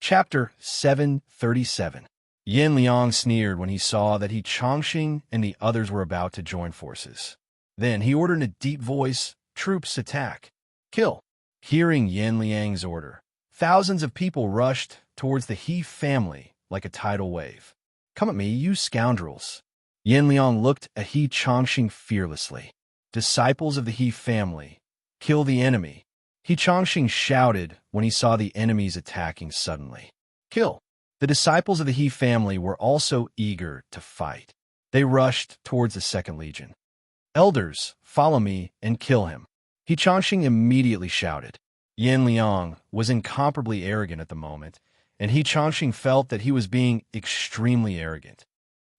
Chapter 737. Yin Liang sneered when he saw that He Chongqing and the others were about to join forces. Then he ordered in a deep voice, "Troops, attack! Kill!" Hearing Yin Liang's order, thousands of people rushed towards the He family like a tidal wave. "Come at me, you scoundrels!" Yin Liang looked at He Chongqing fearlessly. "Disciples of the He family, kill the enemy!" He Chongqing shouted when he saw the enemies attacking suddenly. "Kill!" The disciples of the He family were also eager to fight. They rushed towards the second legion. "Elders, follow me and kill him!" He Chongqing immediately shouted. Yin Liang was incomparably arrogant at the moment, and He Chongqing felt that he was being extremely arrogant.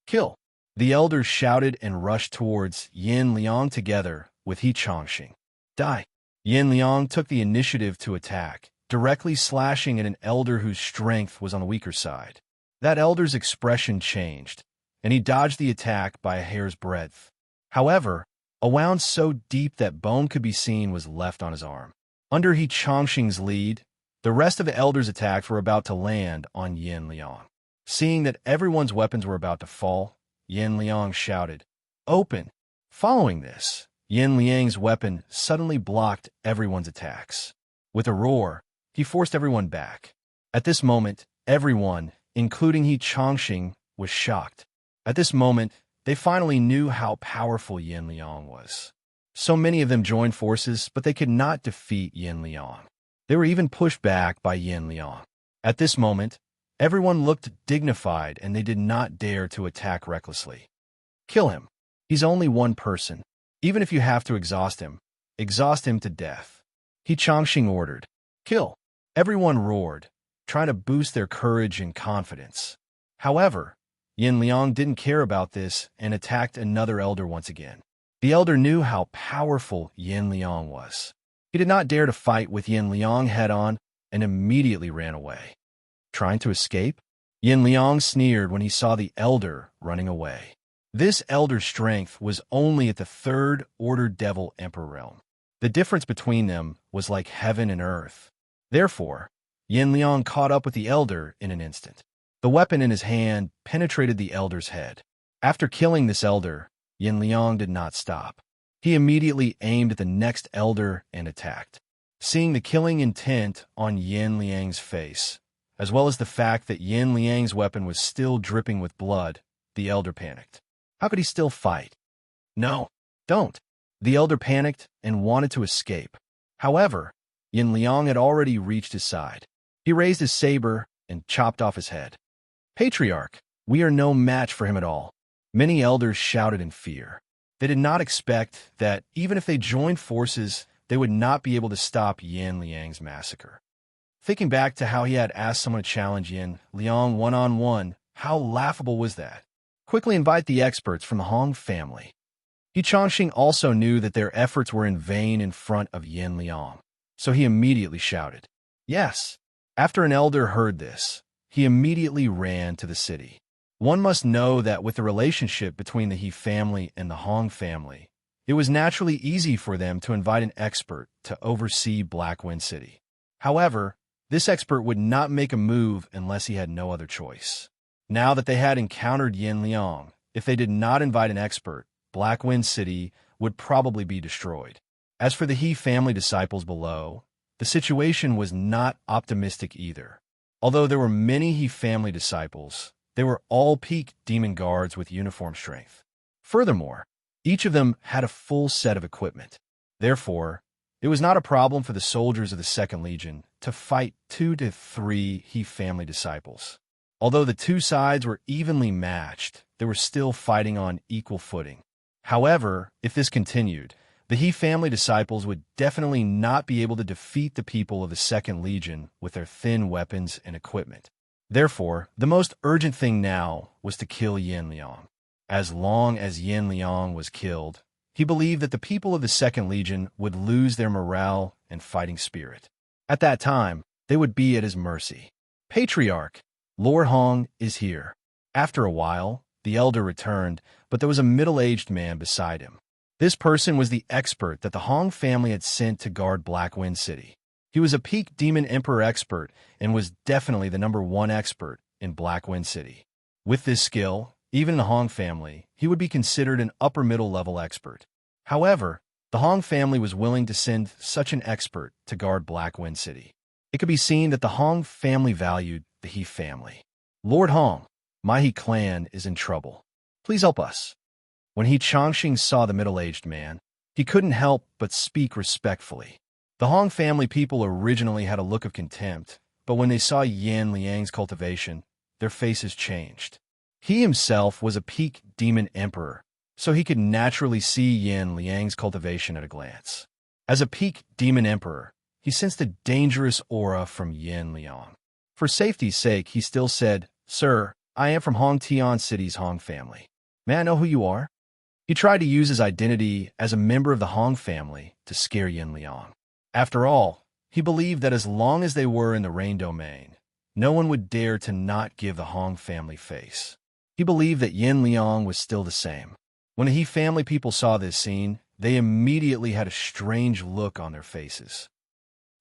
"Kill!" The elders shouted and rushed towards Yin Liang together with He Chongqing. "Die!" Yin Liang took the initiative to attack, directly slashing at an elder whose strength was on the weaker side. That elder's expression changed, and he dodged the attack by a hair's breadth. However, a wound so deep that bone could be seen was left on his arm. Under He Chongqing's lead, the rest of the elders' attacks were about to land on Yin Liang. Seeing that everyone's weapons were about to fall, Yin Liang shouted, "Open!" Following this, Yin Liang's weapon suddenly blocked everyone's attacks. With a roar, he forced everyone back. At this moment, everyone, including He Chongqing, was shocked. At this moment, they finally knew how powerful Yin Liang was. So many of them joined forces, but they could not defeat Yin Liang. They were even pushed back by Yin Liang. At this moment, everyone looked dignified and they did not dare to attack recklessly. "Kill him. He's only one person. Even if you have to exhaust him to death." He Chongqing ordered. "Kill!" Everyone roared, trying to boost their courage and confidence. However, Yin Liang didn't care about this and attacked another elder once again. The elder knew how powerful Yin Liang was. He did not dare to fight with Yin Liang head-on and immediately ran away. Trying to escape? Yin Liang sneered when he saw the elder running away. This elder's strength was only at the third order devil emperor realm. The difference between them was like heaven and earth. Therefore, Yin Liang caught up with the elder in an instant. The weapon in his hand penetrated the elder's head. After killing this elder, Yin Liang did not stop. He immediately aimed at the next elder and attacked. Seeing the killing intent on Yin Liang's face, as well as the fact that Yin Liang's weapon was still dripping with blood, the elder panicked. How could he still fight? "No, don't." The elder panicked and wanted to escape. However, Yin Liang had already reached his side. He raised his saber and chopped off his head. "Patriarch, we are no match for him at all." Many elders shouted in fear. They did not expect that even if they joined forces, they would not be able to stop Yin Liang's massacre. Thinking back to how he had asked someone to challenge Yin Liang one-on-one, how laughable was that? Quickly invite the experts from the Hong family. He Chongqing also knew that their efforts were in vain in front of Yin Liang, so he immediately shouted, "Yes." After an elder heard this, he immediately ran to the city. One must know that with the relationship between the He family and the Hong family, it was naturally easy for them to invite an expert to oversee Black Wind City. However, this expert would not make a move unless he had no other choice. Now that they had encountered Yin Liang, if they did not invite an expert, Black Wind City would probably be destroyed. As for the He family disciples below, the situation was not optimistic either. Although there were many He family disciples, they were all peak demon guards with uniform strength. Furthermore, each of them had a full set of equipment. Therefore, it was not a problem for the soldiers of the Second Legion to fight 2 to 3 He family disciples. Although the two sides were evenly matched, they were still fighting on equal footing. However, if this continued, the He family disciples would definitely not be able to defeat the people of the Second Legion with their thin weapons and equipment. Therefore, the most urgent thing now was to kill Yin Liang. As long as Yin Liang was killed, he believed that the people of the Second Legion would lose their morale and fighting spirit. At that time, they would be at his mercy. "Patriarch, Lord Hong is here." After a while, the elder returned, but there was a middle-aged man beside him. This person was the expert that the Hong family had sent to guard Black Wind City. He was a peak demon emperor expert and was definitely the #1 expert in Black Wind City. With this skill, even in the Hong family, he would be considered an upper-middle level expert. However, the Hong family was willing to send such an expert to guard Black Wind City. It could be seen that the Hong family valued the He family. Lord Hong, my He clan is in trouble. Please help us. When He Chongqing saw the middle-aged man, he couldn't help but speak respectfully. The Hong family people originally had a look of contempt, but when they saw Yan Liang's cultivation, their faces changed. He himself was a peak demon emperor, so he could naturally see Yan Liang's cultivation at a glance. As a peak demon emperor, he sensed a dangerous aura from Yan Liang. For safety's sake, he still said, "Sir, I am from Hong Tian City's Hong family. May I know who you are?" He tried to use his identity as a member of the Hong family to scare Yan Liang. After all, he believed that as long as they were in the Rain Domain, no one would dare to not give the Hong family face. He believed that Yan Liang was still the same. When the He family people saw this scene, they immediately had a strange look on their faces.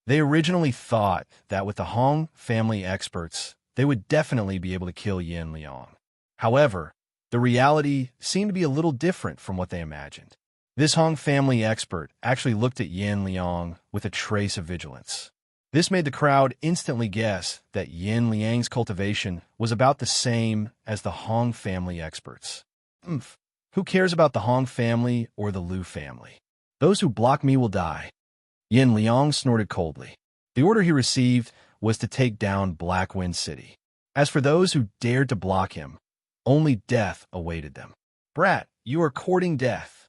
They originally thought that with the Hong family experts, they would definitely be able to kill Yan Liang. However, the reality seemed to be a little different from what they imagined. This Hong family expert actually looked at Yan Liang with a trace of vigilance. This made the crowd instantly guess that Yan Liang's cultivation was about the same as the Hong family experts. Who cares about the Hong family or the Liu family? Those who block me will die. Yan Liang snorted coldly. The order he received was to take down Black Wind City. As for those who dared to block him, only death awaited them. Brat, you are courting death.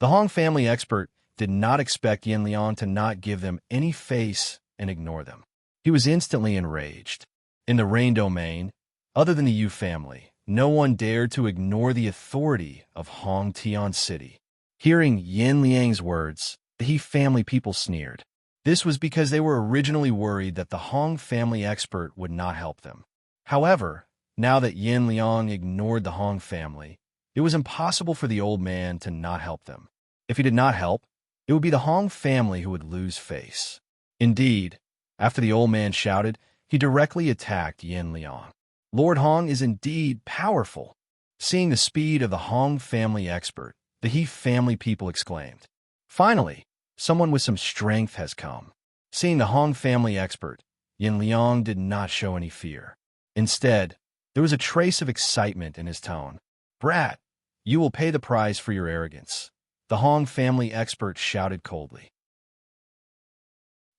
The Hong family expert did not expect Yan Liang to not give them any face and ignore them. He was instantly enraged. In the Rain Domain, other than the Yu family, no one dared to ignore the authority of Hong Tian City. Hearing Yan Liang's words, the He family people sneered. This was because they were originally worried that the Hong family expert would not help them. However, now that Yan Liang ignored the Hong family, it was impossible for the old man to not help them. If he did not help, it would be the Hong family who would lose face. Indeed, after the old man shouted, he directly attacked Yan Liang. Lord Hong is indeed powerful. Seeing the speed of the Hong family expert, the He family people exclaimed. Finally, someone with some strength has come. Seeing the Hong family expert, Yan Liang did not show any fear. Instead, there was a trace of excitement in his tone. Brat, you will pay the price for your arrogance, the Hong family expert shouted coldly.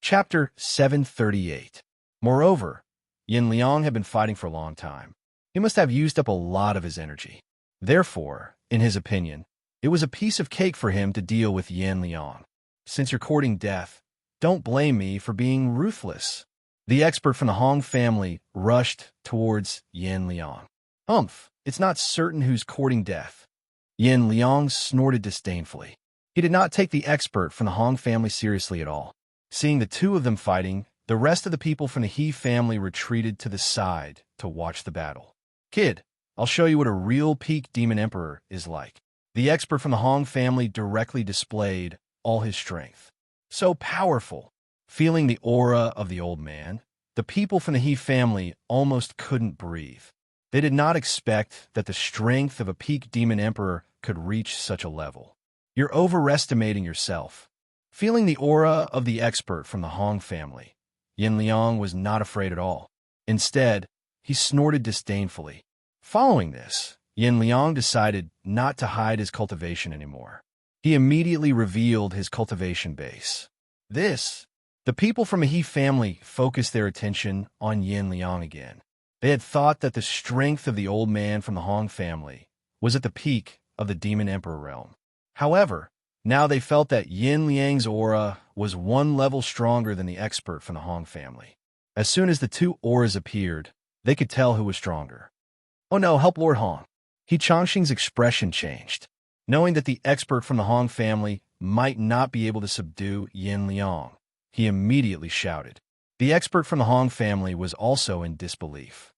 Chapter 738. Moreover, Yan Liang had been fighting for a long time. He must have used up a lot of his energy. Therefore, in his opinion, it was a piece of cake for him to deal with Yan Liang. Since you're courting death, don't blame me for being ruthless. The expert from the Hong family rushed towards Yan Liang. It's not certain who's courting death. Yan Liang snorted disdainfully. He did not take the expert from the Hong family seriously at all. Seeing the two of them fighting, the rest of the people from the He family retreated to the side to watch the battle. Kid, I'll show you what a real peak demon emperor is like. The expert from the Hong family directly displayed all his strength. So powerful. Feeling the aura of the old man, the people from the He family almost couldn't breathe. They did not expect that the strength of a peak demon emperor could reach such a level. You're overestimating yourself. Feeling the aura of the expert from the Hong family, Yan Liang was not afraid at all. Instead, he snorted disdainfully. Following this, Yan Liang decided not to hide his cultivation anymore. He immediately revealed his cultivation base. The people from a He family focused their attention on Yan Liang again. They had thought that the strength of the old man from the Hong family was at the peak of the Demon Emperor realm. However, now they felt that Yan Liang's aura was one level stronger than the expert from the Hong family. As soon as the two auras appeared, they could tell who was stronger. Oh no, help Lord Hong. He Chongqing's expression changed. Knowing that the expert from the Hong family might not be able to subdue Yan Liang, he immediately shouted. The expert from the Hong family was also in disbelief.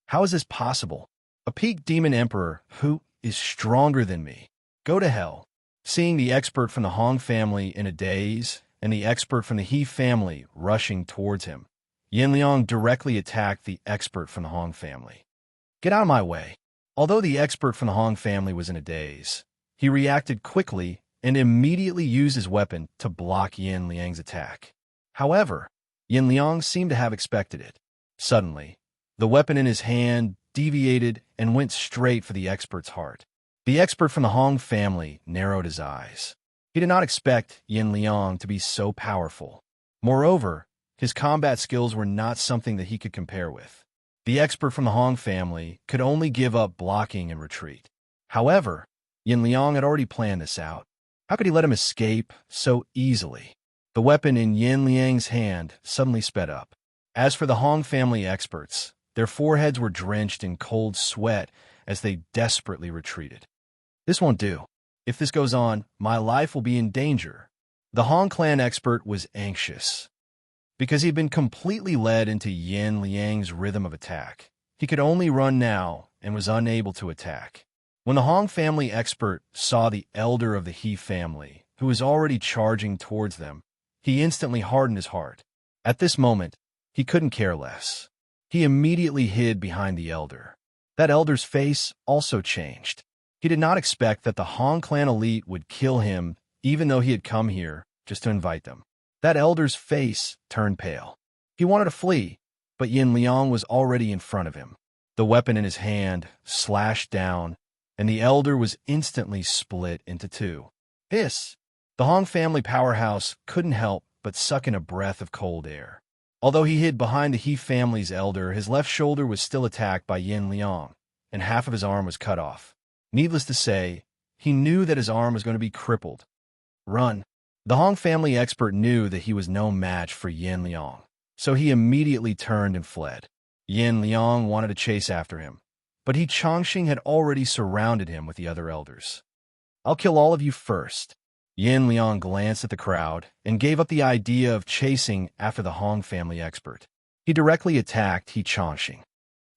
How is this possible? A peak demon emperor who is stronger than me? Go to hell. Seeing the expert from the Hong family in a daze and the expert from the He family rushing towards him. Yin Liang directly attacked the expert from the Hong family. "Get out of my way." Although the expert from the Hong family was in a daze, he reacted quickly and immediately used his weapon to block Yin Liang's attack. However, Yin Liang seemed to have expected it. Suddenly, the weapon in his hand deviated and went straight for the expert's heart. The expert from the Hong family narrowed his eyes. He did not expect Yin Liang to be so powerful. Moreover, his combat skills were not something that he could compare with. The expert from the Hong family could only give up blocking and retreat. However, Yin Liang had already planned this out. How could he let him escape so easily? The weapon in Yin Liang's hand suddenly sped up. As for the Hong family experts, their foreheads were drenched in cold sweat as they desperately retreated. "This won't do. If this goes on, my life will be in danger." The Hong clan expert was anxious. Because he had been completely led into Yin Liang's rhythm of attack, he could only run now and was unable to attack. When the Hong family expert saw the elder of the He family, who was already charging towards them, he instantly hardened his heart. At this moment, he couldn't care less. He immediately hid behind the elder. That elder's face also changed. He did not expect that the Hong clan elite would kill him, even though he had come here just to invite them. That elder's face turned pale. He wanted to flee, but Yin Liang was already in front of him. The weapon in his hand slashed down, and the elder was instantly split into two. Hiss! The Hong family powerhouse couldn't help but suck in a breath of cold air. Although he hid behind the He family's elder, his left shoulder was still attacked by Yin Liang, and half of his arm was cut off. Needless to say, he knew that his arm was going to be crippled. Run! The Hong family expert knew that he was no match for Yin Liang, so he immediately turned and fled. Yin Liang wanted to chase after him, but He Chongqing had already surrounded him with the other elders. "I'll kill all of you first." Yin Liang glanced at the crowd and gave up the idea of chasing after the Hong family expert. He directly attacked He Chongqing.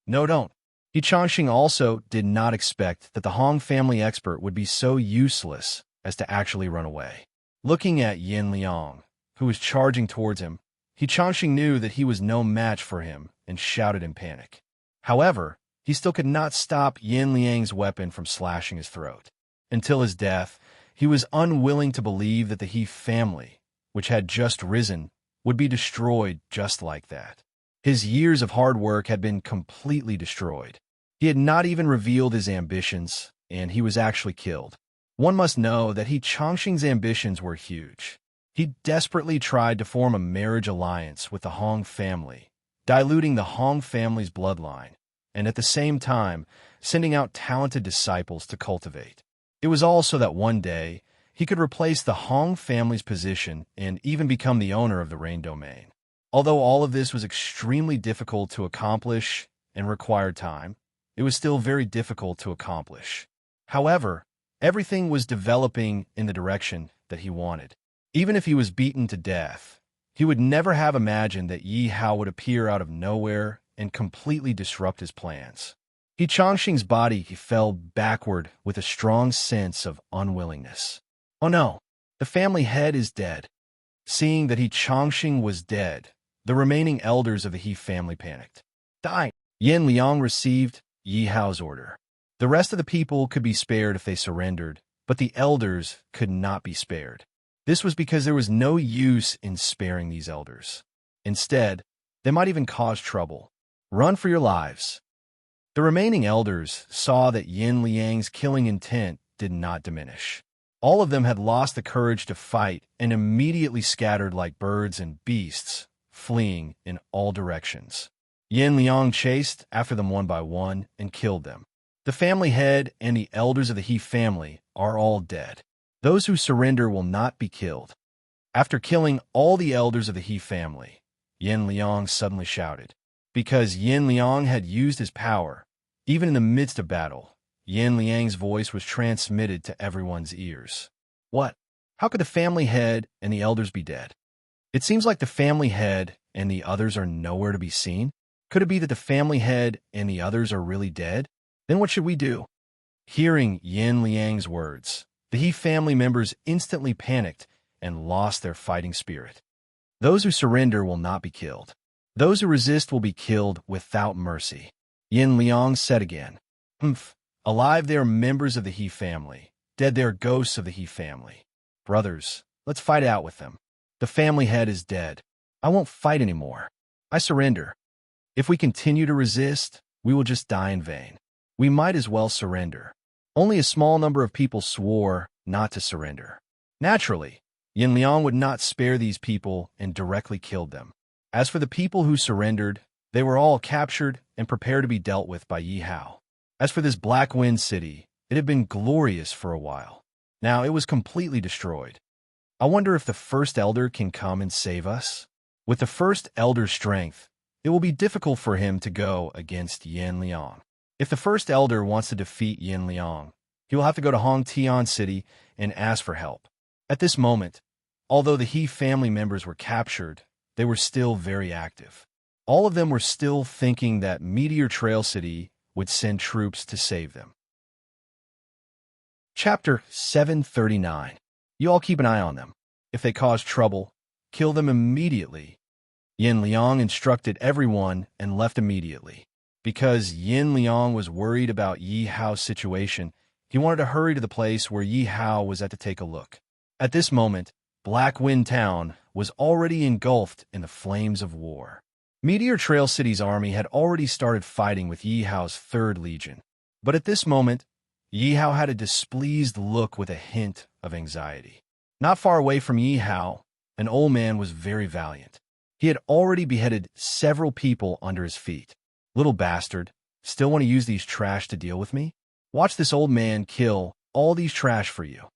"No, don't." He Chongqing also did not expect that the Hong family expert would be so useless as to actually run away. Looking at Yin Liang, who was charging towards him, He Chongqing knew that he was no match for him and shouted in panic. However, he still could not stop Yin Liang's weapon from slashing his throat. Until his death, he was unwilling to believe that the He family, which had just risen, would be destroyed just like that. His years of hard work had been completely destroyed. He had not even revealed his ambitions, and he was actually killed. One must know that He Chongqing's ambitions were huge. He desperately tried to form a marriage alliance with the Hong family, diluting the Hong family's bloodline, and at the same time sending out talented disciples to cultivate. It was all so that one day he could replace the Hong family's position and even become the owner of the Rain Domain. Although all of this was extremely difficult to accomplish and required time, it was still very difficult to accomplish. However, everything was developing in the direction that he wanted. Even if he was beaten to death, he would never have imagined that Yi Hao would appear out of nowhere and completely disrupt his plans. He Chongqing's body fell backward with a strong sense of unwillingness. "Oh no, the family head is dead." Seeing that He Chongqing was dead, the remaining elders of the He family panicked. "Die!" Yin Liang received Yi Hao's order. The rest of the people could be spared if they surrendered, but the elders could not be spared. This was because there was no use in sparing these elders. Instead, they might even cause trouble. "Run for your lives." The remaining elders saw that Yin Liang's killing intent did not diminish. All of them had lost the courage to fight and immediately scattered like birds and beasts, fleeing in all directions. Yin Liang chased after them one by one and killed them. The family head and the elders of the He family are all dead. Those who surrender will not be killed. After killing all the elders of the He family, Yin Liang suddenly shouted. Because Yin Liang had used his power, even in the midst of battle, Yin Liang's voice was transmitted to everyone's ears. "What? How could the family head and the elders be dead? It seems like the family head and the others are nowhere to be seen. Could it be that the family head and the others are really dead? Then what should we do?" Hearing Yin Liang's words, the He family members instantly panicked and lost their fighting spirit. Those who surrender will not be killed. Those who resist will be killed without mercy. Yin Liang said again. Humph. Alive they are members of the He family. Dead they are ghosts of the He family. Brothers, let's fight out with them. The family head is dead. I won't fight anymore. I surrender. If we continue to resist, we will just die in vain. We might as well surrender. Only a small number of people swore not to surrender. Naturally, Yin Liang would not spare these people and directly killed them. As for the people who surrendered, they were all captured and prepared to be dealt with by Yi Hao. As for this Black Wind City, it had been glorious for a while. Now it was completely destroyed. I wonder if the First Elder can come and save us? With the First Elder's strength, it will be difficult for him to go against Yin Liang. If the First Elder wants to defeat Yin Liang, he will have to go to Hongtian City and ask for help. At this moment, although the He family members were captured, they were still very active. All of them were still thinking that Meteor Trail City would send troops to save them. Chapter 739. You all keep an eye on them. If they cause trouble, kill them immediately. Yin Liang instructed everyone and left immediately. Because Yin Liang was worried about Yi Hao's situation, he wanted to hurry to the place where Yi Hao was at to take a look. At this moment, Black Wind Town was already engulfed in the flames of war. Meteor Trail City's army had already started fighting with Yi Hao's 3rd Legion. But at this moment, Yi Hao had a displeased look with a hint of anxiety. Not far away from Yi Hao, an old man was very valiant. He had already beheaded several people under his feet. Little bastard, still want to use these trash to deal with me? Watch this old man kill all these trash for you.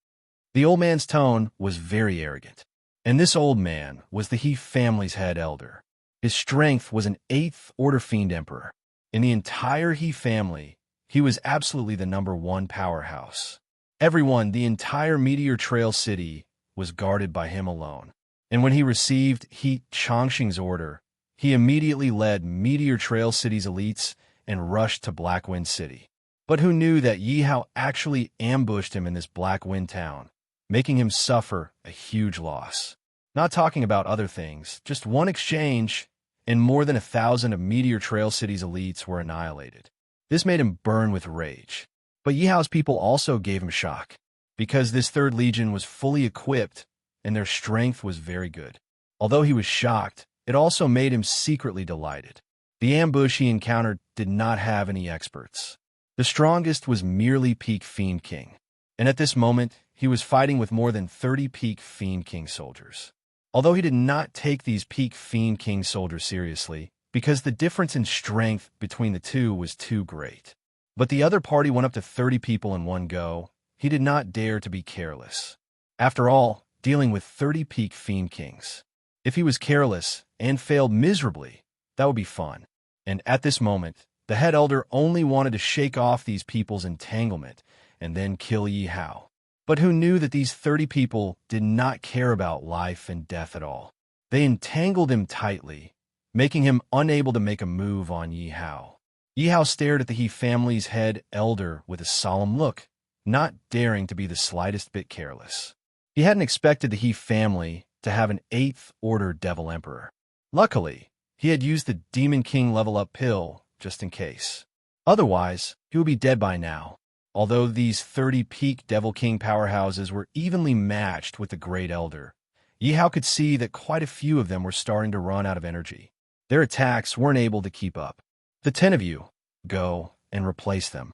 The old man's tone was very arrogant. And this old man was the He family's head elder. His strength was an 8th Order Fiend Emperor. In the entire He family, he was absolutely the #1 powerhouse. Everyone, the entire Meteor Trail City, was guarded by him alone. And when he received He Changxing's order, he immediately led Meteor Trail City's elites and rushed to Black Wind City. But who knew that Yi Hao actually ambushed him in this Black Wind Town, making him suffer a huge loss. Not talking about other things, just one exchange, and more than 1,000 of Meteor Trail City's elites were annihilated. This made him burn with rage. But Yi Hao's people also gave him shock, because this 3rd Legion was fully equipped and their strength was very good. Although he was shocked, it also made him secretly delighted. The ambush he encountered did not have any experts. The strongest was merely Peak Fiend King, and at this moment, he was fighting with more than 30 Peak Fiend King soldiers. Although he did not take these Peak Fiend King soldiers seriously, because the difference in strength between the two was too great. But the other party went up to 30 people in one go. He did not dare to be careless. After all, dealing with 30 Peak Fiend Kings. If he was careless and failed miserably, that would be fun. And at this moment, the head elder only wanted to shake off these people's entanglement and then kill Yi Hao. But who knew that these 30 people did not care about life and death at all? They entangled him tightly, making him unable to make a move on Yi Hao. Yi Hao stared at the He family's head elder with a solemn look, not daring to be the slightest bit careless. He hadn't expected the He family to have an 8th Order Devil Emperor. Luckily, he had used the Demon King level-up pill just in case. Otherwise, he would be dead by now. Although these 30 Peak Devil King powerhouses were evenly matched with the Great Elder, Yi Hao could see that quite a few of them were starting to run out of energy. Their attacks weren't able to keep up. The 10 of you, go and replace them.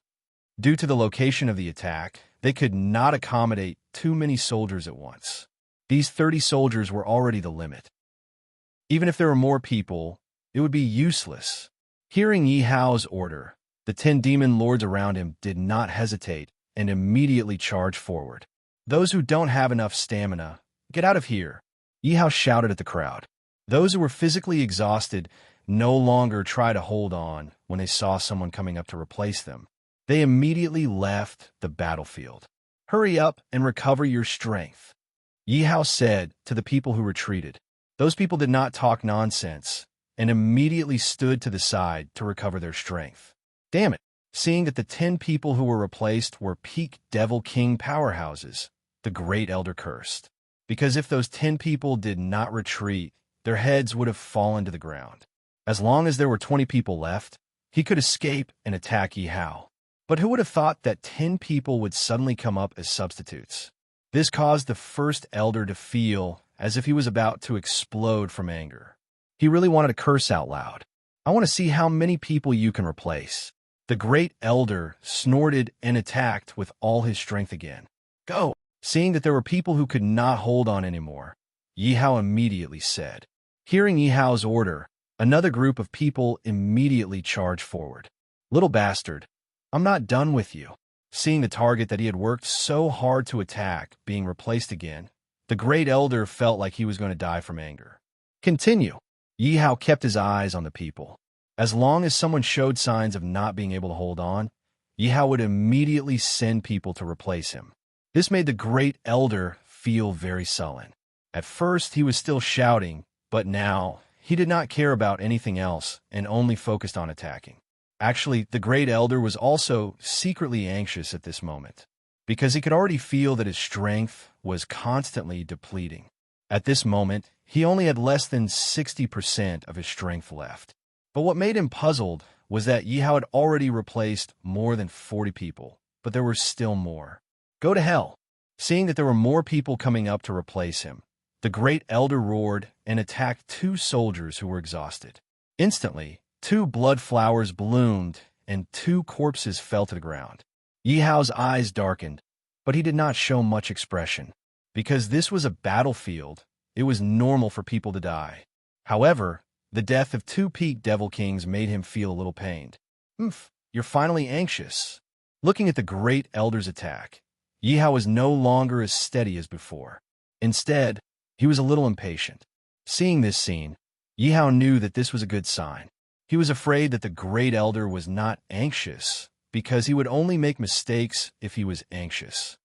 Due to the location of the attack, they could not accommodate too many soldiers at once. These 30 soldiers were already the limit. Even if there were more people, it would be useless. Hearing Yi Hao's order, the 10 demon lords around him did not hesitate and immediately charged forward. Those who don't have enough stamina, get out of here, Yi Hao shouted at the crowd. Those who were physically exhausted no longer tried to hold on when they saw someone coming up to replace them. They immediately left the battlefield. Hurry up and recover your strength, Yi Hao said to the people who retreated. Those people did not talk nonsense and immediately stood to the side to recover their strength. Damn it! Seeing that the 10 people who were replaced were Peak Devil King powerhouses, the Great Elder cursed. because if those 10 people did not retreat, their heads would have fallen to the ground. As long as there were 20 people left, he could escape and attack Yi Hao. But who would have thought that 10 people would suddenly come up as substitutes? This caused the first elder to feel as if he was about to explode from anger. He really wanted to curse out loud. "I want to see how many people you can replace." The great elder snorted and attacked with all his strength again. "Go!" Seeing that there were people who could not hold on anymore, Yi Hao immediately said. Hearing Yi Hao's order, another group of people immediately charged forward. "Little bastard, I'm not done with you." Seeing the target that he had worked so hard to attack being replaced again, the great elder felt like he was going to die from anger. "Continue." Yi Hao kept his eyes on the people. As long as someone showed signs of not being able to hold on, Yi Hao would immediately send people to replace him. This made the great elder feel very sullen. At first, he was still shouting, but now he did not care about anything else and only focused on attacking. Actually, the great elder was also secretly anxious at this moment, because he could already feel that his strength was constantly depleting. At this moment, he only had less than 60% of his strength left. But what made him puzzled was that Yi Hao had already replaced more than 40 people, but there were still more. "Go to hell." Seeing that there were more people coming up to replace him, the great elder roared and attacked 2 soldiers who were exhausted. Instantly, 2 blood flowers bloomed and 2 corpses fell to the ground. Yi Hao's eyes darkened, but he did not show much expression. Because this was a battlefield, it was normal for people to die. However, the death of 2 peak devil kings made him feel a little pained. You're finally anxious." Looking at the great elder's attack, Yi Hao was no longer as steady as before. Instead, he was a little impatient. Seeing this scene, Yi Hao knew that this was a good sign. He was afraid that the great elder was not anxious, because he would only make mistakes if he was anxious.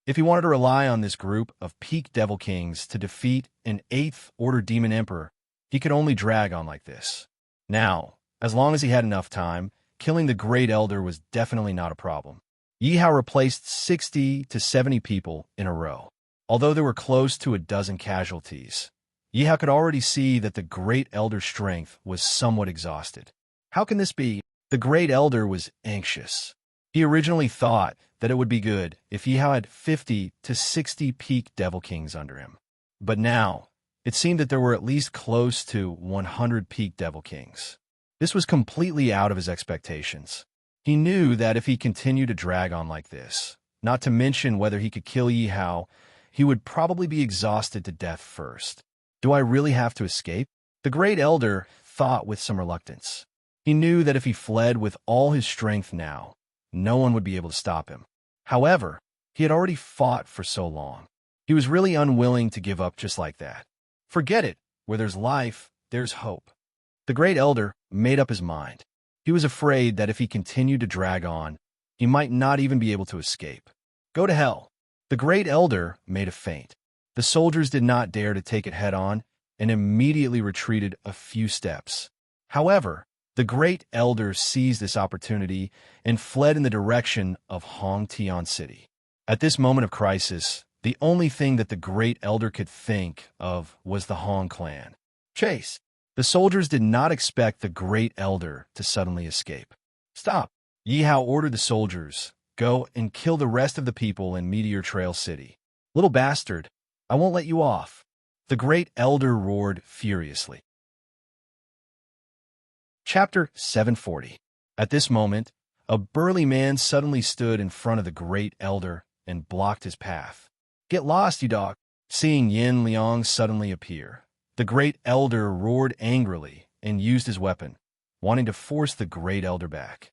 If he wanted to rely on this group of peak devil kings to defeat an 8th Order Demon Emperor, he could only drag on like this. Now, as long as he had enough time, killing the great elder was definitely not a problem. Yi Hao replaced 60 to 70 people in a row. Although there were close to a dozen casualties, Yi Hao could already see that the great elder's strength was somewhat exhausted. How can this be? The great elder was anxious. He originally thought that it would be good if Yi Hao had 50 to 60 peak devil kings under him. But now, it seemed that there were at least close to 100 peak devil kings. This was completely out of his expectations. He knew that if he continued to drag on like this, not to mention whether he could kill Yi Hao, he would probably be exhausted to death first. Do I really have to escape? The great elder thought with some reluctance. He knew that if he fled with all his strength now, no one would be able to stop him. However, he had already fought for so long. He was really unwilling to give up just like that. Forget it. Where there's life, there's hope. The great elder made up his mind. He was afraid that if he continued to drag on, he might not even be able to escape. "Go to hell." The great elder made a feint. The soldiers did not dare to take it head-on and immediately retreated a few steps. However, the great elder seized this opportunity and fled in the direction of Hong Tian City. At this moment of crisis, the only thing that the great elder could think of was the Hong clan. Chase! The soldiers did not expect the great elder to suddenly escape. "Stop!" Yi Hao ordered the soldiers, "Go and kill the rest of the people in Meteor Trail City." "Little bastard, I won't let you off." The great elder roared furiously. Chapter 740. At this moment, a burly man suddenly stood in front of the great elder and blocked his path. "Get lost, you dog!" Seeing Yin Liang suddenly appear, the great elder roared angrily and used his weapon, wanting to force the great elder back.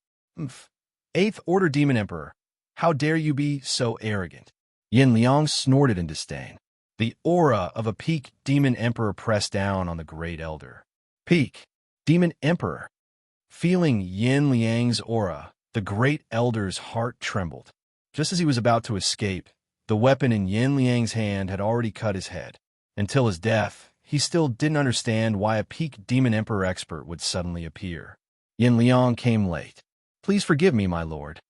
8th Order Demon Emperor, how dare you be so arrogant?" Yin Liang snorted in disdain. The aura of a peak demon emperor pressed down on the great elder. Peak demon emperor. Feeling Yin Liang's aura, the great elder's heart trembled. Just as he was about to escape, the weapon in Yin Liang's hand had already cut his head. Until his death, he still didn't understand why a peak demon emperor expert would suddenly appear. Yin Liang came late. "Please forgive me, my lord."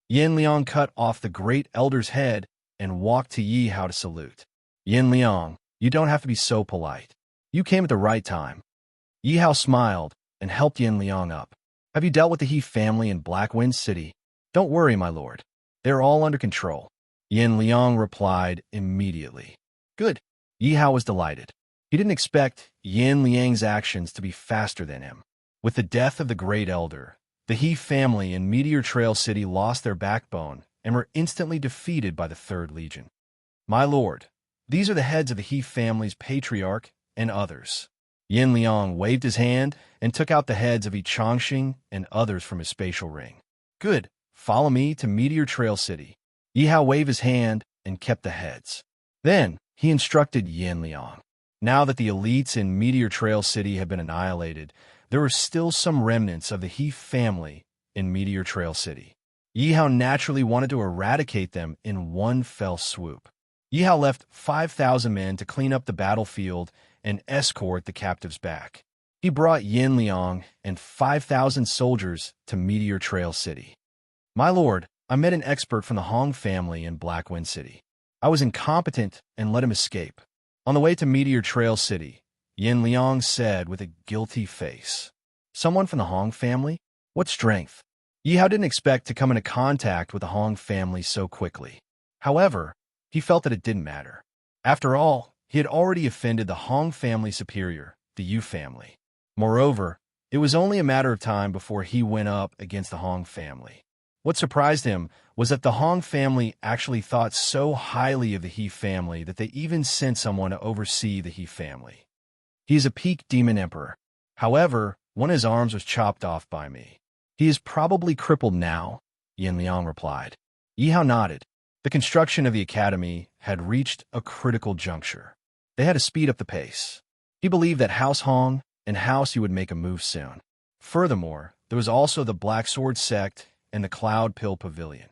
Yin Liang cut off the great elder's head and walked to Yi Hao to salute. Yin Liang, you don't have to be so polite. You came at the right time. Yi Hao smiled and helped Yin Liang up. Have you dealt with the He family in Black Wind City? Don't worry, my lord. They're all under control. Yin Liang replied immediately. Good. Yi Hao was delighted. He didn't expect Yin Liang's actions to be faster than him. With the death of the Great Elder, the He family in Meteor Trail City lost their backbone and were instantly defeated by the Third Legion. My lord, these are the heads of the He family's patriarch and others. Yin Liang waved his hand and took out the heads of Yi Changxing and others from his spatial ring. Good. Follow me to Meteor Trail City. Yi Hao waved his hand and kept the heads. Then he instructed Yin Liang. Now that the elites in Meteor Trail City had been annihilated, there were still some remnants of the He family in Meteor Trail City. Yi Hao naturally wanted to eradicate them in one fell swoop. Yi Hao left 5,000 men to clean up the battlefield and escort the captives back. He brought Yin Liang and 5,000 soldiers to Meteor Trail City. My lord, I met an expert from the Hong family in Black Wind City. I was incompetent and let him escape. On the way to Meteor Trail City, Yin Liang said with a guilty face. Someone from the Hong family? What strength? Yi Hao didn't expect to come into contact with the Hong family so quickly. However, he felt that it didn't matter. After all, he had already offended the Hong family superior, the Yu family. Moreover, it was only a matter of time before he went up against the Hong family. What surprised him was that the Hong family actually thought so highly of the He family that they even sent someone to oversee the He family. He is a peak demon emperor. However, one of his arms was chopped off by me. He is probably crippled now, Yin Liang replied. Yi Hao nodded. The construction of the academy had reached a critical juncture. They had to speed up the pace. He believed that House Hong and House Yu would make a move soon. Furthermore, there was also the Black Sword sect and the Cloud Pill Pavilion.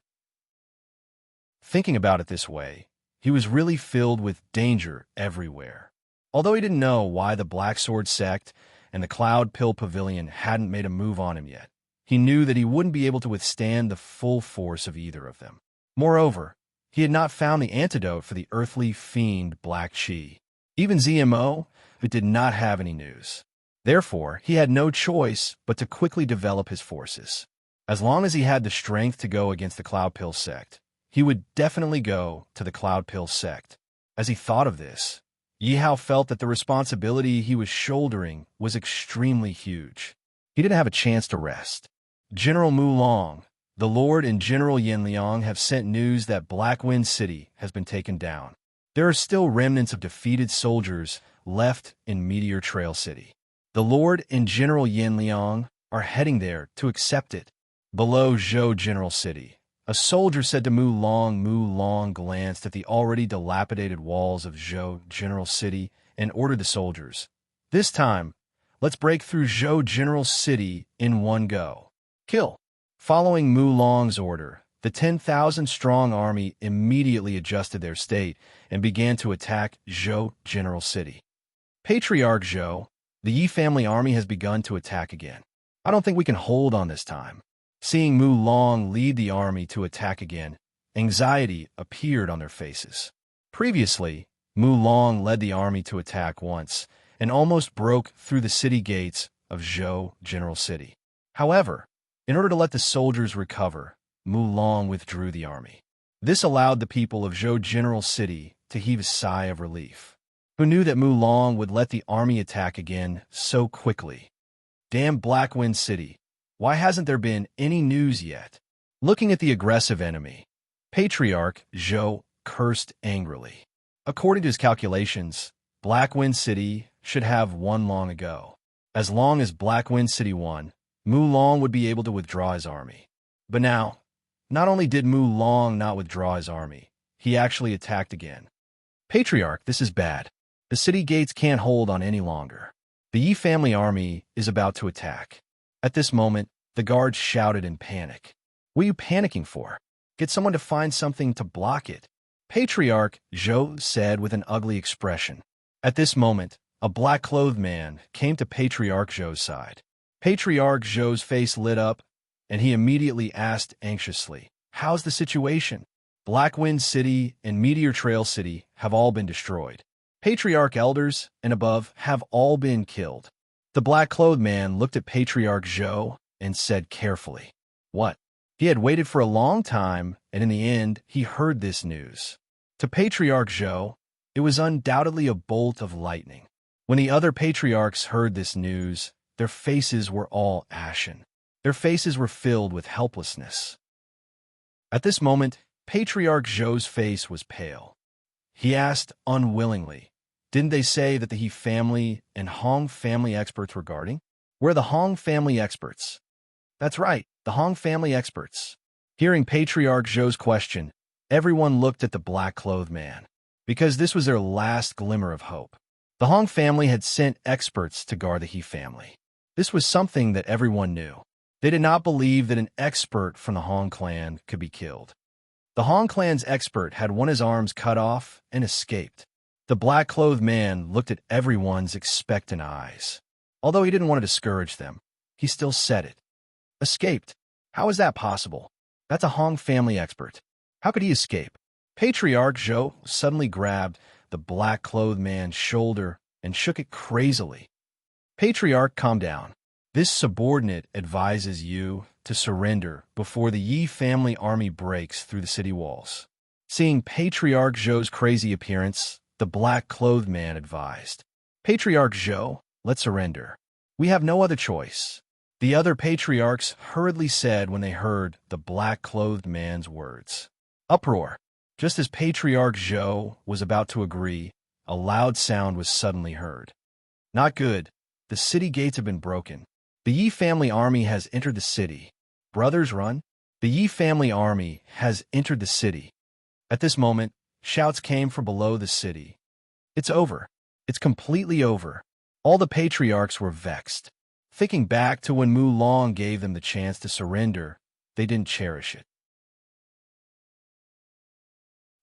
Thinking about it this way, he was really filled with danger everywhere. Although he didn't know why the Black Sword sect and the Cloud Pill Pavilion hadn't made a move on him yet, he knew that he wouldn't be able to withstand the full force of either of them. Moreover, he had not found the antidote for the earthly fiend Black Qi. Even ZMO, who did not have any news. Therefore, he had no choice but to quickly develop his forces. As long as he had the strength to go against the Cloud Pill sect, he would definitely go to the Cloud Pill sect. As he thought of this, Yi Hao felt that the responsibility he was shouldering was extremely huge. He didn't have a chance to rest. General Mu Long, the Lord and General Yin Liang have sent news that Black Wind City has been taken down. There are still remnants of defeated soldiers left in Meteor Trail City. The Lord and General Yin Liang are heading there to accept it. Below Zhou General City, a soldier said to Mu Long. Mu Long glanced at the already dilapidated walls of Zhou General City and ordered the soldiers, "This time, let's break through Zhou General City in one go. Kill." Following Mu Long's order, the 10,000-strong army immediately adjusted their state and began to attack Zhou General City. Patriarch Zhou, the Yi family army has begun to attack again. I don't think we can hold on this time. Seeing Mu Long lead the army to attack again, anxiety appeared on their faces. Previously, Mu Long led the army to attack once and almost broke through the city gates of Zhou General City. However, in order to let the soldiers recover, Mu Long withdrew the army. This allowed the people of Zhou General City to heave a sigh of relief. Who knew that Mu Long would let the army attack again so quickly? Damn Black Wind City. Why hasn't there been any news yet? Looking at the aggressive enemy, Patriarch Zhou cursed angrily. According to his calculations, Black Wind City should have won long ago. As long as Black Wind City won, Mu Long would be able to withdraw his army. But now, not only did Mu Long not withdraw his army, he actually attacked again. Patriarch, this is bad. The city gates can't hold on any longer. The Yi family army is about to attack. At this moment, the guards shouted in panic. What are you panicking for? Get someone to find something to block it. Patriarch Zhou said with an ugly expression. At this moment, a black-clothed man came to Patriarch Zhou's side. Patriarch Zhou's face lit up, and he immediately asked anxiously, "How's the situation?" Blackwind City and Meteor Trail City have all been destroyed. Patriarch elders and above have all been killed. The black-clothed man looked at Patriarch Zhou and said carefully, "What?" He had waited for a long time, and in the end, he heard this news. To Patriarch Zhou, it was undoubtedly a bolt of lightning. When the other patriarchs heard this news, their faces were all ashen. Their faces were filled with helplessness. At this moment, Patriarch Zhou's face was pale. He asked unwillingly, "Didn't they say that the He family and Hong family experts were guarding? Where are the Hong family experts?" "That's right, the Hong family experts." Hearing Patriarch Zhou's question, everyone looked at the black-clothed man, because this was their last glimmer of hope. The Hong family had sent experts to guard the He family. This was something that everyone knew. They did not believe that an expert from the Hong clan could be killed. The Hong clan's expert had one of his arms cut off and escaped. The black-clothed man looked at everyone's expectant eyes. Although he didn't want to discourage them, he still said it. "Escaped? How is that possible? That's a Hong family expert. How could he escape?" Patriarch Zhou suddenly grabbed the black-clothed man's shoulder and shook it crazily. "Patriarch, calm down. This subordinate advises you to surrender before the Yi family army breaks through the city walls." Seeing Patriarch Zhou's crazy appearance, the black-clothed man advised, "Patriarch Zhou, let's surrender. We have no other choice." The other patriarchs hurriedly said when they heard the black-clothed man's words. Uproar. Just as Patriarch Zhou was about to agree, a loud sound was suddenly heard. "Not good. The city gates have been broken. The Yi family army has entered the city. Brothers, run." The Yi family army has entered the city. At this moment, shouts came from below the city. "It's over. It's completely over." All the patriarchs were vexed. Thinking back to when Mu Long gave them the chance to surrender, they didn't cherish it.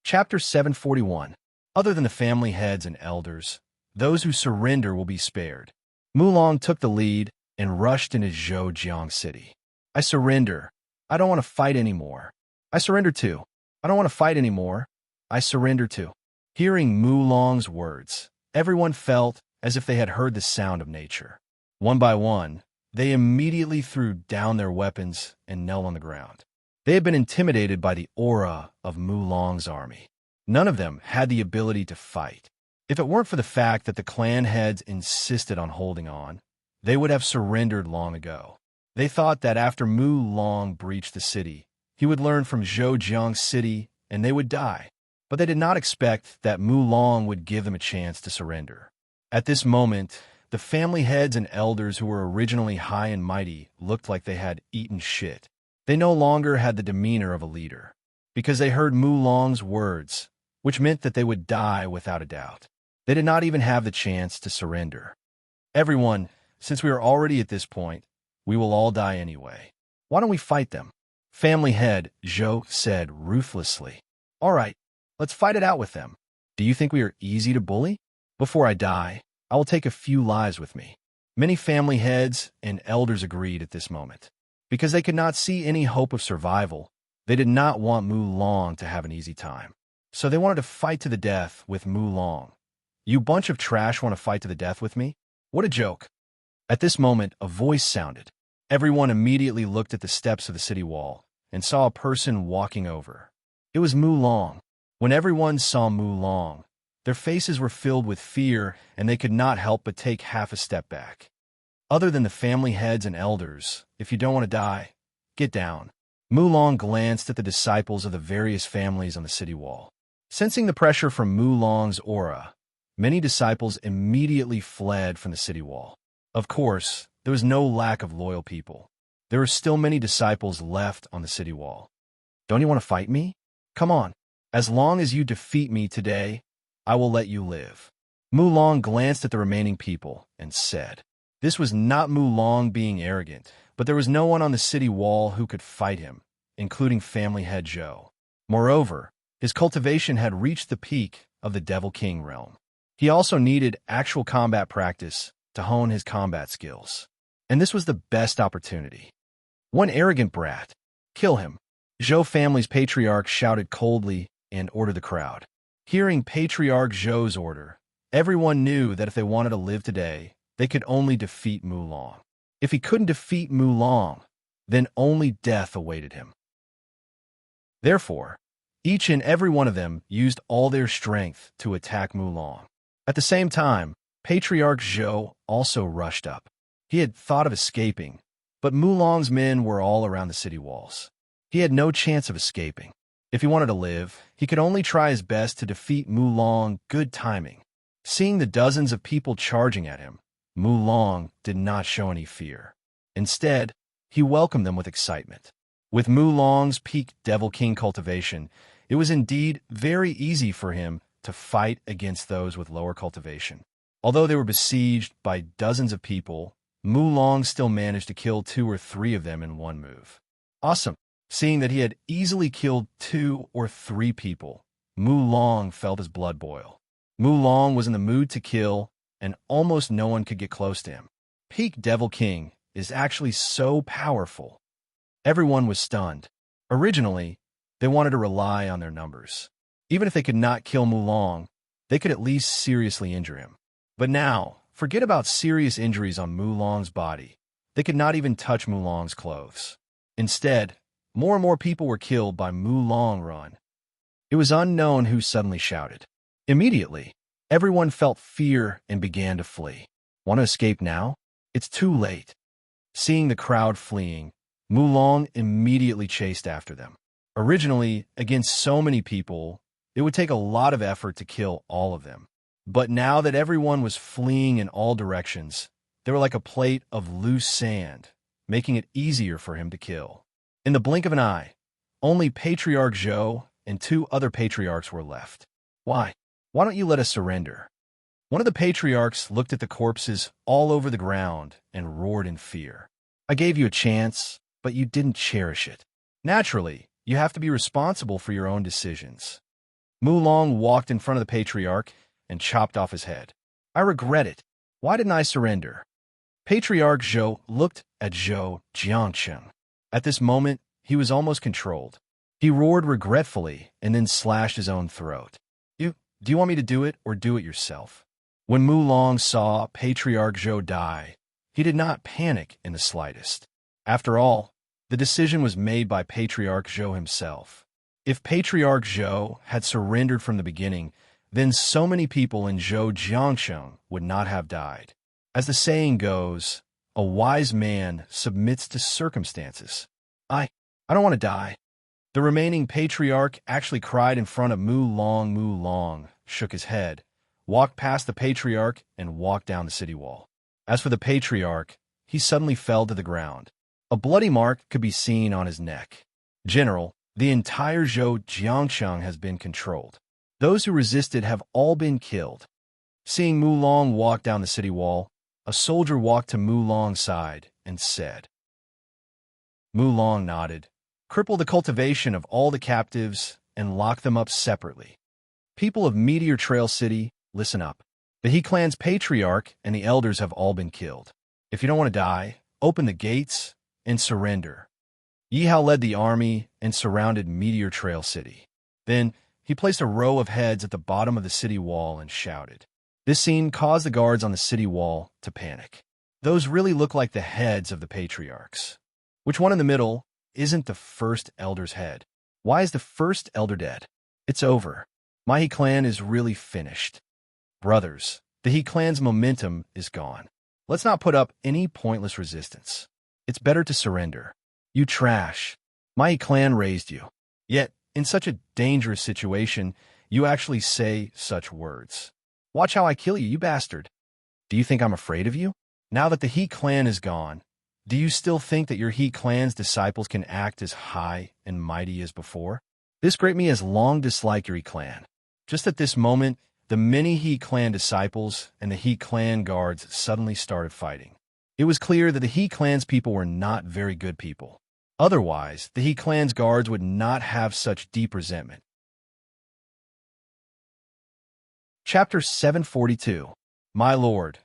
Chapter 741. Other than the family heads and elders, those who surrender will be spared. Mu Long took the lead and rushed into Zhoujiang City. "I surrender. I don't want to fight anymore. I surrender too. I don't want to fight anymore. I surrender too." Hearing Mu Long's words, everyone felt as if they had heard the sound of nature. One by one, they immediately threw down their weapons and knelt on the ground. They had been intimidated by the aura of Mu Long's army. None of them had the ability to fight. If it weren't for the fact that the clan heads insisted on holding on, they would have surrendered long ago. They thought that after Mu Long breached the city, he would learn from Zhoujiang City and they would die. But they did not expect that Mu Long would give them a chance to surrender. At this moment, the family heads and elders who were originally high and mighty looked like they had eaten shit. They no longer had the demeanor of a leader, because they heard Mu Long's words, which meant that they would die without a doubt. They did not even have the chance to surrender. "Everyone, since we are already at this point, we will all die anyway. Why don't we fight them?" Family head Zhou said ruthlessly. "All right, let's fight it out with them. Do you think we are easy to bully? Before I die, I will take a few lives with me." Many family heads and elders agreed at this moment. Because they could not see any hope of survival, they did not want Mu Long to have an easy time. So they wanted to fight to the death with Mu Long. "You bunch of trash want to fight to the death with me? What a joke." At this moment, a voice sounded. Everyone immediately looked at the steps of the city wall and saw a person walking over. It was Mu Long. When everyone saw Mu Long, their faces were filled with fear and they could not help but take half a step back. Other than the family heads and elders, "If you don't want to die, get down." Mu Long glanced at the disciples of the various families on the city wall. Sensing the pressure from Mu Long's aura, many disciples immediately fled from the city wall. Of course, there was no lack of loyal people. There were still many disciples left on the city wall. "Don't you want to fight me? Come on. As long as you defeat me today, I will let you live." Mu Long glanced at the remaining people and said. This was not Mu Long being arrogant, but there was no one on the city wall who could fight him, including family head Zhou. Moreover, his cultivation had reached the peak of the Devil King realm. He also needed actual combat practice to hone his combat skills. And this was the best opportunity. "One arrogant brat. Kill him." Zhou family's patriarch shouted coldly and ordered the crowd. Hearing Patriarch Zhou's order, everyone knew that if they wanted to live today, they could only defeat Mulong. If he couldn't defeat Mulong, then only death awaited him. Therefore, each and every one of them used all their strength to attack Mulong. At the same time, Patriarch Zhou also rushed up. He had thought of escaping, but Mulong's men were all around the city walls. He had no chance of escaping. If he wanted to live, he could only try his best to defeat Mulong. Good timing. Seeing the dozens of people charging at him, Mulong did not show any fear. Instead, he welcomed them with excitement. With Mulong's peak Devil King cultivation, it was indeed very easy for him to fight against those with lower cultivation. Although they were besieged by dozens of people, Mulong still managed to kill 2 or 3 of them in one move. Awesome! Seeing that he had easily killed 2 or 3 people, Mulong felt his blood boil. Mulong was in the mood to kill, and almost no one could get close to him. Peak Devil King is actually so powerful. Everyone was stunned. Originally, they wanted to rely on their numbers. Even if they could not kill Mulong, they could at least seriously injure him. But now, forget about serious injuries on Mulong's body. They could not even touch Mulong's clothes. Instead, more and more people were killed by Mulong Run. It was unknown who suddenly shouted. Immediately, everyone felt fear and began to flee. Want to escape now? It's too late. Seeing the crowd fleeing, Mulong immediately chased after them. Originally, against so many people, it would take a lot of effort to kill all of them. But now that everyone was fleeing in all directions, they were like a plate of loose sand, making it easier for him to kill. In the blink of an eye, only Patriarch Zhou and 2 other patriarchs were left. Why? Why don't you let us surrender? One of the patriarchs looked at the corpses all over the ground and roared in fear. I gave you a chance, but you didn't cherish it. Naturally, you have to be responsible for your own decisions. Mulong walked in front of the patriarch and chopped off his head. I regret it. Why didn't I surrender? Patriarch Zhou looked at Zhou Jiangcheng. At this moment, he was almost controlled. He roared regretfully and then slashed his own throat. Do you want me to do it or do it yourself? When Mulong saw Patriarch Zhou die, he did not panic in the slightest. After all, the decision was made by Patriarch Zhou himself. If Patriarch Zhou had surrendered from the beginning, then so many people in Zhou Jiangcheng would not have died. As the saying goes, a wise man submits to circumstances. I don't want to die. The remaining patriarch actually cried in front of Mulong. Mulong shook his head, walked past the patriarch, and walked down the city wall. As for the patriarch, he suddenly fell to the ground. A bloody mark could be seen on his neck. General, the entire Zhou Jiangcheng has been controlled. Those who resisted have all been killed. Seeing Mulong walk down the city wall, a soldier walked to Mulong's side and said. Mulong nodded. Cripple the cultivation of all the captives and lock them up separately. People of Meteor Trail City, listen up. The He Clan's patriarch and the elders have all been killed. If you don't want to die, open the gates and surrender. Yi Hao led the army and surrounded Meteor Trail City. Then, he placed a row of heads at the bottom of the city wall and shouted. This scene caused the guards on the city wall to panic. Those really look like the heads of the patriarchs. Which one in the middle isn't the first elder's head? Why is the first elder dead? It's over. My He clan is really finished. Brothers, the He clan's momentum is gone. Let's not put up any pointless resistance. It's better to surrender. You trash. My He clan raised you. Yet, in such a dangerous situation, you actually say such words. Watch how I kill you, you bastard. Do you think I'm afraid of you? Now that the He clan is gone, do you still think that your He clan's disciples can act as high and mighty as before? This great me has long disliked your He clan. Just at this moment, the many He clan disciples and the He clan guards suddenly started fighting. It was clear that the He clan's people were not very good people. Otherwise, the He clan's guards would not have such deep resentment. Chapter 742. My lord,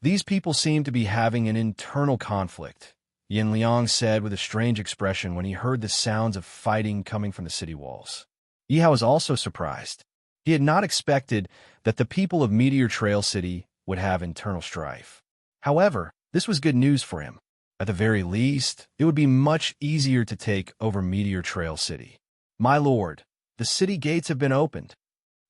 these people seem to be having an internal conflict. Yin Liang said with a strange expression when he heard the sounds of fighting coming from the city walls. Yi Hao was also surprised. He had not expected that the people of Meteor Trail City would have internal strife. However, this was good news for him. At the very least, it would be much easier to take over Meteor Trail City. "My lord, the city gates have been opened,"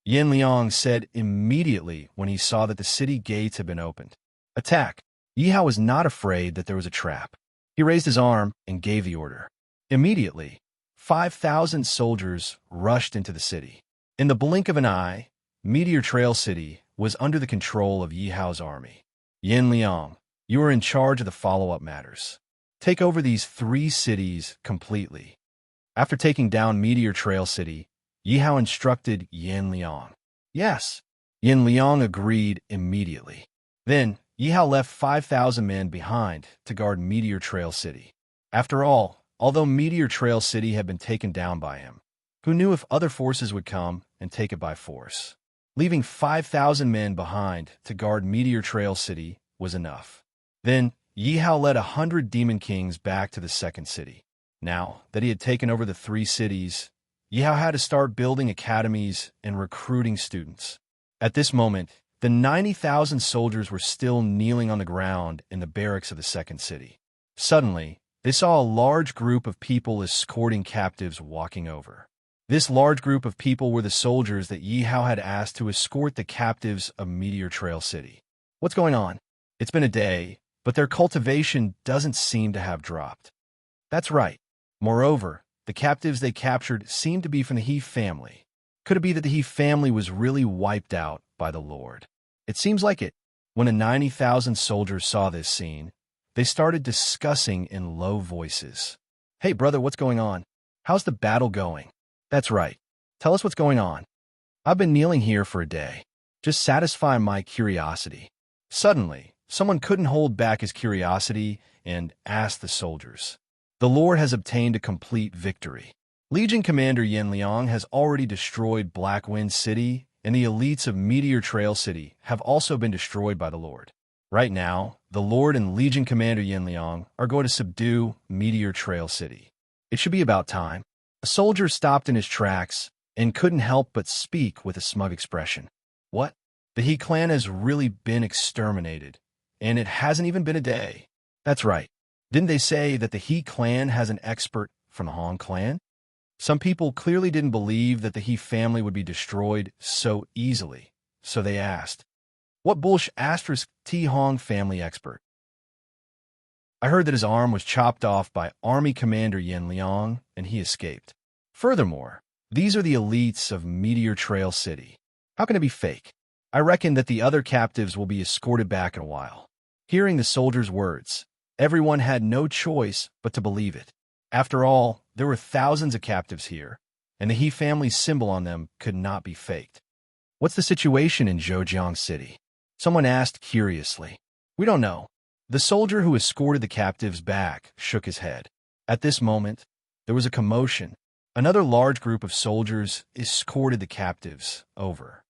Yin Liang said immediately when he saw that the city gates had been opened. "Attack!" Yi Hao was not afraid that there was a trap. He raised his arm and gave the order. Immediately, 5,000 soldiers rushed into the city. In the blink of an eye, Meteor Trail City was under the control of Yi Hao's army. "Yin Liang, you are in charge of the follow-up matters. Take over these 3 cities completely." After taking down Meteor Trail City, Yi Hao instructed Yin Liang. "Yes." Yin Liang agreed immediately. Then, Yi Hao left 5,000 men behind to guard Meteor Trail City. After all, although Meteor Trail City had been taken down by him, who knew if other forces would come and take it by force? Leaving 5,000 men behind to guard Meteor Trail City was enough. Then, Yi Hao led 100 demon kings back to the second city. Now that he had taken over the 3 cities, Yi Hao had to start building academies and recruiting students. At this moment, the 90,000 soldiers were still kneeling on the ground in the barracks of the second city. Suddenly, they saw a large group of people escorting captives walking over. This large group of people were the soldiers that Yi Hao had asked to escort the captives of Meteor Trail City. "What's going on?" "It's been a day, but their cultivation doesn't seem to have dropped." "That's right. Moreover, the captives they captured seemed to be from the He family. Could it be that the He family was really wiped out by the Lord?" "It seems like it." When the 90,000 soldiers saw this scene, they started discussing in low voices. "Hey, brother, what's going on? How's the battle going?" "That's right. Tell us what's going on." "I've been kneeling here for a day, just satisfying my curiosity." Suddenly, someone couldn't hold back his curiosity and asked the soldiers, "The Lord has obtained a complete victory. Legion Commander Yin Liang has already destroyed Black Wind City, and the elites of Meteor Trail City have also been destroyed by the Lord. Right now, the Lord and Legion Commander Yin Liang are going to subdue Meteor Trail City. It should be about time." A soldier stopped in his tracks and couldn't help but speak with a smug expression. "What? The He clan has really been exterminated, and it hasn't even been a day." "That's right. Didn't they say that the He clan has an expert from the Hong clan?" Some people clearly didn't believe that the He family would be destroyed so easily, so they asked, "What bullsh** T Hong family expert?" "I heard that his arm was chopped off by Army Commander Yin Liang, and he escaped. Furthermore, these are the elites of Meteor Trail City. How can it be fake? I reckon that the other captives will be escorted back in a while." Hearing the soldier's words, everyone had no choice but to believe it. After all, there were thousands of captives here, and the He family's symbol on them could not be faked. "What's the situation in Zhejiang City?" someone asked curiously. "We don't know." The soldier who escorted the captives back shook his head. At this moment, there was a commotion. Another large group of soldiers escorted the captives over.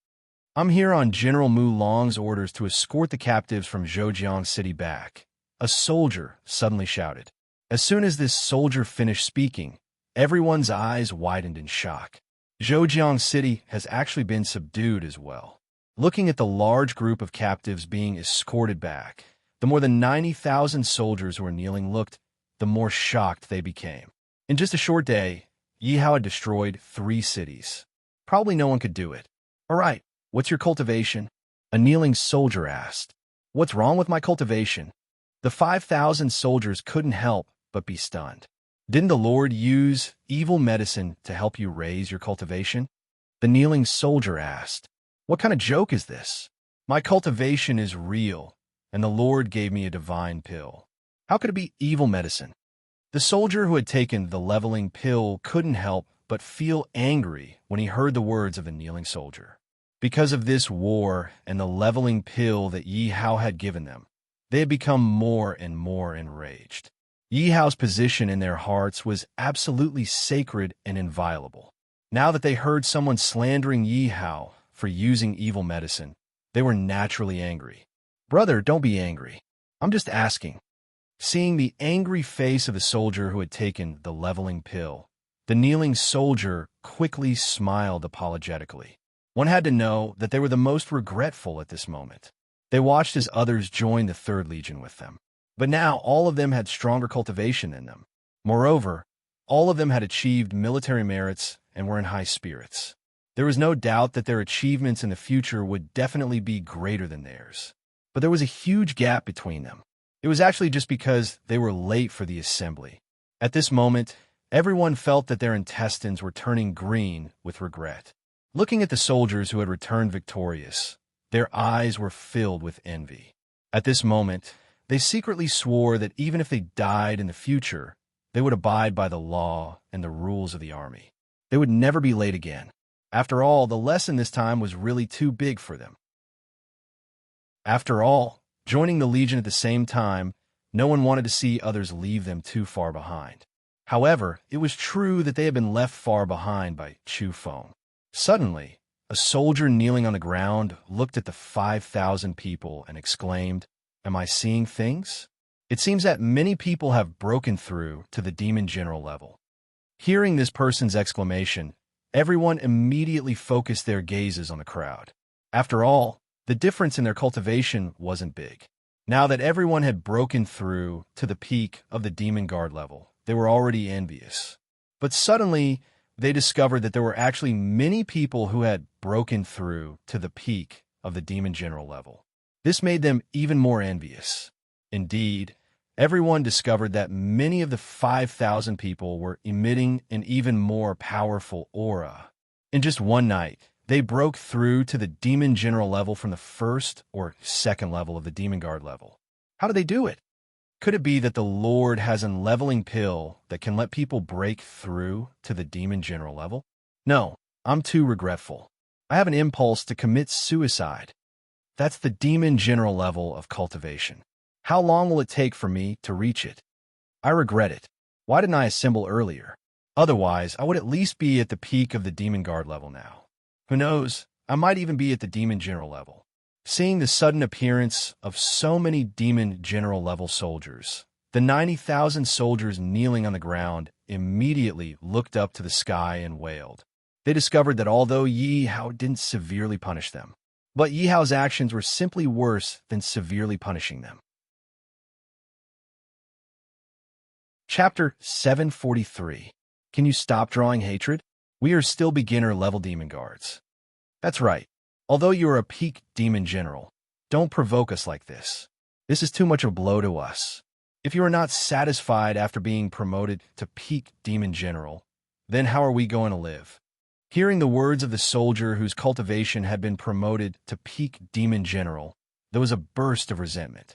"I'm here on General Mu Long's orders to escort the captives from Zhejiang City back," a soldier suddenly shouted. As soon as this soldier finished speaking, everyone's eyes widened in shock. Zhejiang City has actually been subdued as well. Looking at the large group of captives being escorted back, the more than 90,000 soldiers who were kneeling looked, the more shocked they became. In just a short day, Yi Hao had destroyed 3 cities. Probably no one could do it. "All right, what's your cultivation?" a kneeling soldier asked. "What's wrong with my cultivation?" The 5,000 soldiers couldn't help but be stunned. "Didn't the Lord use evil medicine to help you raise your cultivation?" the kneeling soldier asked. "What kind of joke is this? My cultivation is real, and the Lord gave me a divine pill. How could it be evil medicine?" The soldier who had taken the leveling pill couldn't help but feel angry when he heard the words of the kneeling soldier. Because of this war and the leveling pill that Yi Hao had given them, they had become more and more enraged. Yi Hao's position in their hearts was absolutely sacred and inviolable. Now that they heard someone slandering Yi Hao for using evil medicine, they were naturally angry. "Brother, don't be angry. I'm just asking." Seeing the angry face of the soldier who had taken the leveling pill, the kneeling soldier quickly smiled apologetically. One had to know that they were the most regretful at this moment. They watched as others joined the Third Legion with them. But now all of them had stronger cultivation than them. Moreover, all of them had achieved military merits and were in high spirits. There was no doubt that their achievements in the future would definitely be greater than theirs. But there was a huge gap between them. It was actually just because they were late for the assembly. At this moment, everyone felt that their intestines were turning green with regret. Looking at the soldiers who had returned victorious, their eyes were filled with envy. At this moment, they secretly swore that even if they died in the future, they would abide by the law and the rules of the army. They would never be late again. After all, the lesson this time was really too big for them. After all, joining the Legion at the same time, no one wanted to see others leave them too far behind. However, it was true that they had been left far behind by Chu Feng. Suddenly, a soldier kneeling on the ground looked at the 5,000 people and exclaimed, "Am I seeing things? It seems that many people have broken through to the demon general level." Hearing this person's exclamation, everyone immediately focused their gazes on the crowd. After all, the difference in their cultivation wasn't big. Now that everyone had broken through to the peak of the demon guard level, they were already envious. But suddenly, they discovered that there were actually many people who had broken through to the peak of the demon general level. This made them even more envious. Indeed, everyone discovered that many of the 5,000 people were emitting an even more powerful aura. In just one night, they broke through to the demon general level from the first or second level of the demon guard level. How did they do it? Could it be that the Lord has a leveling pill that can let people break through to the demon general level? No, I'm too regretful. I have an impulse to commit suicide. That's the demon general level of cultivation. How long will it take for me to reach it? I regret it. Why didn't I assemble earlier? Otherwise, I would at least be at the peak of the demon guard level now. Who knows, I might even be at the demon general level. Seeing the sudden appearance of so many demon general level soldiers, the 90,000 soldiers kneeling on the ground immediately looked up to the sky and wailed. They discovered that although Yi Hao didn't severely punish them, but Yi Hao's actions were simply worse than severely punishing them. Chapter 743. Can you stop drawing hatred? We are still beginner-level demon guards. That's right. Although you are a peak demon general, don't provoke us like this. This is too much of a blow to us. If you are not satisfied after being promoted to peak demon general, then how are we going to live? Hearing the words of the soldier whose cultivation had been promoted to peak demon general, there was a burst of resentment.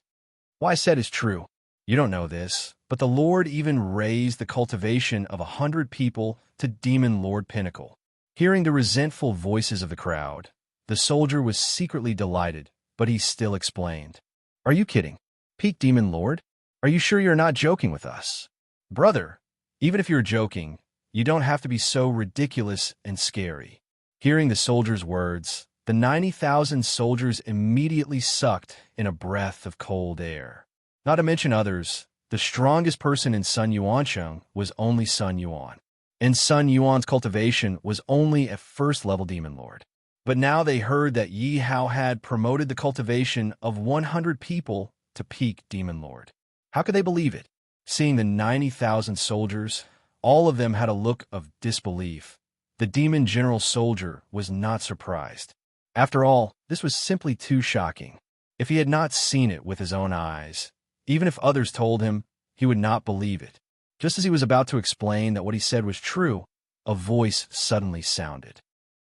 What I said is true. You don't know this, but the Lord even raised the cultivation of 100 people to Demon Lord Pinnacle. Hearing the resentful voices of the crowd, the soldier was secretly delighted, but he still explained. Are you kidding? Peak Demon Lord? Are you sure you're not joking with us? Brother, even if you're joking, you don't have to be so ridiculous and scary. Hearing the soldier's words, the 90,000 soldiers immediately sucked in a breath of cold air. Not to mention others, the strongest person in Sun Yuancheng was only Sun Yuan. And Sun Yuan's cultivation was only a first-level demon lord. But now they heard that Yi Hao had promoted the cultivation of 100 people to peak demon lord. How could they believe it? Seeing the 90,000 soldiers, all of them had a look of disbelief. The demon general soldier was not surprised. After all, this was simply too shocking. If he had not seen it with his own eyes, even if others told him, he would not believe it. Just as he was about to explain that what he said was true, a voice suddenly sounded.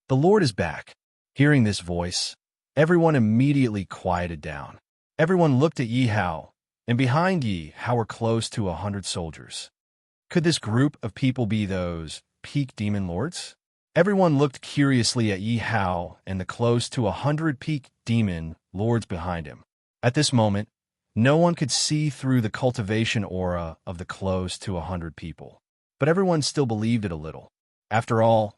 The Lord is back. Hearing this voice, everyone immediately quieted down. Everyone looked at Yi Hao, and behind Yi Hao were close to 100 soldiers. Could this group of people be those peak demon lords? Everyone looked curiously at Yi Hao and the close to 100 peak demon lords behind him. At this moment, no one could see through the cultivation aura of the close to 100 people. But everyone still believed it a little. After all,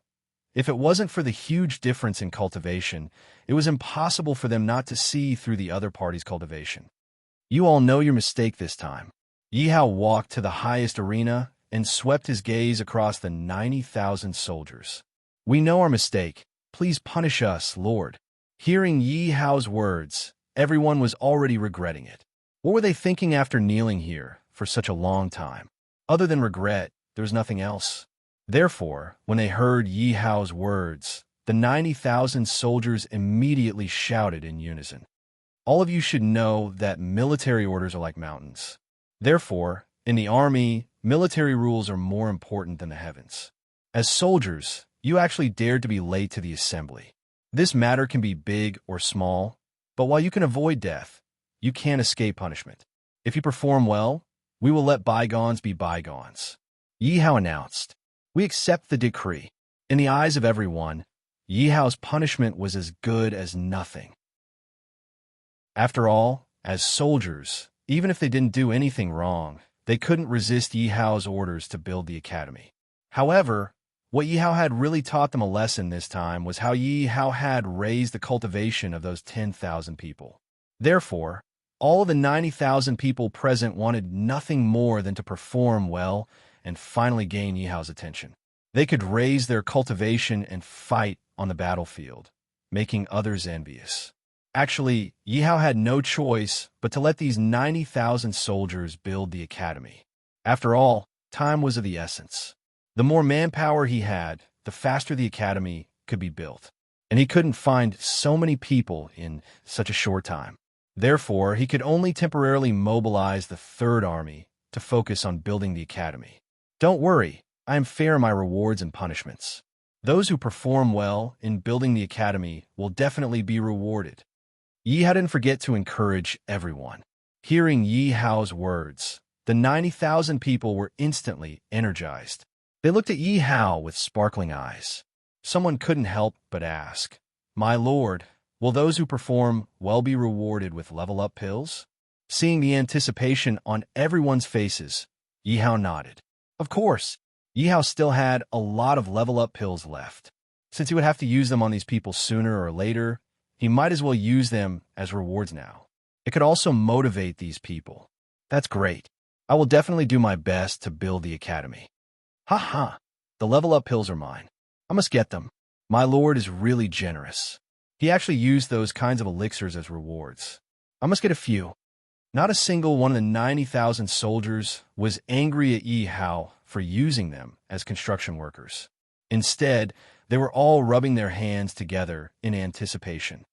if it wasn't for the huge difference in cultivation, it was impossible for them not to see through the other party's cultivation. You all know your mistake this time. Yi Hao walked to the highest arena and swept his gaze across the 90,000 soldiers. "We know our mistake. Please punish us, Lord." Hearing Yi Hao's words, everyone was already regretting it. What were they thinking after kneeling here for such a long time? Other than regret, there was nothing else. Therefore, when they heard Yi Hao's words, the 90,000 soldiers immediately shouted in unison. "All of you should know that military orders are like mountains. Therefore, in the army, military rules are more important than the heavens. As soldiers, you actually dared to be late to the assembly. This matter can be big or small, but while you can avoid death, you can't escape punishment. If you perform well, we will let bygones be bygones." Yi Hao announced, "We accept the decree." In the eyes of everyone, Yi Hao's punishment was as good as nothing. After all, as soldiers, even if they didn't do anything wrong, they couldn't resist Yi Hao's orders to build the academy. However, what Yi Hao had really taught them a lesson this time was how Yi Hao had raised the cultivation of those 10,000 people. Therefore, all of the 90,000 people present wanted nothing more than to perform well and finally gain Yi Hao's attention. They could raise their cultivation and fight on the battlefield, making others envious. Actually, Yi Hao had no choice but to let these 90,000 soldiers build the academy. After all, time was of the essence. The more manpower he had, the faster the academy could be built. And he couldn't find so many people in such a short time. Therefore, he could only temporarily mobilize the third army to focus on building the academy. "Don't worry, I am fair in my rewards and punishments. Those who perform well in building the academy will definitely be rewarded." Yi Hao didn't forget to encourage everyone. Hearing Yi Hao's words, the 90,000 people were instantly energized. They looked at Yi Hao with sparkling eyes. Someone couldn't help but ask, "My lord, will those who perform well be rewarded with level-up pills?" Seeing the anticipation on everyone's faces, Yi Hao nodded. Of course, Yi Hao still had a lot of level-up pills left. Since he would have to use them on these people sooner or later, he might as well use them as rewards now. It could also motivate these people. That's great. I will definitely do my best to build the academy. Ha! The level-up pills are mine. I must get them. My lord is really generous. He actually used those kinds of elixirs as rewards. I must get a few. Not a single one of the 90,000 soldiers was angry at Yi Hao for using them as construction workers. Instead, they were all rubbing their hands together in anticipation.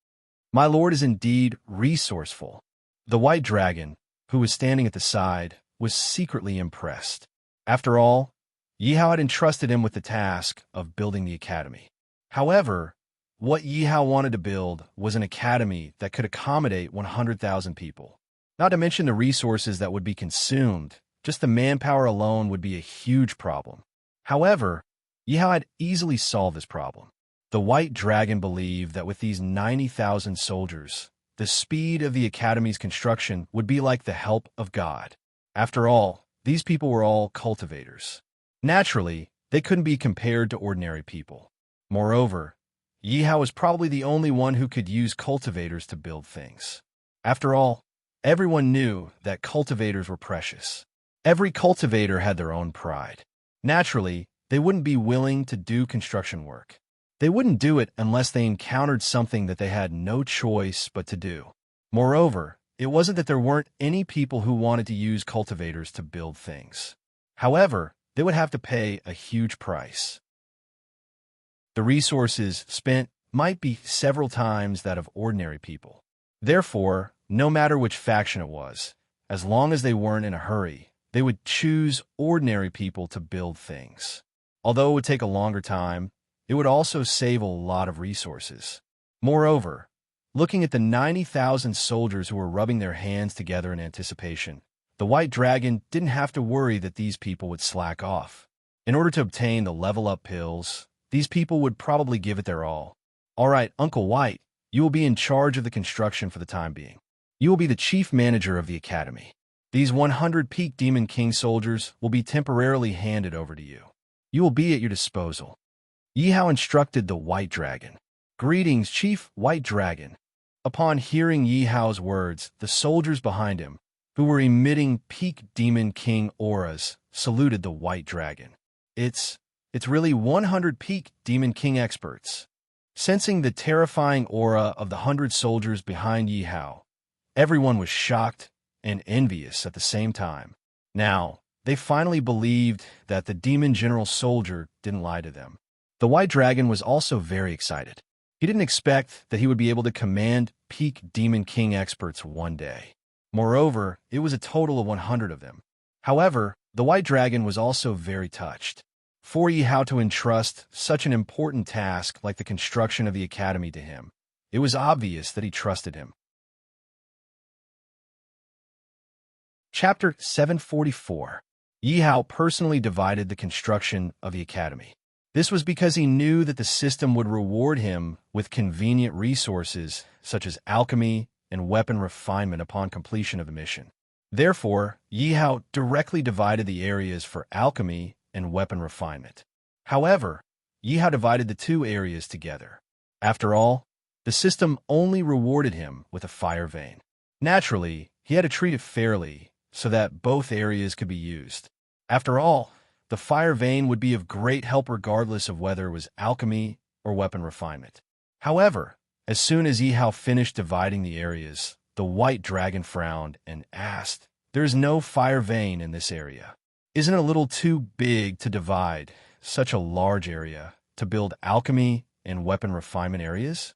My lord is indeed resourceful. The white dragon, who was standing at the side, was secretly impressed. After all, Yi Hao had entrusted him with the task of building the academy. However, what Yi Hao wanted to build was an academy that could accommodate 100,000 people. Not to mention the resources that would be consumed, just the manpower alone would be a huge problem. However, Yi Hao had easily solved this problem. The white dragon believed that with these 90,000 soldiers, the speed of the academy's construction would be like the help of God. After all, these people were all cultivators. Naturally, they couldn't be compared to ordinary people. Moreover, Yi Hao was probably the only one who could use cultivators to build things. After all, everyone knew that cultivators were precious. Every cultivator had their own pride. Naturally, they wouldn't be willing to do construction work. They wouldn't do it unless they encountered something that they had no choice but to do. Moreover, it wasn't that there weren't any people who wanted to use cultivators to build things. However, they would have to pay a huge price. The resources spent might be several times that of ordinary people. Therefore, no matter which faction it was, as long as they weren't in a hurry, they would choose ordinary people to build things. Although it would take a longer time, it would also save a lot of resources. Moreover, looking at the 90,000 soldiers who were rubbing their hands together in anticipation, the white dragon didn't have to worry that these people would slack off. In order to obtain the level-up pills, these people would probably give it their all. All right, Uncle White, you will be in charge of the construction for the time being. You will be the chief manager of the academy. These 100 Peak Demon King soldiers will be temporarily handed over to you. You will be at your disposal. Yi Hao instructed the white dragon. Greetings, Chief White Dragon. Upon hearing Yi Hao's words, the soldiers behind him, who were emitting peak demon king auras, saluted the white dragon. It's really 100 peak demon king experts. Sensing the terrifying aura of the 100 soldiers behind Yi Hao, everyone was shocked and envious at the same time. Now, they finally believed that the demon general soldier didn't lie to them. The white dragon was also very excited. He didn't expect that he would be able to command peak demon king experts one day. Moreover, it was a total of 100 of them. However, the white dragon was also very touched. For Yi Hao to entrust such an important task like the construction of the academy to him, it was obvious that he trusted him. Chapter 744. Yi Hao personally divided the construction of the academy. This was because he knew that the system would reward him with convenient resources such as alchemy and weapon refinement upon completion of the mission. Therefore, Yi Hao directly divided the areas for alchemy and weapon refinement. However, Yi Hao divided the two areas together. After all, the system only rewarded him with a fire vein. Naturally, he had to treat it fairly so that both areas could be used. After all, the fire vein would be of great help regardless of whether it was alchemy or weapon refinement. However, as soon as Yi Hao finished dividing the areas, the white dragon frowned and asked, "There is no fire vein in this area. Isn't it a little too big to divide such a large area to build alchemy and weapon refinement areas?"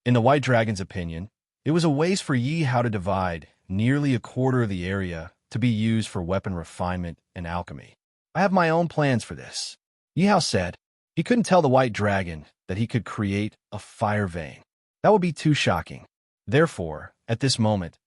In the white dragon's opinion, it was a waste for Yi Hao to divide nearly a quarter of the area to be used for weapon refinement and alchemy. "I have my own plans for this," Yi Hao said. He couldn't tell the white dragon that he could create a fire vein. That would be too shocking. Therefore, at this moment,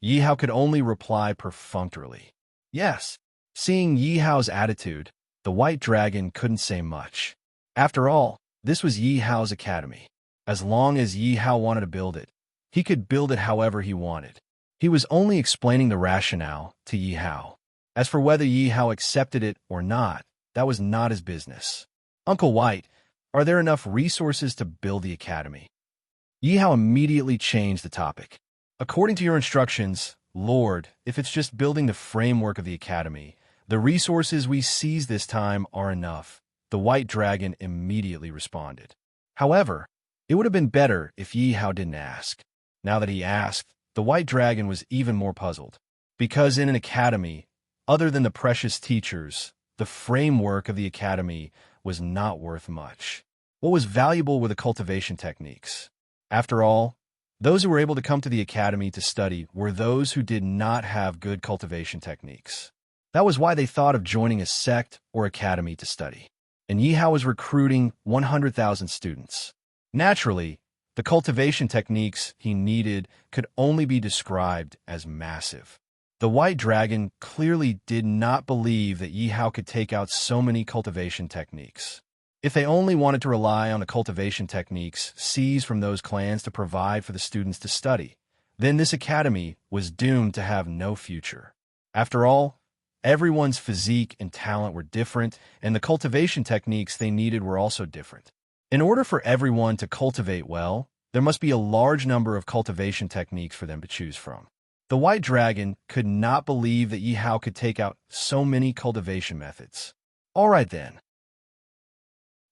Yi Hao could only reply perfunctorily, "Yes." Seeing Yi Hao's attitude, the white dragon couldn't say much. After all, this was Yi Hao's academy. As long as Yi Hao wanted to build it, he could build it however he wanted. He was only explaining the rationale to Yi Hao. As for whether Yi Hao accepted it or not, that was not his business. "Uncle White, are there enough resources to build the academy?" Yi Hao immediately changed the topic. "According to your instructions, Lord, if it's just building the framework of the academy, the resources we seize this time are enough," the white dragon immediately responded. However, it would have been better if Yi Hao didn't ask. Now that he asked, the white dragon was even more puzzled. Because in an academy, other than the precious teachers, the framework of the academy was not worth much. What was valuable were the cultivation techniques. After all, those who were able to come to the academy to study were those who did not have good cultivation techniques. That was why they thought of joining a sect or academy to study. And Yi Hao was recruiting 100,000 students. Naturally, the cultivation techniques he needed could only be described as massive. The white dragon clearly did not believe that Yi Hao could take out so many cultivation techniques. If they only wanted to rely on the cultivation techniques seized from those clans to provide for the students to study, then this academy was doomed to have no future. After all, everyone's physique and talent were different, and the cultivation techniques they needed were also different. In order for everyone to cultivate well, there must be a large number of cultivation techniques for them to choose from. The white dragon could not believe that Yi Hao could take out so many cultivation methods. All right then.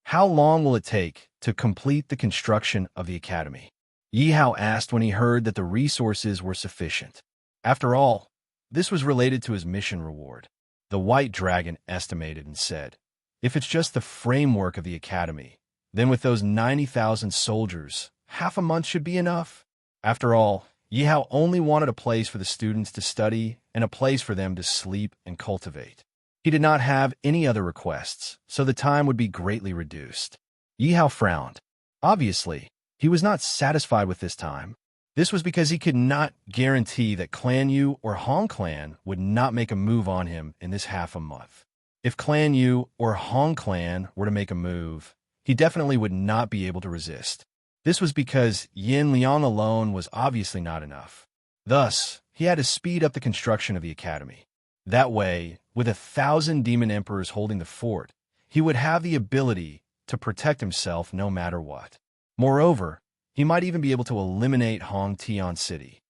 How long will it take to complete the construction of the academy? Yi Hao asked when he heard that the resources were sufficient. After all, this was related to his mission reward. The white dragon estimated and said, "If it's just the framework of the academy, then with those 90,000 soldiers, half a month should be enough." After all, Yi Hao only wanted a place for the students to study and a place for them to sleep and cultivate. He did not have any other requests, so the time would be greatly reduced. Yi Hao frowned. Obviously, he was not satisfied with this time. This was because he could not guarantee that Clan Yu or Hong Clan would not make a move on him in this half a month. If Clan Yu or Hong Clan were to make a move, he definitely would not be able to resist. This was because Yin Liang alone was obviously not enough. Thus, he had to speed up the construction of the academy. That way, with 1,000 demon emperors holding the fort, he would have the ability to protect himself no matter what. Moreover, he might even be able to eliminate Hong Tian City.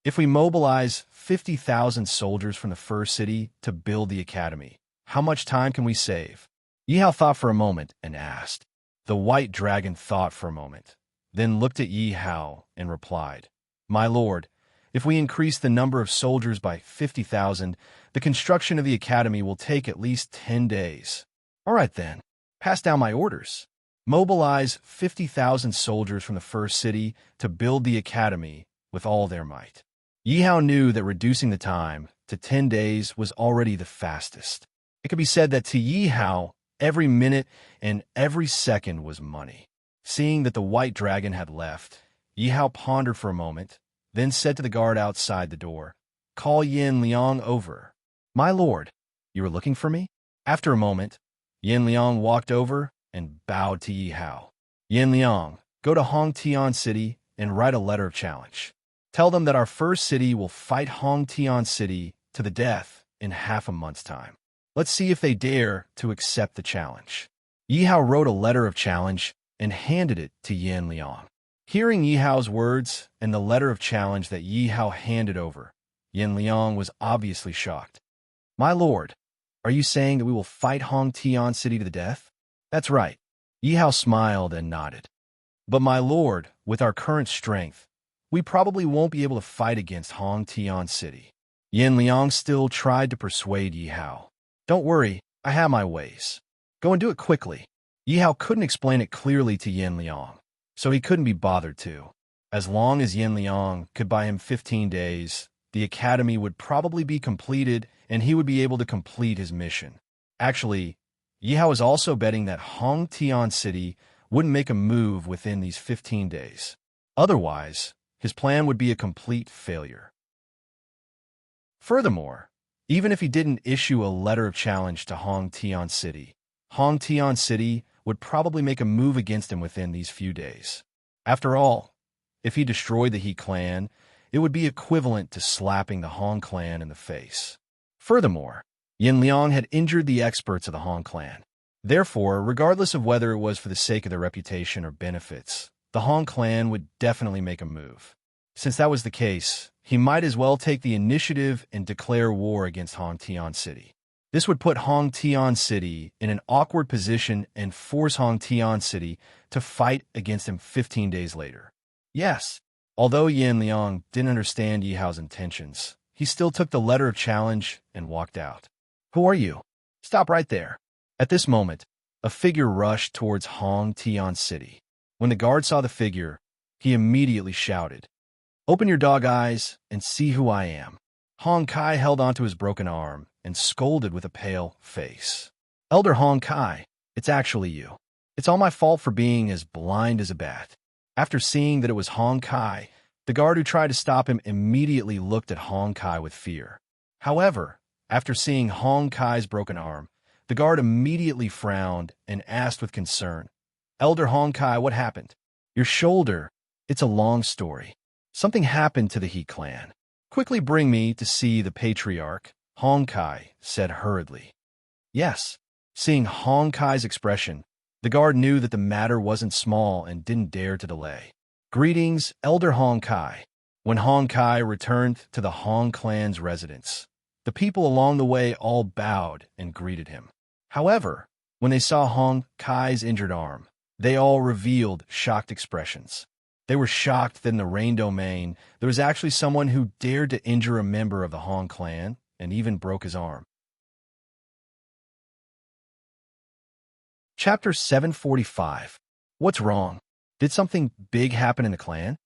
If we mobilize 50,000 soldiers from the first city to build the academy, how much time can we save? Yi Hao thought for a moment and asked. The white dragon thought for a moment, then looked at Yi Hao and replied, My lord, if we increase the number of soldiers by 50,000, the construction of the academy will take at least 10 days. All right then, pass down my orders. Mobilize 50,000 soldiers from the first city to build the academy with all their might. Yi Hao knew that reducing the time to 10 days was already the fastest. It could be said that to Yi Hao, every minute and every second was money. Seeing that the white dragon had left, Yi Hao pondered for a moment, then said to the guard outside the door, Call Yin Liang over. My lord, you were looking for me? After a moment, Yin Liang walked over and bowed to Yi Hao. Yin Liang, go to Hong Tian City and write a letter of challenge. Tell them that our first city will fight Hong Tian City to the death in half a month's time. Let's see if they dare to accept the challenge. Yi Hao wrote a letter of challenge and handed it to Yin Liang. Hearing Yi Hao's words and the letter of challenge that Yi Hao handed over, Yin Liang was obviously shocked. My lord, are you saying that we will fight Hong Tian City to the death? That's right. Yi Hao smiled and nodded. But my lord, with our current strength, we probably won't be able to fight against Hong Tian City. Yin Liang still tried to persuade Yi Hao. Don't worry, I have my ways. Go and do it quickly. Yi Hao couldn't explain it clearly to Yin Liang, so he couldn't be bothered to. As long as Yin Liang could buy him 15 days, the academy would probably be completed and he would be able to complete his mission. Actually, Yi Hao was also betting that Hong Tian City wouldn't make a move within these 15 days. Otherwise, his plan would be a complete failure. Furthermore, even if he didn't issue a letter of challenge to Hong Tian City would probably make a move against him within these few days. After all, if he destroyed the He clan, it would be equivalent to slapping the Hong clan in the face. Furthermore, Yin Liang had injured the experts of the Hong clan. Therefore, regardless of whether it was for the sake of their reputation or benefits, the Hong clan would definitely make a move. Since that was the case, he might as well take the initiative and declare war against Hong Tian City. This would put Hong Tian City in an awkward position and force Hong Tian City to fight against him 15 days later. Yes, although Yin Liang didn't understand Yi Hao's intentions, he still took the letter of challenge and walked out. Who are you? Stop right there. At this moment, a figure rushed towards Hong Tian City. When the guard saw the figure, he immediately shouted, Open your dog eyes and see who I am. Hong Kai held onto his broken arm and scolded with a pale face. Elder Hong Kai, it's actually you. It's all my fault for being as blind as a bat. After seeing that it was Hong Kai, the guard who tried to stop him immediately looked at Hong Kai with fear. However, after seeing Hong Kai's broken arm, the guard immediately frowned and asked with concern, Elder Hong Kai, what happened? Your shoulder. It's a long story. Something happened to the He clan. Quickly bring me to see the patriarch, Hong Kai said hurriedly. Yes. Seeing Hong Kai's expression, the guard knew that the matter wasn't small and didn't dare to delay. Greetings, Elder Hong Kai. When Hong Kai returned to the Hong clan's residence, the people along the way all bowed and greeted him. However, when they saw Hong Kai's injured arm, they all revealed shocked expressions. They were shocked that in the Rain Domain, there was actually someone who dared to injure a member of the Hong clan and even broke his arm. Chapter 745. What's wrong? Did something big happen in the clan?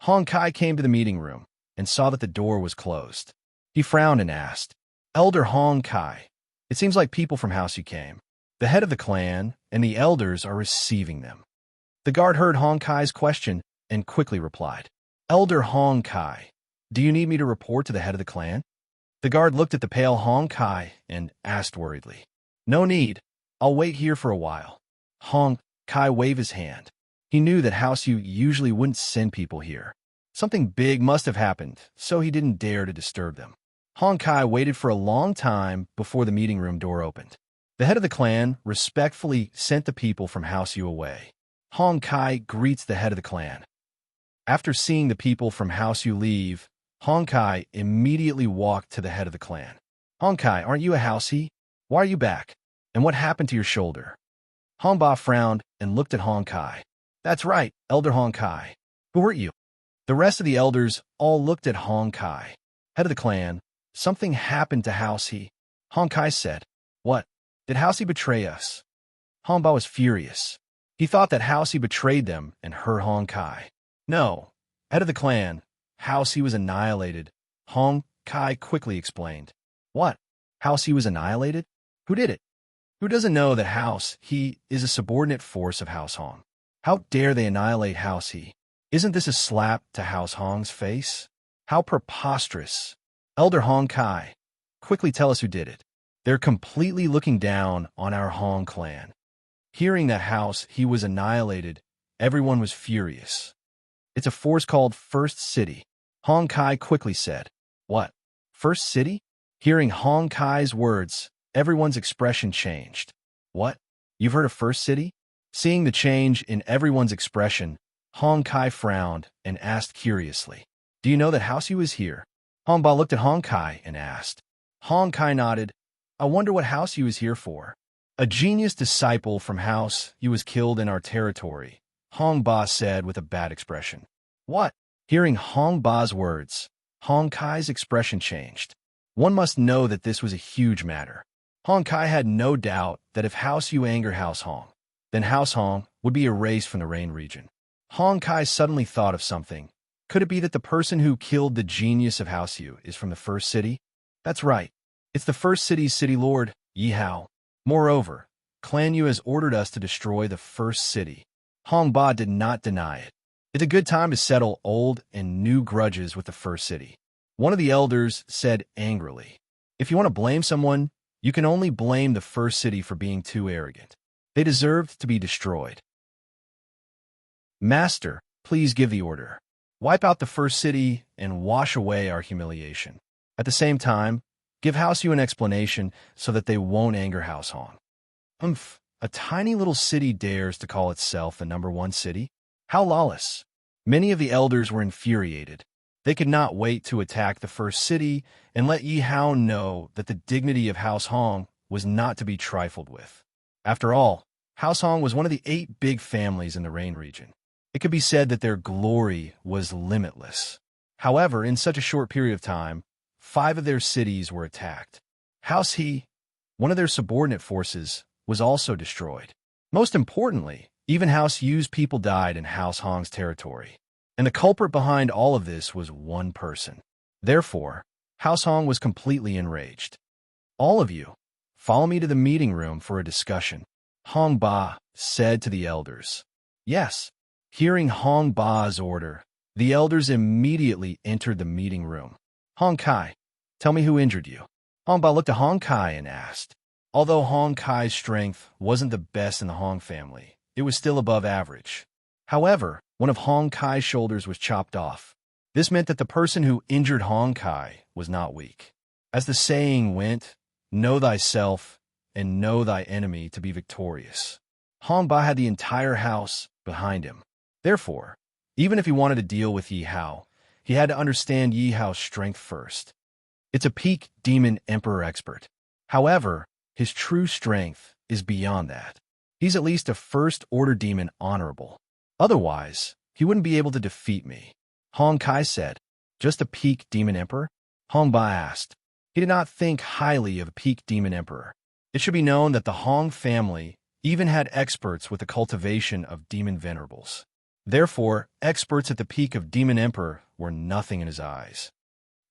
Hong Kai came to the meeting room and saw that the door was closed. He frowned and asked, Elder Hong Kai, it seems like people from House you came. The head of the clan and the elders are receiving them. The guard heard Hong Kai's question and quickly replied, Elder Hong Kai, do you need me to report to the head of the clan? The guard looked at the pale Hong Kai and asked worriedly, No need. I'll wait here for a while. Hong Kai waved his hand. He knew that House Yu usually wouldn't send people here. Something big must have happened, so he didn't dare to disturb them. Hong Kai waited for a long time before the meeting room door opened. The head of the clan respectfully sent the people from House Yu away. Hong Kai greets the head of the clan. After seeing the people from House Yu leave, Honkai immediately walked to the head of the clan. Honkai, aren't you a housey? Why are you back? And what happened to your shoulder? Hongba frowned and looked at Honkai. That's right, Elder Honkai. Who hurt you? The rest of the elders all looked at Honkai. Head of the clan, something happened to Housey. Honkai said, What? Did Housey betray us? Hongba was furious. He thought that Housey betrayed them and hurt Honkai. No. Head of the clan, Housey was annihilated. Honkai quickly explained. What? Housey was annihilated? Who did it? Who doesn't know that House-he is a subordinate force of House Hong? How dare they annihilate House-he? Isn't this a slap to House Hong's face? How preposterous. Elder Honkai, quickly tell us who did it. They're completely looking down on our Hong clan. Hearing that House-he was annihilated, everyone was furious. It's a force called First City. Honkai quickly said. What? First City? Hearing Honkai's words, everyone's expression changed. What? You've heard of First City? Seeing the change in everyone's expression, Honkai frowned and asked curiously. Do you know that Housey was here? Hongba looked at Honkai and asked. Honkai nodded. I wonder what Housey was here for. A genius disciple from House-he was killed in our territory, Hongba said with a bad expression. What? Hearing Hongba's words, Honkai's expression changed. One must know that this was a huge matter. Honkai had no doubt that if House-you anger House Hong, then House Hong would be erased from the Rain region. Honkai suddenly thought of something. Could it be that the person who killed the genius of House-you is from the First City? That's right. It's the First City's city lord, Yi Hao. Moreover, Clan Yu has ordered us to destroy the First City. Hongba did not deny it. It's a good time to settle old and new grudges with the First City. One of the elders said angrily, If you want to blame someone, you can only blame the First City for being too arrogant. They deserved to be destroyed. Master, please give the order. Wipe out the First City and wash away our humiliation. At the same time, give House Yu an explanation so that they won't anger House Hong. A tiny little city dares to call itself the #1 city? How lawless. Many of the elders were infuriated. They could not wait to attack the First City and let Yi Hao know that the dignity of House Hong was not to be trifled with. After all, House Hong was one of the 8 big families in the Rain region. It could be said that their glory was limitless. However, in such a short period of time, 5 of their cities were attacked. House-he, one of their subordinate forces, was also destroyed. Most importantly, even House Yu's people died in House Hong's territory. And the culprit behind all of this was one person. Therefore, House Hong was completely enraged. All of you, follow me to the meeting room for a discussion, Hongba said to the elders. Yes. Hearing Hongba's order, the elders immediately entered the meeting room. Honkai, tell me who injured you. Hongba looked at Honkai and asked. Although Honkai's strength wasn't the best in the Hong family, it was still above average. However, one of Honkai's shoulders was chopped off. This meant that the person who injured Honkai was not weak. As the saying went, know thyself and know thy enemy to be victorious. Hongba had the entire house behind him. Therefore, even if he wanted to deal with Yi Hao, he had to understand Yi Hao's strength first. It's a peak demon emperor expert. However, his true strength is beyond that. He's at least a first-order demon honorable. Otherwise, he wouldn't be able to defeat me. Honkai said. Just a peak demon emperor? Hongba asked. He did not think highly of a peak demon emperor. It should be known that the Hong family even had experts with the cultivation of demon venerables. Therefore, experts at the peak of demon emperor were nothing in his eyes.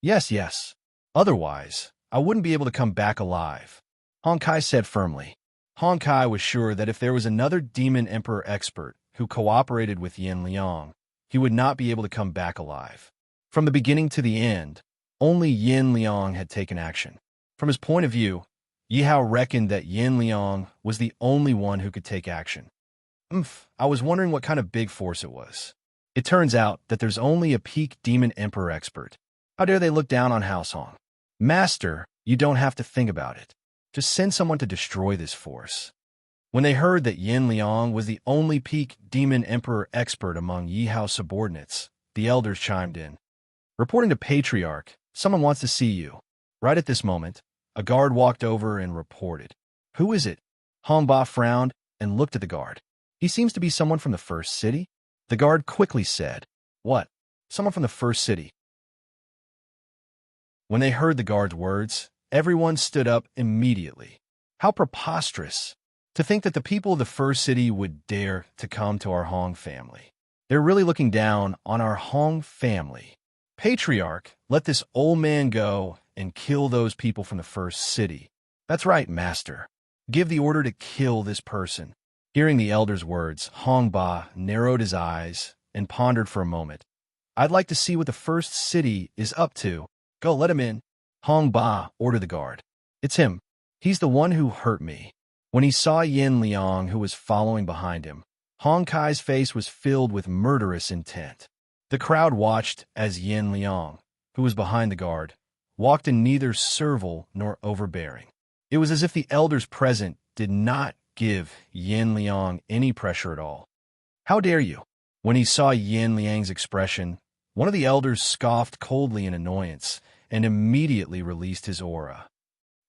Yes. Otherwise, I wouldn't be able to come back alive, Honkai said firmly. Honkai was sure that if there was another demon emperor expert who cooperated with Yin Liang, he would not be able to come back alive. From the beginning to the end, only Yin Liang had taken action. From his point of view, Yi Hao reckoned that Yin Liang was the only one who could take action. I was wondering what kind of big force it was. It turns out that there's only a peak demon emperor expert. How dare they look down on House Hong? Master, you don't have to think about it. Just send someone to destroy this force. When they heard that Yin Liang was the only peak demon emperor expert among Yi Hao's subordinates, the elders chimed in. Reporting to Patriarch, someone wants to see you. Right at this moment, a guard walked over and reported. Who is it? Hongba frowned and looked at the guard. He seems to be someone from the first city. The guard quickly said, What? Someone from the first city. When they heard the guard's words, everyone stood up immediately. How preposterous! To think that the people of the first city would dare to come to our Hong family. They're really looking down on our Hong family. Patriarch, let this old man go and kill those people from the first city. That's right, master. Give the order to kill this person. Hearing the elder's words, Hongba narrowed his eyes and pondered for a moment. I'd like to see what the first city is up to. Go, let him in. Hongba ordered the guard. It's him. He's the one who hurt me. When he saw Yin Liang, who was following behind him, Hong Kai's face was filled with murderous intent. The crowd watched as Yin Liang, who was behind the guard, walked in neither servile nor overbearing. It was as if the elders present did not give Yin Liang any pressure at all. How dare you? When he saw Yin Liang's expression, one of the elders scoffed coldly in annoyance and immediately released his aura.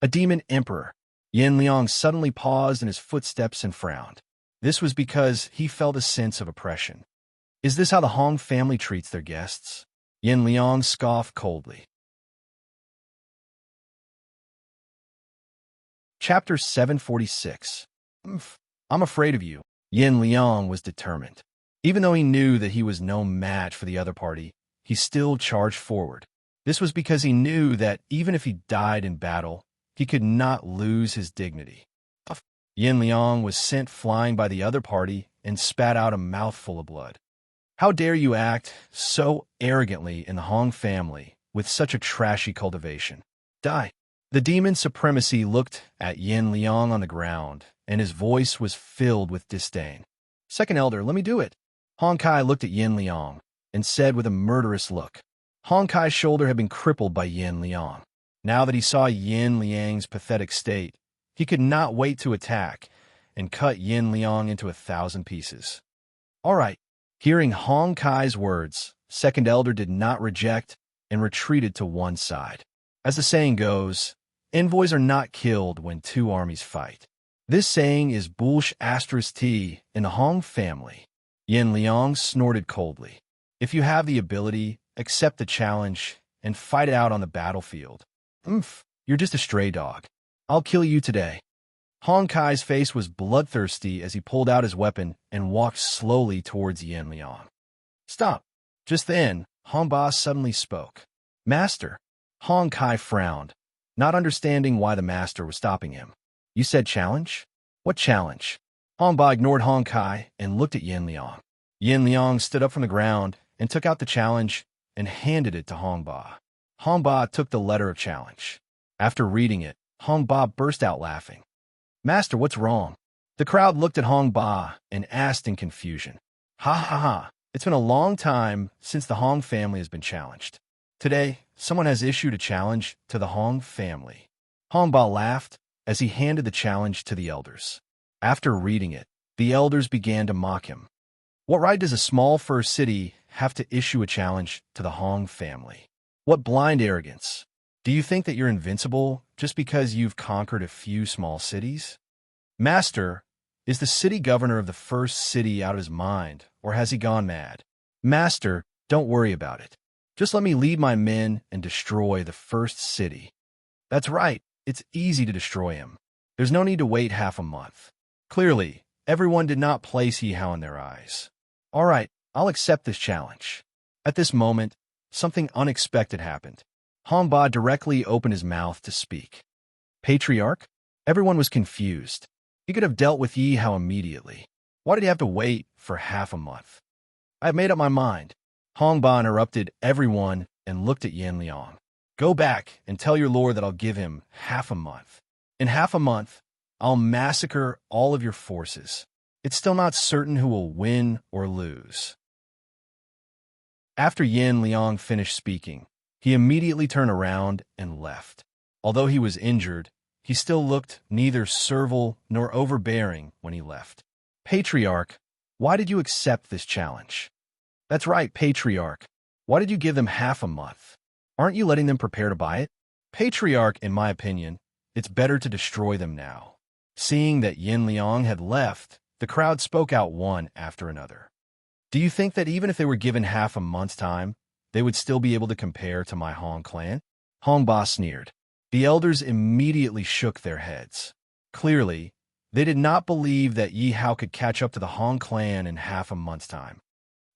A demon emperor. Yin Liang suddenly paused in his footsteps and frowned. This was because he felt a sense of oppression. Is this how the Hong family treats their guests? Yin Liang scoffed coldly. Chapter 746. I'm afraid of you. Yin Liang was determined. Even though he knew that he was no match for the other party, he still charged forward. This was because he knew that even if he died in battle, he could not lose his dignity. Yin Liang was sent flying by the other party and spat out a mouthful of blood. How dare you act so arrogantly in the Hong family with such a trashy cultivation? Die. The demon supremacy looked at Yin Liang on the ground, and his voice was filled with disdain. Second elder, let me do it. Hong Kai looked at Yin Liang and said with a murderous look. Hong Kai's shoulder had been crippled by Yin Liang. Now that he saw Yin Liang's pathetic state, he could not wait to attack and cut Yin Liang into 1,000 pieces. All right. Hearing Hong Kai's words, second elder did not reject and retreated to one side. As the saying goes, envoys are not killed when two armies fight. This saying is *T in the Hong family. Yin Liang snorted coldly. If you have the ability, accept the challenge and fight it out on the battlefield. You're just a stray dog. I'll kill you today. Hong Kai's face was bloodthirsty as he pulled out his weapon and walked slowly towards Yin Liang. Stop. Just then, Hongba suddenly spoke. Master. Hong Kai frowned, not understanding why the master was stopping him. You said challenge? What challenge? Hongba ignored Hong Kai and looked at Yin Liang. Yin Liang stood up from the ground and took out the challenge and handed it to Hongba. Hongba took the letter of challenge. After reading it, Hongba burst out laughing. Master, what's wrong? The crowd looked at Hongba and asked in confusion. Ha ha ha, it's been a long time since the Hong family has been challenged. Today, someone has issued a challenge to the Hong family. Hongba laughed as he handed the challenge to the elders. After reading it, the elders began to mock him. What right does a small first city have to issue a challenge to the Hong family? What blind arrogance! Do you think that you're invincible just because you've conquered a few small cities? Master, is the city governor of the first city out of his mind, or has he gone mad? Master, don't worry about it. Just let me lead my men and destroy the first city. That's right, it's easy to destroy him. There's no need to wait half a month. Clearly, everyone did not place He Hao in their eyes. All right, I'll accept this challenge. At this moment, something unexpected happened. Hongba directly opened his mouth to speak. Patriarch? Everyone was confused. He could have dealt with Yi Hao immediately. Why did he have to wait for half a month? I have made up my mind. Hongba interrupted everyone and looked at Yin Liang. Go back and tell your lord that I'll give him half a month. In half a month, I'll massacre all of your forces. It's still not certain who will win or lose. After Yin Liang finished speaking, he immediately turned around and left. Although he was injured, he still looked neither servile nor overbearing when he left. Patriarch, why did you accept this challenge? That's right, Patriarch. Why did you give them half a month? Aren't you letting them prepare to buy it? Patriarch, in my opinion, it's better to destroy them now. Seeing that Yin Liang had left, the crowd spoke out one after another. Do you think that even if they were given half a month's time, they would still be able to compare to my Hong clan? Hong Ba sneered. The elders immediately shook their heads. Clearly, they did not believe that Yi Hao could catch up to the Hong clan in half a month's time.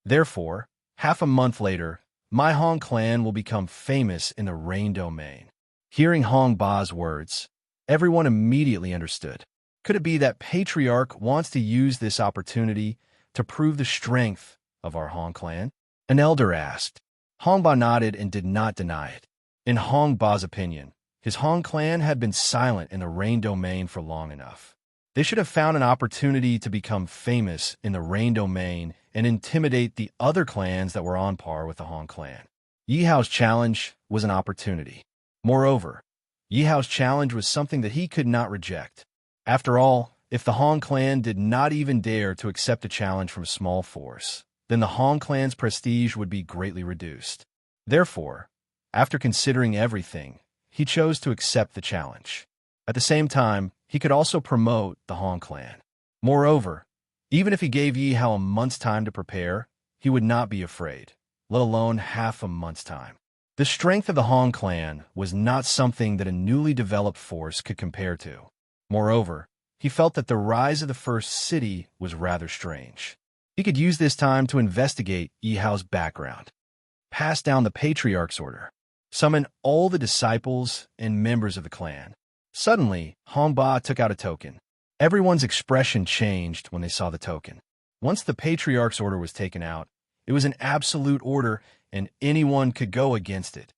Therefore, half a month later, my Hong clan will become famous in the Rain Domain. Hearing Hong Ba's words, everyone immediately understood. Could it be that Patriarch wants to use this opportunity to prove the strength of our Hong clan? An elder asked. Hong Ba nodded and did not deny it. In Hong Ba's opinion, his Hong clan had been silent in the Rain Domain for long enough. They should have found an opportunity to become famous in the Rain Domain and intimidate the other clans that were on par with the Hong clan. Yi Hao's challenge was an opportunity. Moreover, Yi Hao's challenge was something that he could not reject. After all, if the Hong clan did not even dare to accept a challenge from a small force, then the Hong clan's prestige would be greatly reduced. Therefore, after considering everything, he chose to accept the challenge. At the same time, he could also promote the Hong clan. Moreover, even if he gave Yi Hao a month's time to prepare, he would not be afraid, let alone half a month's time. The strength of the Hong clan was not something that a newly developed force could compare to. Moreover, he felt that the rise of the first city was rather strange. He could use this time to investigate Yi Hao's background, pass down the Patriarch's order, summon all the disciples and members of the clan. Suddenly, Hong Ba took out a token. Everyone's expression changed when they saw the token. Once the Patriarch's order was taken out, it was an absolute order and anyone could go against it.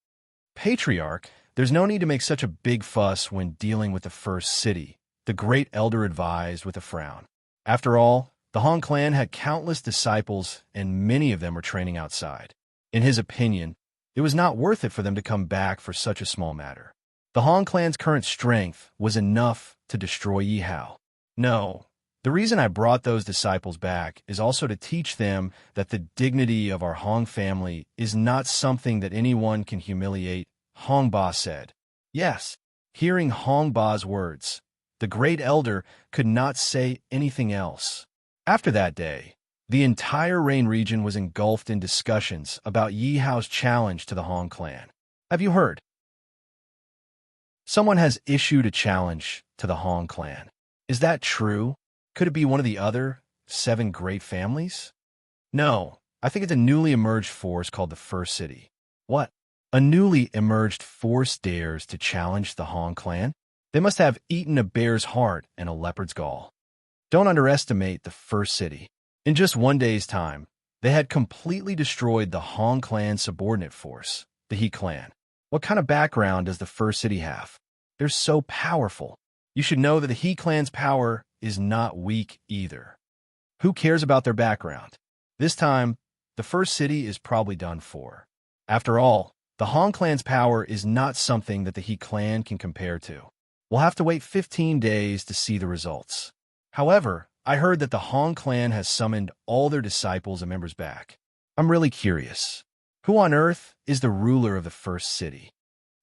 Patriarch, there's no need to make such a big fuss when dealing with the first city, the great elder advised with a frown. After all, the Hong clan had countless disciples and many of them were training outside. In his opinion, it was not worth it for them to come back for such a small matter. The Hong clan's current strength was enough to destroy Yi Hao. No, the reason I brought those disciples back is also to teach them that the dignity of our Hong family is not something that anyone can humiliate, Hong Ba said. Yes, hearing Hong Ba's words, the great elder could not say anything else. After that day, the entire Rain region was engulfed in discussions about Yi Hao's challenge to the Hong clan. Have you heard? Someone has issued a challenge to the Hong clan. Is that true? Could it be one of the other 7 great families? No, I think it's a newly emerged force called the First City. What? A newly emerged force dares to challenge the Hong clan? They must have eaten a bear's heart and a leopard's gall. Don't underestimate the First City. In just one day's time, they had completely destroyed the Hong clan's subordinate force, the He clan. What kind of background does the First City have? They're so powerful. You should know that the He clan's power is not weak either. Who cares about their background? This time, the First City is probably done for. After all, the Hong clan's power is not something that the He clan can compare to. We'll have to wait 15 days to see the results. However, I heard that the Hong clan has summoned all their disciples and members back. I'm really curious. Who on earth is the ruler of the First City?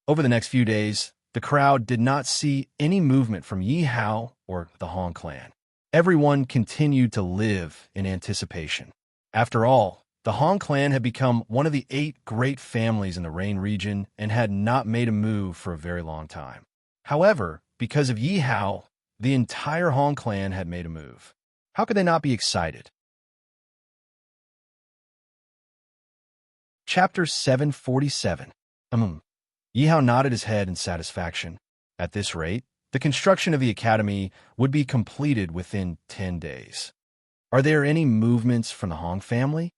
Over the next few days, the crowd did not see any movement from Yi Hao or the Hong clan. Everyone continued to live in anticipation. After all, the Hong clan had become one of the 8 great families in the Rain region and had not made a move for a very long time. However, because of Yi Hao, the entire Hong clan had made a move. How could they not be excited? Chapter 747. Yi Hao nodded his head in satisfaction. At this rate, the construction of the academy would be completed within 10 days. Are there any movements from the Hong family?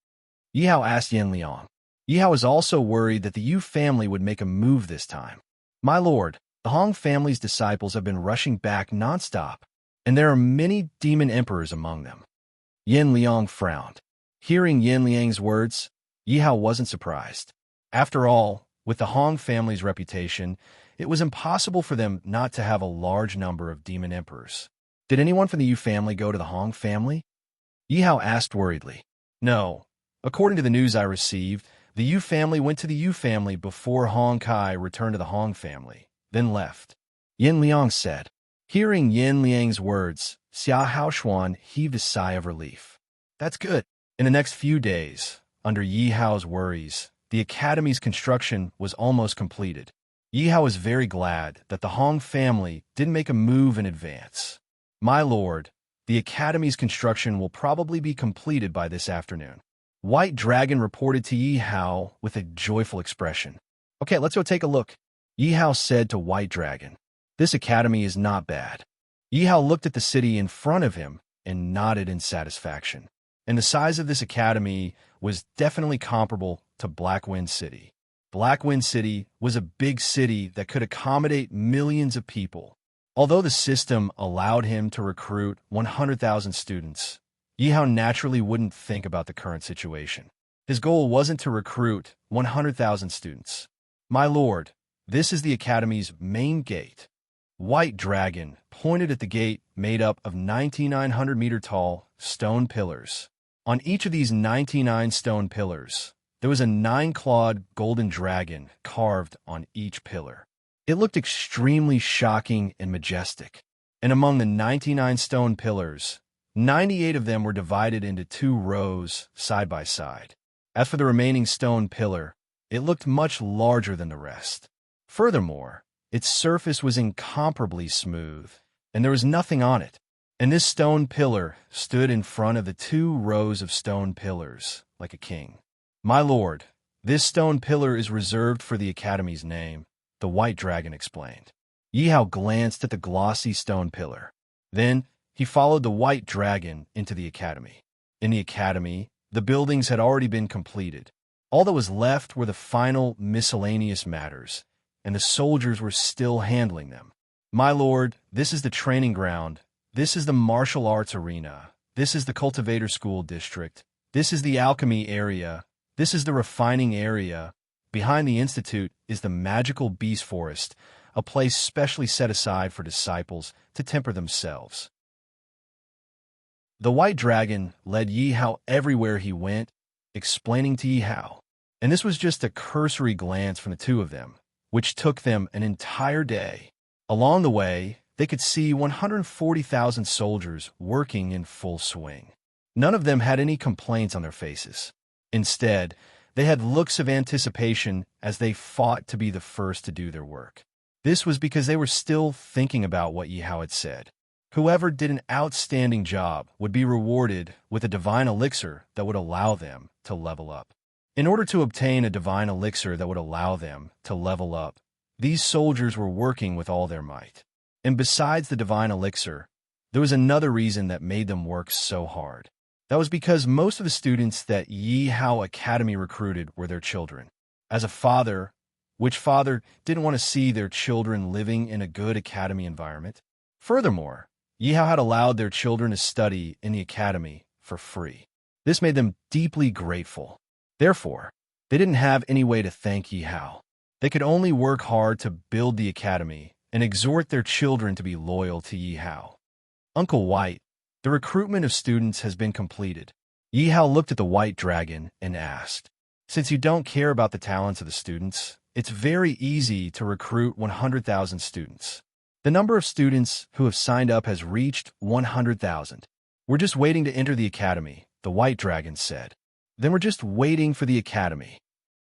Yi Hao asked Yin Liang. Yi Hao was also worried that the Yu family would make a move this time. My lord, the Hong family's disciples have been rushing back nonstop, and there are many demon emperors among them. Yin Liang frowned. Hearing Yin Liang's words, Yi Hao wasn't surprised. After all, with the Hong family's reputation, it was impossible for them not to have a large number of demon emperors. Did anyone from the Yu family go to the Hong family? Yi Hao asked worriedly. No. According to the news I received, The Yu family went to the Yu family before Hong Kai returned to the Hong family, then left. Yin Liang said. Hearing Yin Liang's words, Xia Haoshuan heaved a sigh of relief. That's good. In the next few days, under Yi Hao's worries, the academy's construction was almost completed. Yi Hao was very glad that the Hong family didn't make a move in advance. My lord, the academy's construction will probably be completed by this afternoon. White Dragon reported to Yi Hao with a joyful expression. Okay, let's go take a look. Yi Hao said to White Dragon. This academy is not bad. Yi Hao looked at the city in front of him and nodded in satisfaction. And the size of this academy was definitely comparable to Blackwind City. Blackwind City was a big city that could accommodate millions of people. Although the system allowed him to recruit 100,000 students, Yi Hao naturally wouldn't think about the current situation. His goal wasn't to recruit 100,000 students. My lord, this is the academy's main gate. White Dragon pointed at the gate made up of 9,900-meter-tall stone pillars. On each of these 99 stone pillars, there was a 9-clawed golden dragon carved on each pillar. It looked extremely shocking and majestic. And among the 99 stone pillars, 98 of them were divided into 2 rows side by side. As for the remaining stone pillar, it looked much larger than the rest. Furthermore, its surface was incomparably smooth, and there was nothing on it. And this stone pillar stood in front of the 2 rows of stone pillars, like a king. My lord, this stone pillar is reserved for the academy's name, the White Dragon explained. Yi Hao glanced at the glossy stone pillar. Then, he followed the White Dragon into the academy. In the academy, the buildings had already been completed. All that was left were the final miscellaneous matters, and the soldiers were still handling them. My lord, this is the training ground. This is the martial arts arena. This is the cultivator school district. This is the alchemy area. This is the refining area. Behind the institute is the magical beast forest, a place specially set aside for disciples to temper themselves. The White Dragon led Yi Hao everywhere he went, explaining to Yi Hao. And this was just a cursory glance from the 2 of them, which took them an entire day. Along the way, they could see 140,000 soldiers working in full swing. None of them had any complaints on their faces. Instead, they had looks of anticipation as they fought to be the first to do their work. This was because they were still thinking about what Yi Hao had said. Whoever did an outstanding job would be rewarded with a divine elixir that would allow them to level up. In order to obtain a divine elixir that would allow them to level up, these soldiers were working with all their might. And besides the divine elixir, there was another reason that made them work so hard. That was because most of the students that Yi Hao Academy recruited were their children. As a father, which father didn't want to see their children living in a good academy environment? Furthermore, Yi Hao had allowed their children to study in the academy for free. This made them deeply grateful. Therefore, they didn't have any way to thank Yi Hao. They could only work hard to build the academy and exhort their children to be loyal to Yi Hao. Uncle White, the recruitment of students has been completed. Yi Hao looked at the White Dragon and asked, Since you don't care about the talents of the students, it's very easy to recruit 100,000 students. The number of students who have signed up has reached 100,000. We're just waiting to enter the academy, the White Dragon said. Then we're just waiting for the academy.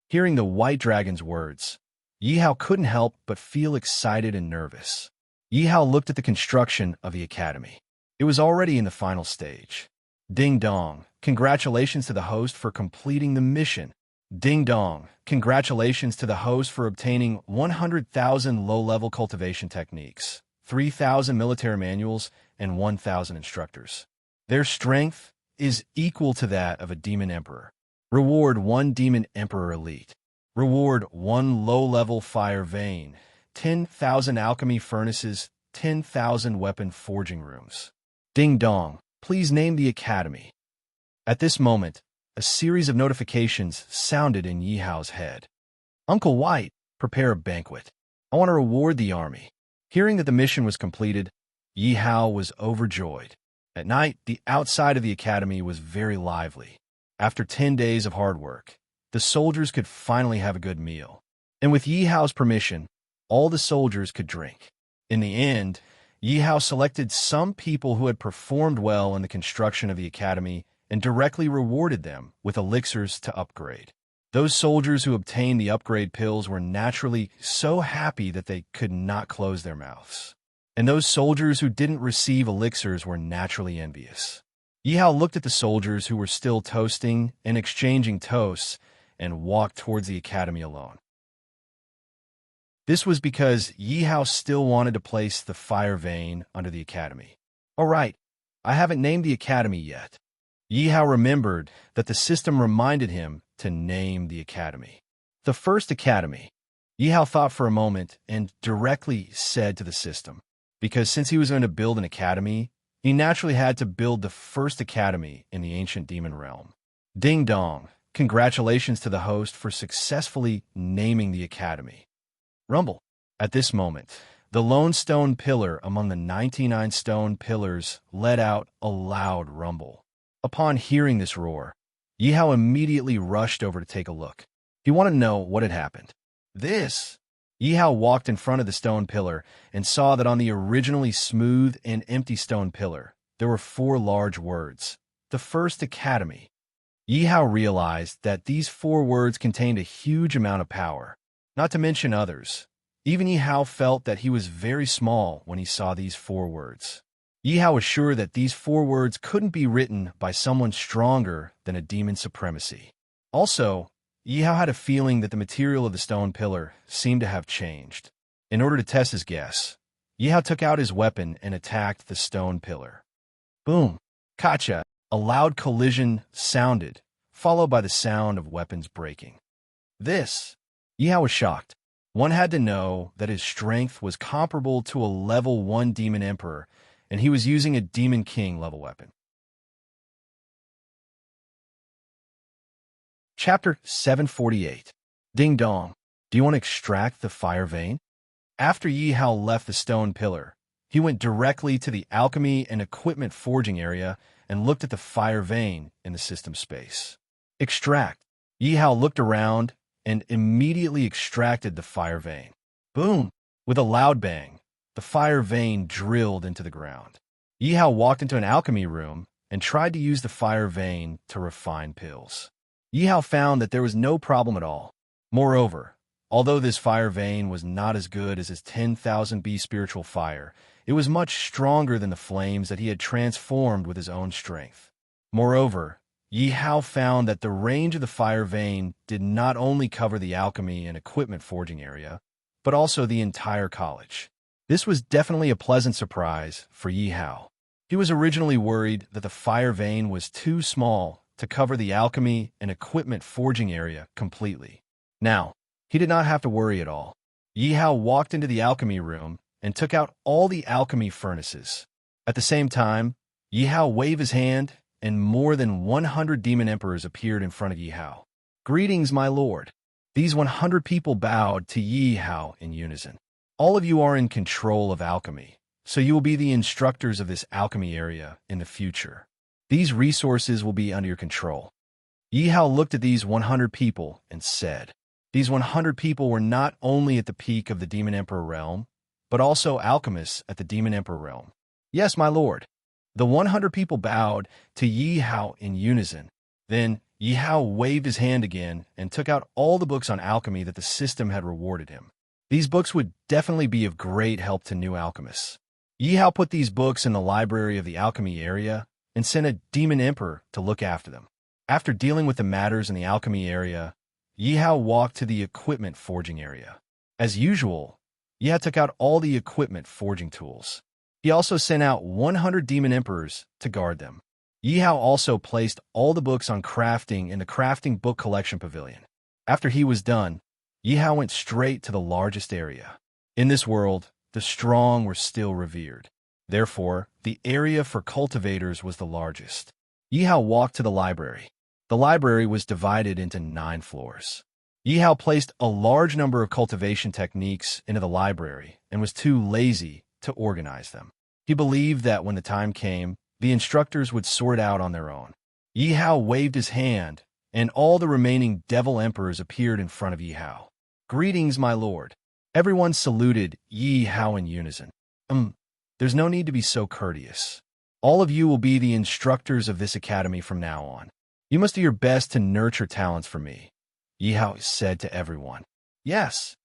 Hearing the White Dragon's words, Yi Hao couldn't help but feel excited and nervous. Yi Hao looked at the construction of the academy. It was already in the final stage. Ding dong, congratulations to the host for completing the mission. Ding dong, congratulations to the host for obtaining 100,000 low-level cultivation techniques, 3,000 military manuals, and 1,000 instructors. Their strength is equal to that of a demon emperor. Reward 1 demon emperor elite. Reward 1 low-level fire vein, 10,000 alchemy furnaces, 10,000 weapon forging rooms. Ding dong, please name the academy. At this moment, a series of notifications sounded in Yi Hao's head. Uncle White, prepare a banquet. I want to reward the army. Hearing that the mission was completed, Yi Hao was overjoyed. At night, the outside of the academy was very lively. After 10 days of hard work, the soldiers could finally have a good meal. And with Yi Hao's permission, all the soldiers could drink. In the end, Yi Hao selected some people who had performed well in the construction of the academy and directly rewarded them with elixirs to upgrade. Those soldiers who obtained the upgrade pills were naturally so happy that they could not close their mouths. And those soldiers who didn't receive elixirs were naturally envious. Yi Hao looked at the soldiers who were still toasting and exchanging toasts and walked towards the academy alone. This was because Yi Hao still wanted to place the fire vein under the academy. All right, I haven't named the academy yet. Yi Hao remembered that the system reminded him to name the academy. The first academy. Yi Hao thought for a moment and directly said to the system, because since he was going to build an academy, he naturally had to build the first academy in the ancient demon realm. Ding dong, congratulations to the host for successfully naming the academy. Rumble. At this moment, the lone stone pillar among the 99 stone pillars let out a loud rumble. Upon hearing this roar, Yi Hao immediately rushed over to take a look. He wanted to know what had happened. Yi Hao walked in front of the stone pillar and saw that on the originally smooth and empty stone pillar, there were 4 large words. The first academy. Yi Hao realized that these 4 words contained a huge amount of power. Not to mention others. Even Yi Hao felt that he was very small when he saw these 4 words. Yi Hao was sure that these 4 words couldn't be written by someone stronger than a demon supremacy. Also, Yi Hao had a feeling that the material of the stone pillar seemed to have changed. In order to test his guess, Yi Hao took out his weapon and attacked the stone pillar. Boom! Kacha! A loud collision sounded, followed by the sound of weapons breaking. Yi Hao was shocked. One had to know that his strength was comparable to a level 1 demon emperor, and he was using a demon king level weapon. Chapter 748. Ding dong. Do you want to extract the fire vein? After Yi Hao left the stone pillar, he went directly to the alchemy and equipment forging area and looked at the fire vein in the system space. Extract. Yi Hao looked around and immediately extracted the fire vein. Boom! With a loud bang, the fire vein drilled into the ground. Yi Hao walked into an alchemy room and tried to use the fire vein to refine pills. Yi Hao found that there was no problem at all. Moreover, although this fire vein was not as good as his 10,000 B spiritual fire, it was much stronger than the flames that he had transformed with his own strength. Moreover, Yi Hao found that the range of the fire vein did not only cover the alchemy and equipment forging area, but also the entire college. This was definitely a pleasant surprise for Yi Hao. He was originally worried that the fire vein was too small to cover the alchemy and equipment forging area completely. Now, he did not have to worry at all. Yi Hao walked into the alchemy room and took out all the alchemy furnaces. At the same time, Yi Hao waved his hand and more than 100 demon emperors appeared in front of Yi Hao. Greetings, my lord. These 100 people bowed to Yi Hao in unison. All of you are in control of alchemy, so you will be the instructors of this alchemy area in the future. These resources will be under your control. Yi Hao looked at these 100 people and said, these 100 people were not only at the peak of the Demon Emperor realm, but also alchemists at the Demon Emperor realm. Yes, my lord. The 100 people bowed to Yi Hao in unison. Then Yi Hao waved his hand again and took out all the books on alchemy that the system had rewarded him. These books would definitely be of great help to new alchemists. Yi Hao put these books in the library of the alchemy area and sent a demon emperor to look after them. After dealing with the matters in the alchemy area, Yi Hao walked to the equipment forging area. As usual, Yi Hao took out all the equipment forging tools. He also sent out 100 demon emperors to guard them. Yi Hao also placed all the books on crafting in the crafting book collection pavilion. After he was done, Yi Hao went straight to the largest area. In this world, the strong were still revered. Therefore, the area for cultivators was the largest. Yi Hao walked to the library. The library was divided into 9 floors. Yi Hao placed a large number of cultivation techniques into the library and was too lazy to organize them. He believed that when the time came, the instructors would sort it out on their own. Yi Hao waved his hand, and all the remaining devil emperors appeared in front of Yi Hao. "Greetings, my lord." Everyone saluted Yi Hao in unison. There's no need to be so courteous. All of you will be the instructors of this academy from now on. You must do your best to nurture talents for me," Yi Hao said to everyone. "Yes."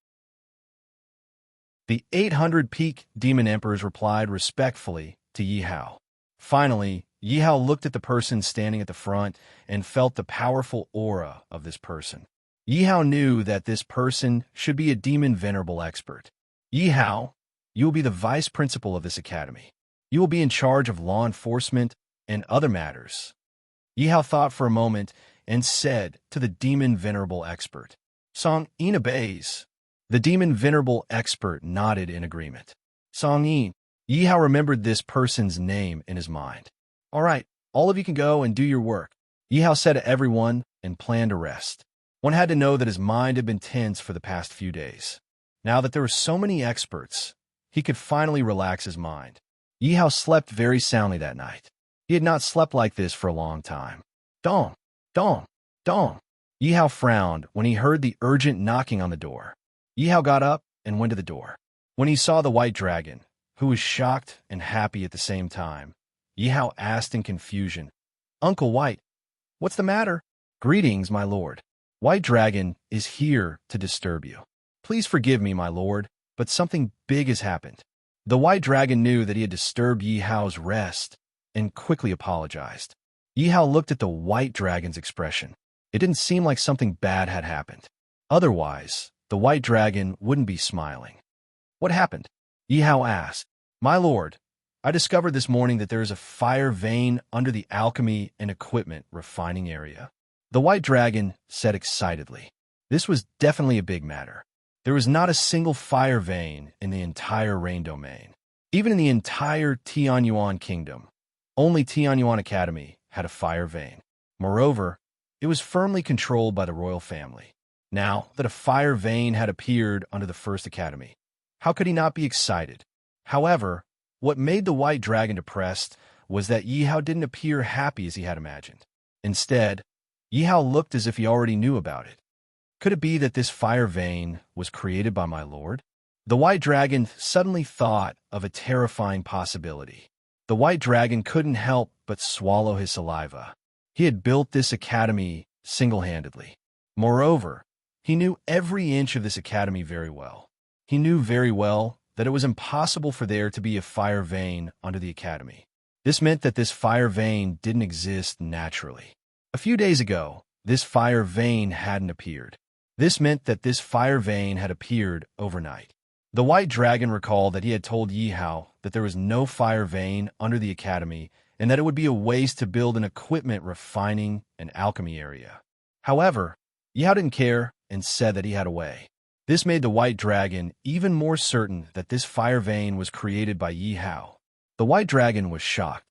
The 800 peak demon emperors replied respectfully to Yi Hao. Finally, Yi Hao looked at the person standing at the front and felt the powerful aura of this person. Yi Hao knew that this person should be a demon venerable expert. "Yi Hao, you will be the vice principal of this academy. You will be in charge of law enforcement and other matters." Yi Hao thought for a moment and said to the demon venerable expert, "Song Yin obeys." The demon venerable expert nodded in agreement. Song Yin. Yi Hao remembered this person's name in his mind. "All right, all of you can go and do your work," Yi Hao said to everyone and planned to rest. One had to know that his mind had been tense for the past few days. Now that there were so many experts, he could finally relax his mind. Yi Hao slept very soundly that night. He had not slept like this for a long time. Dong, dong, dong. Yi Hao frowned when he heard the urgent knocking on the door. Yi Hao got up and went to the door. When he saw the white dragon, who was shocked and happy at the same time, Yi Hao asked in confusion, "Uncle White, what's the matter?" "Greetings, my lord. White Dragon is here to disturb you." "Please forgive me, my lord, but something big has happened." The White Dragon knew that he had disturbed Yi Hao's rest and quickly apologized. Yi Hao looked at the White Dragon's expression. It didn't seem like something bad had happened. Otherwise, the White Dragon wouldn't be smiling. "What happened?" Yi Hao asked. "My lord, I discovered this morning that there is a fire vein under the alchemy and equipment refining area," the White Dragon said excitedly. This was definitely a big matter. There was not a single fire vein in the entire Rain Domain. Even in the entire Tianyuan Kingdom, only Tianyuan Academy had a fire vein. Moreover, it was firmly controlled by the royal family. Now that a fire vein had appeared under the first academy, how could he not be excited? However, what made the White Dragon depressed was that Yi Hao didn't appear happy as he had imagined. Instead, Yi Hao looked as if he already knew about it. Could it be that this fire vein was created by my lord? The White Dragon suddenly thought of a terrifying possibility. The White Dragon couldn't help but swallow his saliva. He had built this academy single-handedly. Moreover, he knew every inch of this academy very well. He knew very well that it was impossible for there to be a fire vein under the academy. This meant that this fire vein didn't exist naturally. A few days ago, this fire vein hadn't appeared. This meant that this fire vein had appeared overnight. The White Dragon recalled that he had told Yi Hao that there was no fire vein under the academy and that it would be a waste to build an equipment refining and alchemy area. However, Yi Hao didn't care and said that he had a way. This made the White Dragon even more certain that this fire vein was created by Yi Hao. The White Dragon was shocked.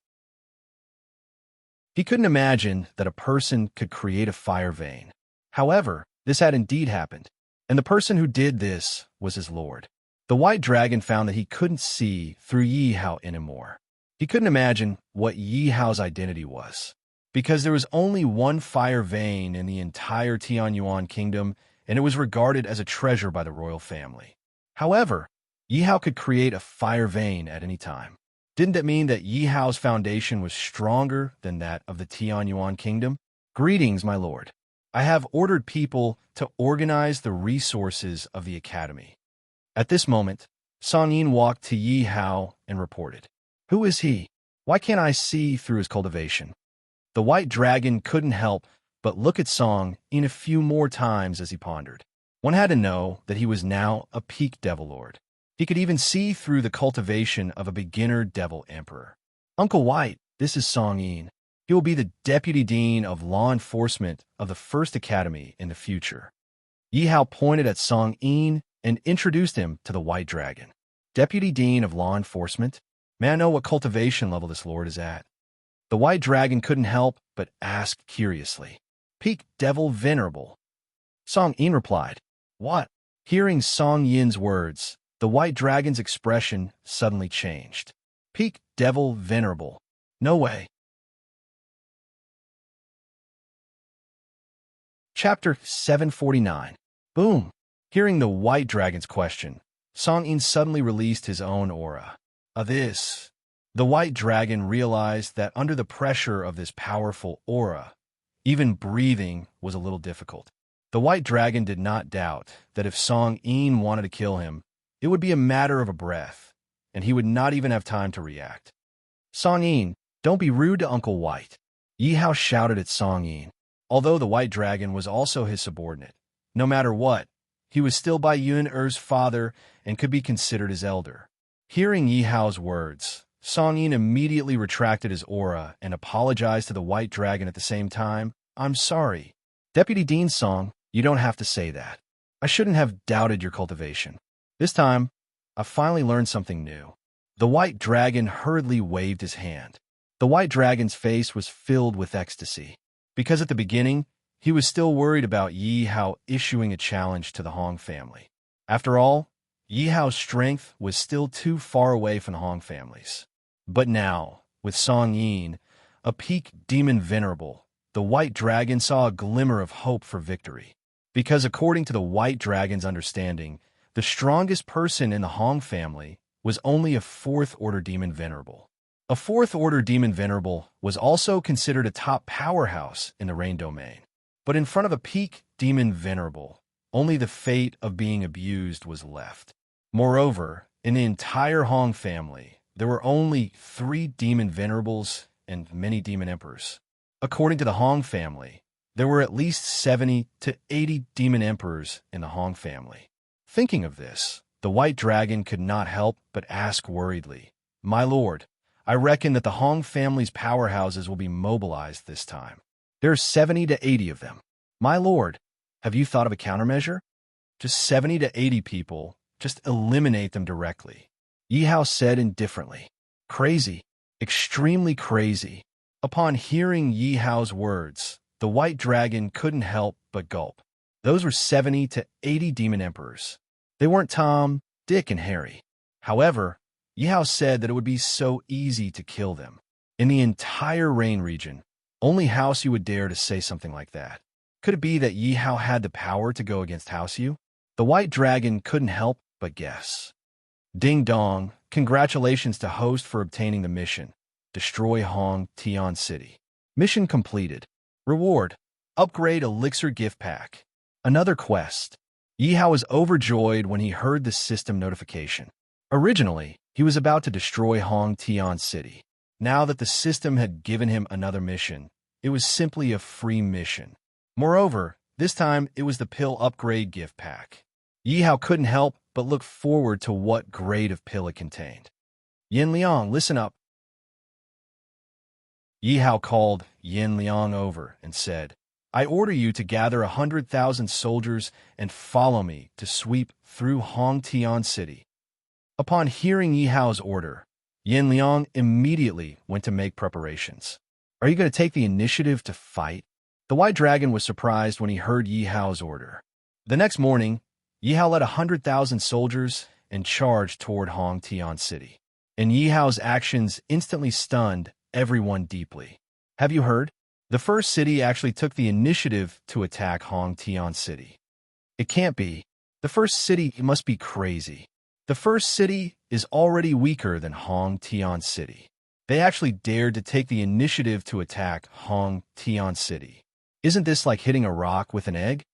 He couldn't imagine that a person could create a fire vein. However, this had indeed happened, and the person who did this was his lord. The White Dragon found that he couldn't see through Yi Hao anymore. He couldn't imagine what Yi Hao's identity was, because there was only one fire vein in the entire Tianyuan Kingdom, and it was regarded as a treasure by the royal family. However, Yi Hao could create a fire vein at any time. Didn't that mean that Yi Hao's foundation was stronger than that of the Tianyuan Kingdom? "Greetings, my lord. I have ordered people to organize the resources of the academy." At this moment, Song Yin walked to Yi Hao and reported, "Who is he? Why can't I see through his cultivation?" The White Dragon couldn't help but look at Song Yin a few more times as he pondered. One had to know that he was now a peak devil lord. He could even see through the cultivation of a beginner devil emperor. "Uncle White, this is Song Yin. He will be the deputy dean of law enforcement of the first academy in the future." Yi Hao pointed at Song Yin and introduced him to the White Dragon. "Deputy dean of law enforcement? May I know what cultivation level this lord is at?" The White Dragon couldn't help but ask curiously. "Peak devil venerable." Song Yin replied. "What?" Hearing Song Yin's words, the White Dragon's expression suddenly changed. "Peak devil venerable? No way." Chapter 749. Boom! Hearing the white dragon's question, Song-in suddenly released his own aura. This. The white dragon realized that under the pressure of this powerful aura, even breathing was a little difficult. The white dragon did not doubt that if Song-in wanted to kill him, it would be a matter of a breath, and he would not even have time to react. Song-in, don't be rude to Uncle White. Yi Hao shouted at Song-in. Although the white dragon was also his subordinate, no matter what, he was still Bai Yun-er's father and could be considered his elder. Hearing Yi Hao's words, Song-in immediately retracted his aura and apologized to the white dragon at the same time. I'm sorry. Deputy Dean Song, you don't have to say that. I shouldn't have doubted your cultivation. This time, I finally learned something new. The white dragon hurriedly waved his hand. The white dragon's face was filled with ecstasy, because at the beginning, he was still worried about Yi Hao issuing a challenge to the Hong family. After all, Yi Hao's strength was still too far away from the Hong families. But now, with Song-in, a peak demon venerable, the white dragon saw a glimmer of hope for victory. Because according to the white dragon's understanding, the strongest person in the Hong family was only a fourth-order demon venerable. A fourth-order demon venerable was also considered a top powerhouse in the Rain domain. But in front of a peak demon venerable, only the fate of being abused was left. Moreover, in the entire Hong family, there were only 3 demon venerables and many demon emperors. According to the Hong family, there were at least 70 to 80 demon emperors in the Hong family. Thinking of this, the white dragon could not help but ask worriedly, "My lord, I reckon that the Hong family's powerhouses will be mobilized this time. There are 70 to 80 of them. My lord, have you thought of a countermeasure? Just 70 to 80 people, just eliminate them directly." Yi Hao said indifferently. Crazy, extremely crazy. Upon hearing Yi Hao's words, the white dragon couldn't help but gulp. Those were 70 to 80 demon emperors. They weren't Tom, Dick, and Harry. However, Yi Hao said that it would be so easy to kill them. In the entire Rain region, only Haosu would dare to say something like that. Could it be that Yi Hao had the power to go against Haosu? The white dragon couldn't help but guess. Ding dong, congratulations to host for obtaining the mission. Destroy Hong Tian City. Mission completed. Reward: upgrade elixir gift pack. Another quest. Yi Hao was overjoyed when he heard the system notification. Originally, he was about to destroy Hong Tian City. Now that the system had given him another mission, it was simply a free mission. Moreover, this time it was the pill upgrade gift pack. Yi Hao couldn't help but look forward to what grade of pill it contained. Yin Liang, listen up. Yi Hao called Yin Liang over and said, I order you to gather 100,000 soldiers and follow me to sweep through Hong Tian City. Upon hearing Yi Hao's order, Yin Liang immediately went to make preparations. Are you going to take the initiative to fight? The white dragon was surprised when he heard Yi Hao's order. The next morning, Yi Hao led 100,000 soldiers and charged toward Hong Tian City. And Yi Hao's actions instantly stunned everyone deeply. Have you heard? The first city actually took the initiative to attack Hong Tian City. It can't be. The first city must be crazy. The first city is already weaker than Hong Tian City. They actually dared to take the initiative to attack Hong Tian City. Isn't this like hitting a rock with an egg?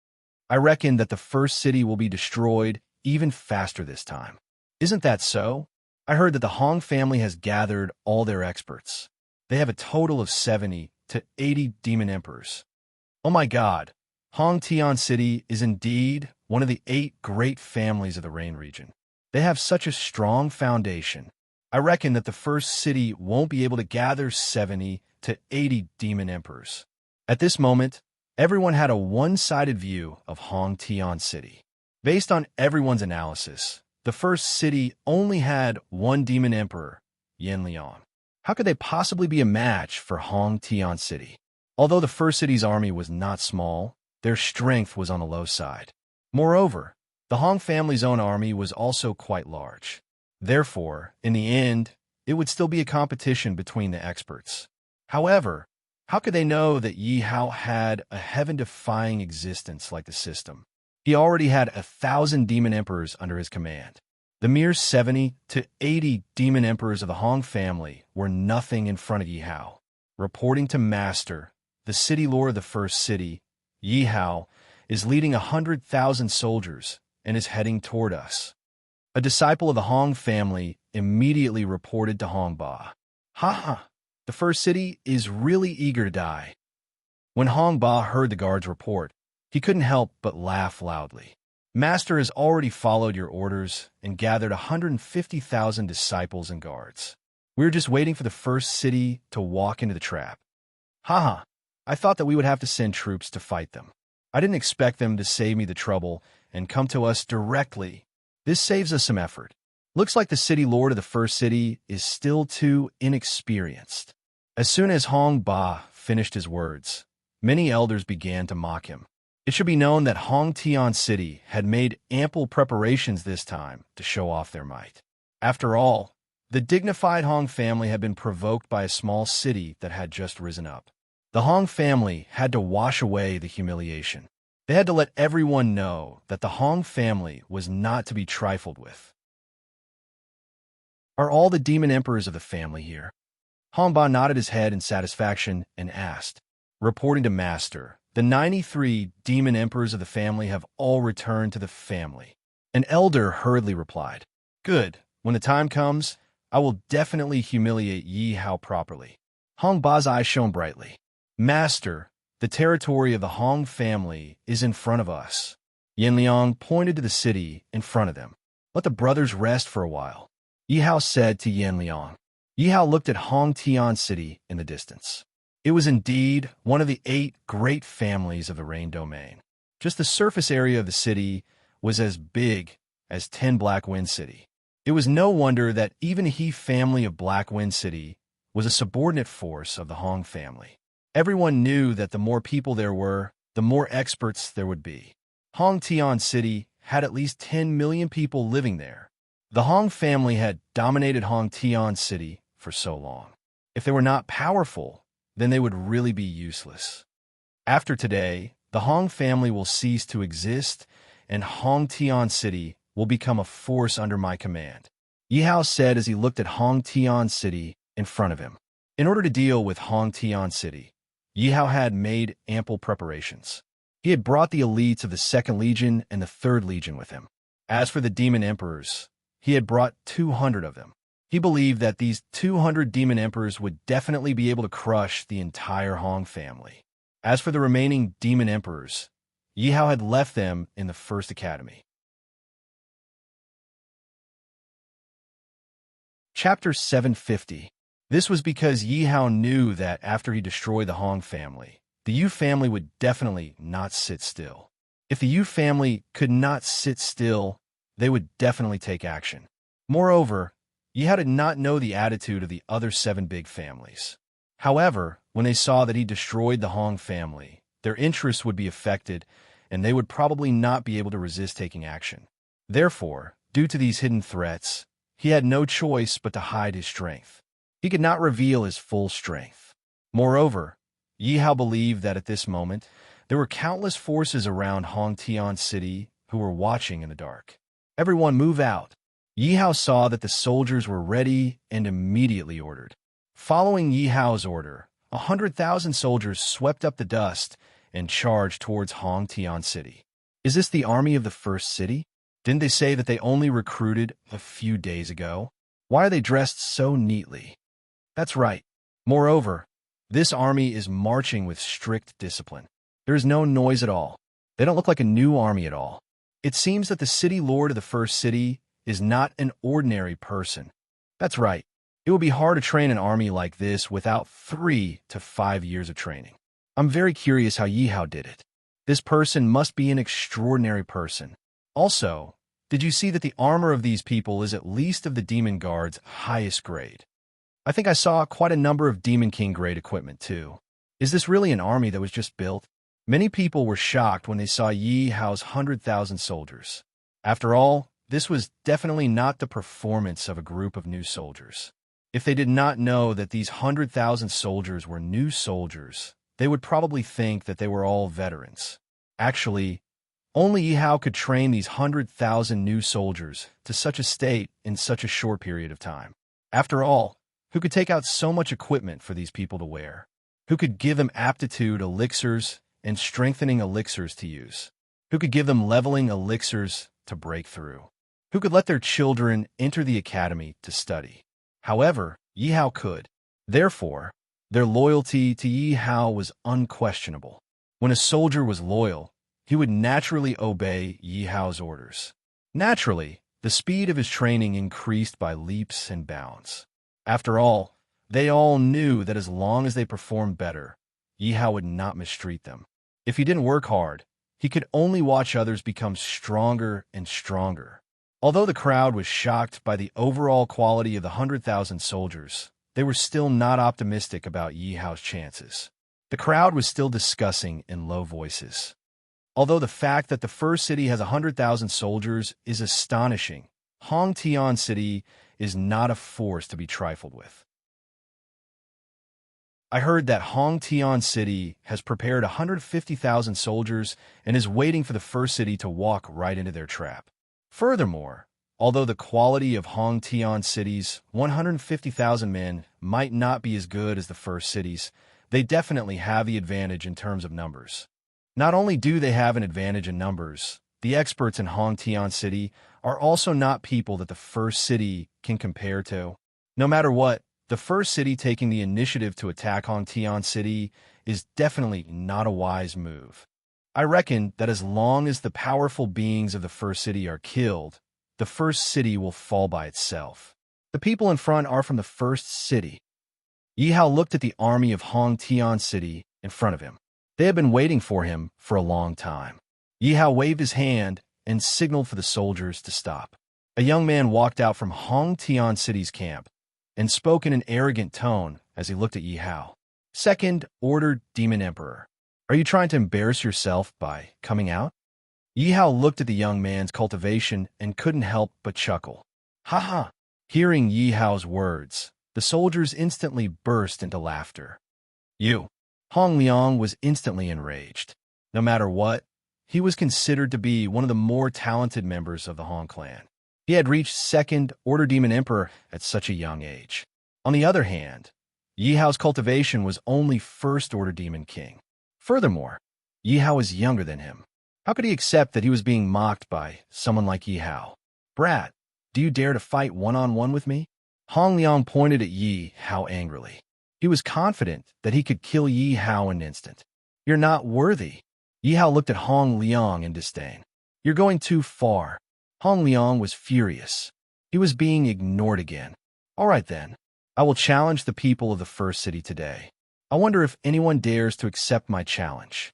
I reckon that the first city will be destroyed even faster this time. Isn't that so? I heard that the Hong family has gathered all their experts. They have a total of 70 to 80 demon emperors. Oh my god, Hong Tian City is indeed one of the 8 great families of the Rain region. They have such a strong foundation. I reckon that the first city won't be able to gather 70 to 80 demon emperors. At this moment, everyone had a one-sided view of Hong Tian City. Based on everyone's analysis, the first city only had 1 demon emperor, Yin Liang. How could they possibly be a match for Hong Tian City? Although the first city's army was not small, their strength was on the low side. Moreover, the Hong family's own army was also quite large. Therefore, in the end, it would still be a competition between the experts. However, How could they know that Yi Hao had a heaven-defying existence like the system? He already had 1,000 demon emperors under his command. The mere 70 to 80 demon emperors of the Hong family were nothing in front of Yi Hao. Reporting to Master, the city lord of the first city, Yi Hao is leading 100,000 soldiers and is heading toward us. A disciple of the Hong family immediately reported to Hong Ba. Ha ha, the first city is really eager to die. When Hong Ba heard the guard's report, he couldn't help but laugh loudly. Master has already followed your orders and gathered 150,000 disciples and guards. We're just waiting for the first city to walk into the trap. Haha, I thought that we would have to send troops to fight them. I didn't expect them to save me the trouble and come to us directly. This saves us some effort. Looks like the city lord of the first city is still too inexperienced. As soon as Hong Ba finished his words, many elders began to mock him. It should be known that Hong Tian City had made ample preparations this time to show off their might. After all, the dignified Hong family had been provoked by a small city that had just risen up. The Hong family had to wash away the humiliation. They had to let everyone know that the Hong family was not to be trifled with. Are all the demon emperors of the family here? Hong Ba nodded his head in satisfaction and asked. Reporting to Master, the 93 demon emperors of the family have all returned to the family. An elder hurriedly replied, Good, when the time comes, I will definitely humiliate Yi Hao properly. Hong Ba's eyes shone brightly. Master, the territory of the Hong family is in front of us. Yan Liang pointed to the city in front of them. Let the brothers rest for a while. Yi Hao said to Yan Liang. Yi Hao looked at Hong Tian City in the distance. It was indeed one of the 8 great families of the Rain Domain. Just the surface area of the city was as big as 10 Black Wind City. It was no wonder that even He family of Black Wind City was a subordinate force of the Hong family. Everyone knew that the more people there were, the more experts there would be. Hong Tian City had at least 10 million people living there. The Hong family had dominated Hong Tian City for so long. If they were not powerful, then they would really be useless. After today, the Hong family will cease to exist, and Hong Tian City will become a force under my command. Yi Hao said as he looked at Hong Tian City in front of him. In order to deal with Hong Tian City, Yi Hao had made ample preparations. He had brought the elites of the 2nd Legion and the 3rd Legion with him. As for the demon emperors, he had brought 200 of them. He believed that these 200 demon emperors would definitely be able to crush the entire Hong family. As for the remaining demon emperors, Yi Hao had left them in the First Academy. Chapter 750. This was because Yi Hao knew that after he destroyed the Hong family, the Yu family would definitely not sit still. If the Yu family could not sit still, they would definitely take action. Moreover, Yi Hao did not know the attitude of the other 7 big families. However, when they saw that he destroyed the Hong family, their interests would be affected, and they would probably not be able to resist taking action. Therefore, due to these hidden threats, he had no choice but to hide his strength. He could not reveal his full strength. Moreover, Yi Hao believed that at this moment, there were countless forces around Hong Tian City who were watching in the dark. Everyone move out. Yi Hao saw that the soldiers were ready and immediately ordered. Following Yi Hao's order, 100,000 soldiers swept up the dust and charged towards Hong Tian City. Is this the army of the first city? Didn't they say that they only recruited a few days ago? Why are they dressed so neatly? That's right. Moreover, this army is marching with strict discipline. There is no noise at all. They don't look like a new army at all. It seems that the city lord of the first city is not an ordinary person. That's right. It would be hard to train an army like this without 3 to 5 years of training. I'm very curious how Yi Hao did it. This person must be an extraordinary person. Also, did you see that the armor of these people is at least of the Demon Guard's highest grade? I think I saw quite a number of Demon King grade equipment too. Is this really an army that was just built? Many people were shocked when they saw Yi Hao's 100,000 soldiers. After all, this was definitely not the performance of a group of new soldiers. If they did not know that these 100,000 soldiers were new soldiers, they would probably think that they were all veterans. Actually, only Yi Hao could train these 100,000 new soldiers to such a state in such a short period of time. After all, who could take out so much equipment for these people to wear? Who could give them aptitude elixirs and strengthening elixirs to use? Who could give them leveling elixirs to break through? Who could let their children enter the academy to study? However, Yi Hao could. Therefore, their loyalty to Yi Hao was unquestionable. When a soldier was loyal, he would naturally obey Yi Hao's orders. Naturally, the speed of his training increased by leaps and bounds. After all, they all knew that as long as they performed better, Yi Hao would not mistreat them. If he didn't work hard, he could only watch others become stronger and stronger. Although the crowd was shocked by the overall quality of the 100,000 soldiers, they were still not optimistic about Yi Hao's chances. The crowd was still discussing in low voices. Although the fact that the first city has 100,000 soldiers is astonishing, Hong Tian City is not a force to be trifled with. I heard that Hong Tian City has prepared 150,000 soldiers and is waiting for the first city to walk right into their trap. Furthermore, although the quality of Hong Tian City's 150,000 men might not be as good as the first cities, they definitely have the advantage in terms of numbers. Not only do they have an advantage in numbers, the experts in Hong Tian City are also not people that the first city can compare to. No matter what, the first city taking the initiative to attack Hong Tian City is definitely not a wise move. I reckon that as long as the powerful beings of the first city are killed, the first city will fall by itself. The people in front are from the first city. Yi Hao looked at the army of Hong Tian City in front of him. They had been waiting for him for a long time. Yi Hao waved his hand and signaled for the soldiers to stop. A young man walked out from Hong Tian City's camp and spoke in an arrogant tone as he looked at Yi Hao. Second Order Demon Emperor. Are you trying to embarrass yourself by coming out? Yi Hao looked at the young man's cultivation and couldn't help but chuckle. Ha ha! Hearing Yi Hao's words, the soldiers instantly burst into laughter. You! Hong Liang was instantly enraged. No matter what, he was considered to be one of the more talented members of the Hong clan. He had reached Second Order Demon Emperor at such a young age. On the other hand, Yi Hao's cultivation was only First Order Demon King. Furthermore, Yi Hao was younger than him. How could he accept that he was being mocked by someone like Yi Hao? Brat, do you dare to fight one-on-one with me? Hong Liang pointed at Yi Hao angrily. He was confident that he could kill Yi Hao in an instant. You're not worthy. Yi Hao looked at Hong Liang in disdain. You're going too far. Hong Liang was furious. He was being ignored again. All right then, I will challenge the people of the first city today. I wonder if anyone dares to accept my challenge.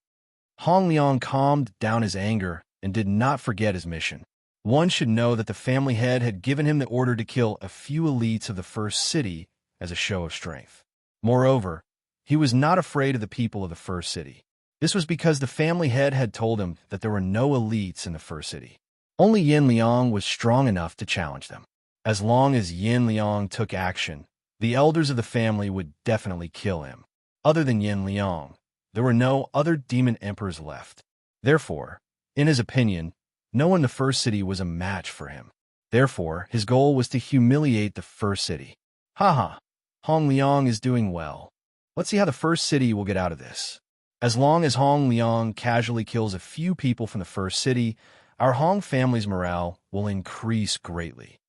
Hong Liang calmed down his anger and did not forget his mission. One should know that the family head had given him the order to kill a few elites of the first city as a show of strength. Moreover, he was not afraid of the people of the first city. This was because the family head had told him that there were no elites in the first city. Only Yin Liang was strong enough to challenge them. As long as Yin Liang took action, the elders of the family would definitely kill him. Other than Yin Liang, there were no other demon emperors left. Therefore, in his opinion, no one in the first city was a match for him. Therefore, his goal was to humiliate the first city. Haha, Hong Liang is doing well. Let's see how the first city will get out of this. As long as Hong Liang casually kills a few people from the first city, our Hong family's morale will increase greatly.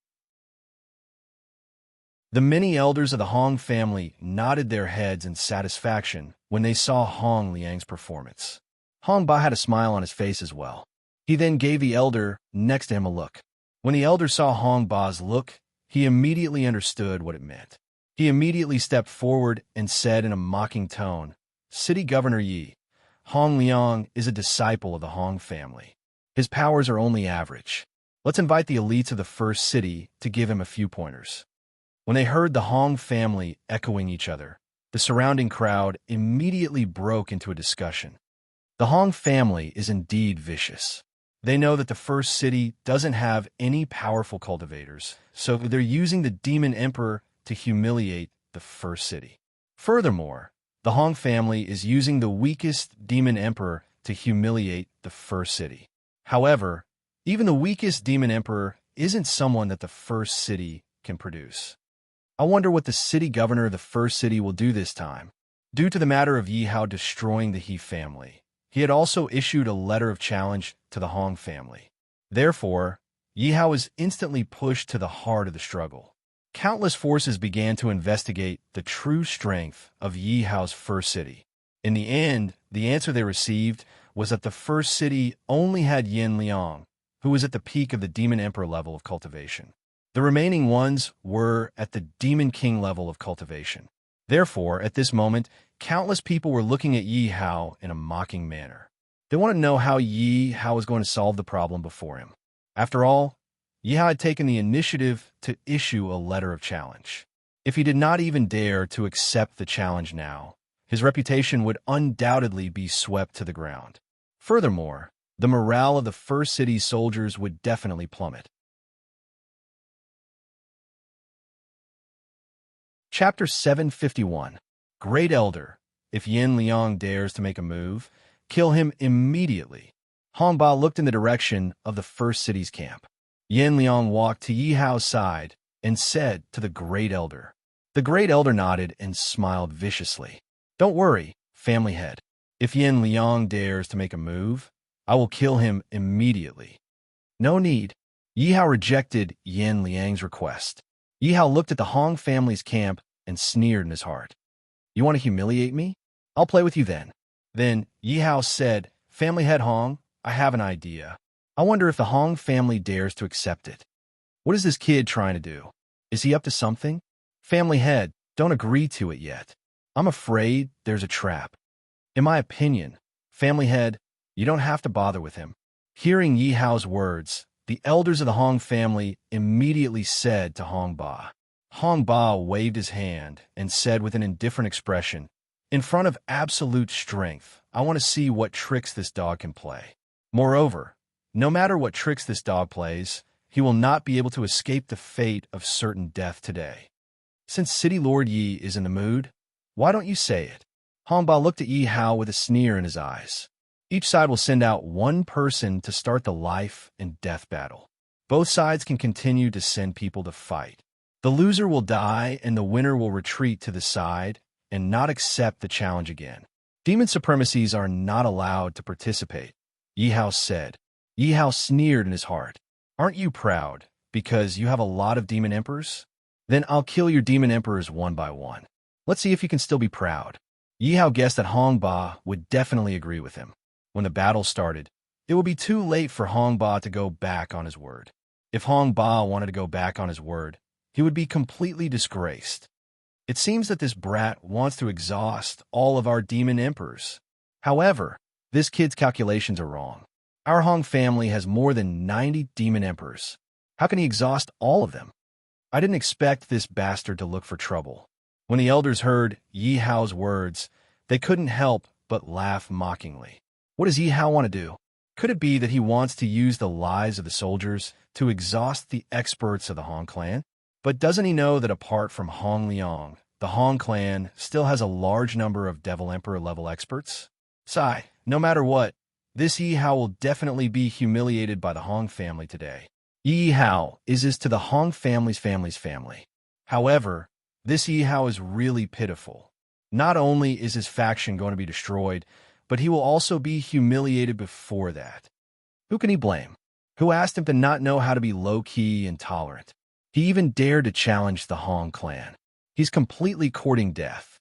The many elders of the Hong family nodded their heads in satisfaction when they saw Hong Liang's performance. Hong Ba had a smile on his face as well. He then gave the elder next to him a look. When the elder saw Hong Ba's look, he immediately understood what it meant. He immediately stepped forward and said in a mocking tone, City Governor Yi, Hong Liang is a disciple of the Hong family. His powers are only average. Let's invite the elites of the first city to give him a few pointers. When they heard the Hong family echoing each other, the surrounding crowd immediately broke into a discussion. The Hong family is indeed vicious. They know that the first city doesn't have any powerful cultivators, so they're using the demon emperor to humiliate the first city. Furthermore, the Hong family is using the weakest demon emperor to humiliate the first city. However, even the weakest demon emperor isn't someone that the first city can produce. I wonder what the city governor of the first city will do this time. Due to the matter of Yi Hao destroying the He family, he had also issued a letter of challenge to the Hong family. Therefore, Yi Hao was instantly pushed to the heart of the struggle. Countless forces began to investigate the true strength of Yi Hao's first city. In the end, the answer they received was that the first city only had Yin Liang, who was at the peak of the Demon Emperor level of cultivation. The remaining ones were at the Demon King level of cultivation. Therefore, at this moment, countless people were looking at Yi Hao in a mocking manner. They wanted to know how Yi Hao was going to solve the problem before him. After all, Yi Hao had taken the initiative to issue a letter of challenge. If he did not even dare to accept the challenge now, his reputation would undoubtedly be swept to the ground. Furthermore, the morale of the first city's soldiers would definitely plummet. Chapter 751. Great Elder. If Yin Liang dares to make a move, kill him immediately. Hong Ba looked in the direction of the first city's camp. Yin Liang walked to Yi Hao's side and said to the Great Elder. The Great Elder nodded and smiled viciously. Don't worry, family head. If Yin Liang dares to make a move, I will kill him immediately. No need. Yi Hao rejected Yin Liang's request. Yi Hao looked at the Hong family's camp and sneered in his heart. You want to humiliate me? I'll play with you then. Then Yi Hao said, Family head Hong, I have an idea. I wonder if the Hong family dares to accept it. What is this kid trying to do? Is he up to something? Family head, don't agree to it yet. I'm afraid there's a trap. In my opinion, family head, you don't have to bother with him. Hearing Yi Hao's words, the elders of the Hong family immediately said to Hong Ba. Hong Ba waved his hand and said with an indifferent expression, In front of absolute strength, I want to see what tricks this dog can play. Moreover, no matter what tricks this dog plays, he will not be able to escape the fate of certain death today. Since City Lord Yi is in the mood, why don't you say it? Hong Ba looked at Yi Hao with a sneer in his eyes. Each side will send out one person to start the life and death battle. Both sides can continue to send people to fight. The loser will die and the winner will retreat to the side and not accept the challenge again. Demon supremacies are not allowed to participate, Yi Hao said. Yi Hao sneered in his heart. Aren't you proud because you have a lot of demon emperors? Then I'll kill your demon emperors one by one. Let's see if you can still be proud. Yi Hao guessed that Hong Ba would definitely agree with him. When the battle started, it would be too late for Hong Ba to go back on his word. If Hong Ba wanted to go back on his word, he would be completely disgraced. It seems that this brat wants to exhaust all of our demon emperors. However, this kid's calculations are wrong. Our Hong family has more than 90 demon emperors. How can he exhaust all of them? I didn't expect this bastard to look for trouble. When the elders heard Yi Hao's words, they couldn't help but laugh mockingly. What does Yi Hao want to do? Could it be that he wants to use the lies of the soldiers to exhaust the experts of the Hong clan? But doesn't he know that apart from Hong Liang, the Hong clan still has a large number of Devil Emperor level experts? Sigh, no matter what, this Yi Hao will definitely be humiliated by the Hong family today. Yi Hao is to the Hong family's family. However, this Yi Hao is really pitiful. Not only is his faction going to be destroyed, but he will also be humiliated before that. Who can he blame? Who asked him to not know how to be low-key and tolerant? He even dared to challenge the Hong clan. He's completely courting death.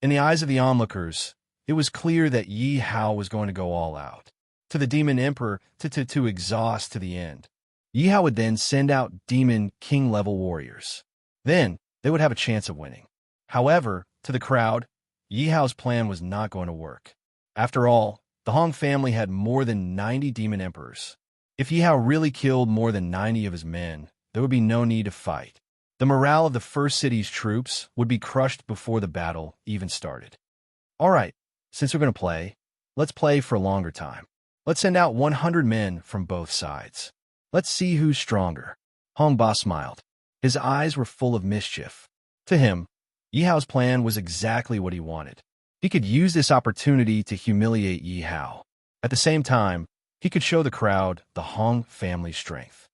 In the eyes of the onlookers, it was clear that Yi Hao was going to go all out. To the Demon Emperor to exhaust to the end. Yi Hao would then send out Demon King-level warriors. Then, they would have a chance of winning. However, to the crowd, Yi Hao's plan was not going to work. After all, the Hong family had more than 90 demon emperors. If Yi Hao really killed more than 90 of his men, there would be no need to fight. The morale of the first city's troops would be crushed before the battle even started. All right, since we're going to play, let's play for a longer time. Let's send out 100 men from both sides. Let's see who's stronger. Hong Ba smiled. His eyes were full of mischief. To him, Yi Hao's plan was exactly what he wanted. He could use this opportunity to humiliate Yi Hao. At the same time, he could show the crowd the Hong family's strength.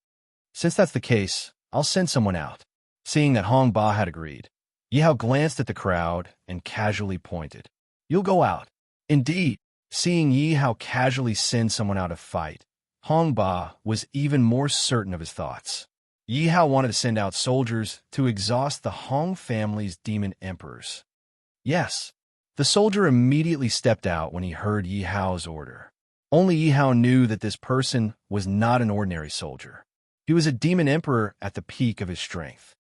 Since that's the case, I'll send someone out. Seeing that Hong Ba had agreed, Yi Hao glanced at the crowd and casually pointed. You'll go out. Indeed, seeing Yi Hao casually send someone out to fight, Hong Ba was even more certain of his thoughts. Yi Hao wanted to send out soldiers to exhaust the Hong family's demon emperors. Yes, the soldier immediately stepped out when he heard Yi Hao's order. Only Yi Hao knew that this person was not an ordinary soldier. He was a demon emperor at the peak of his strength.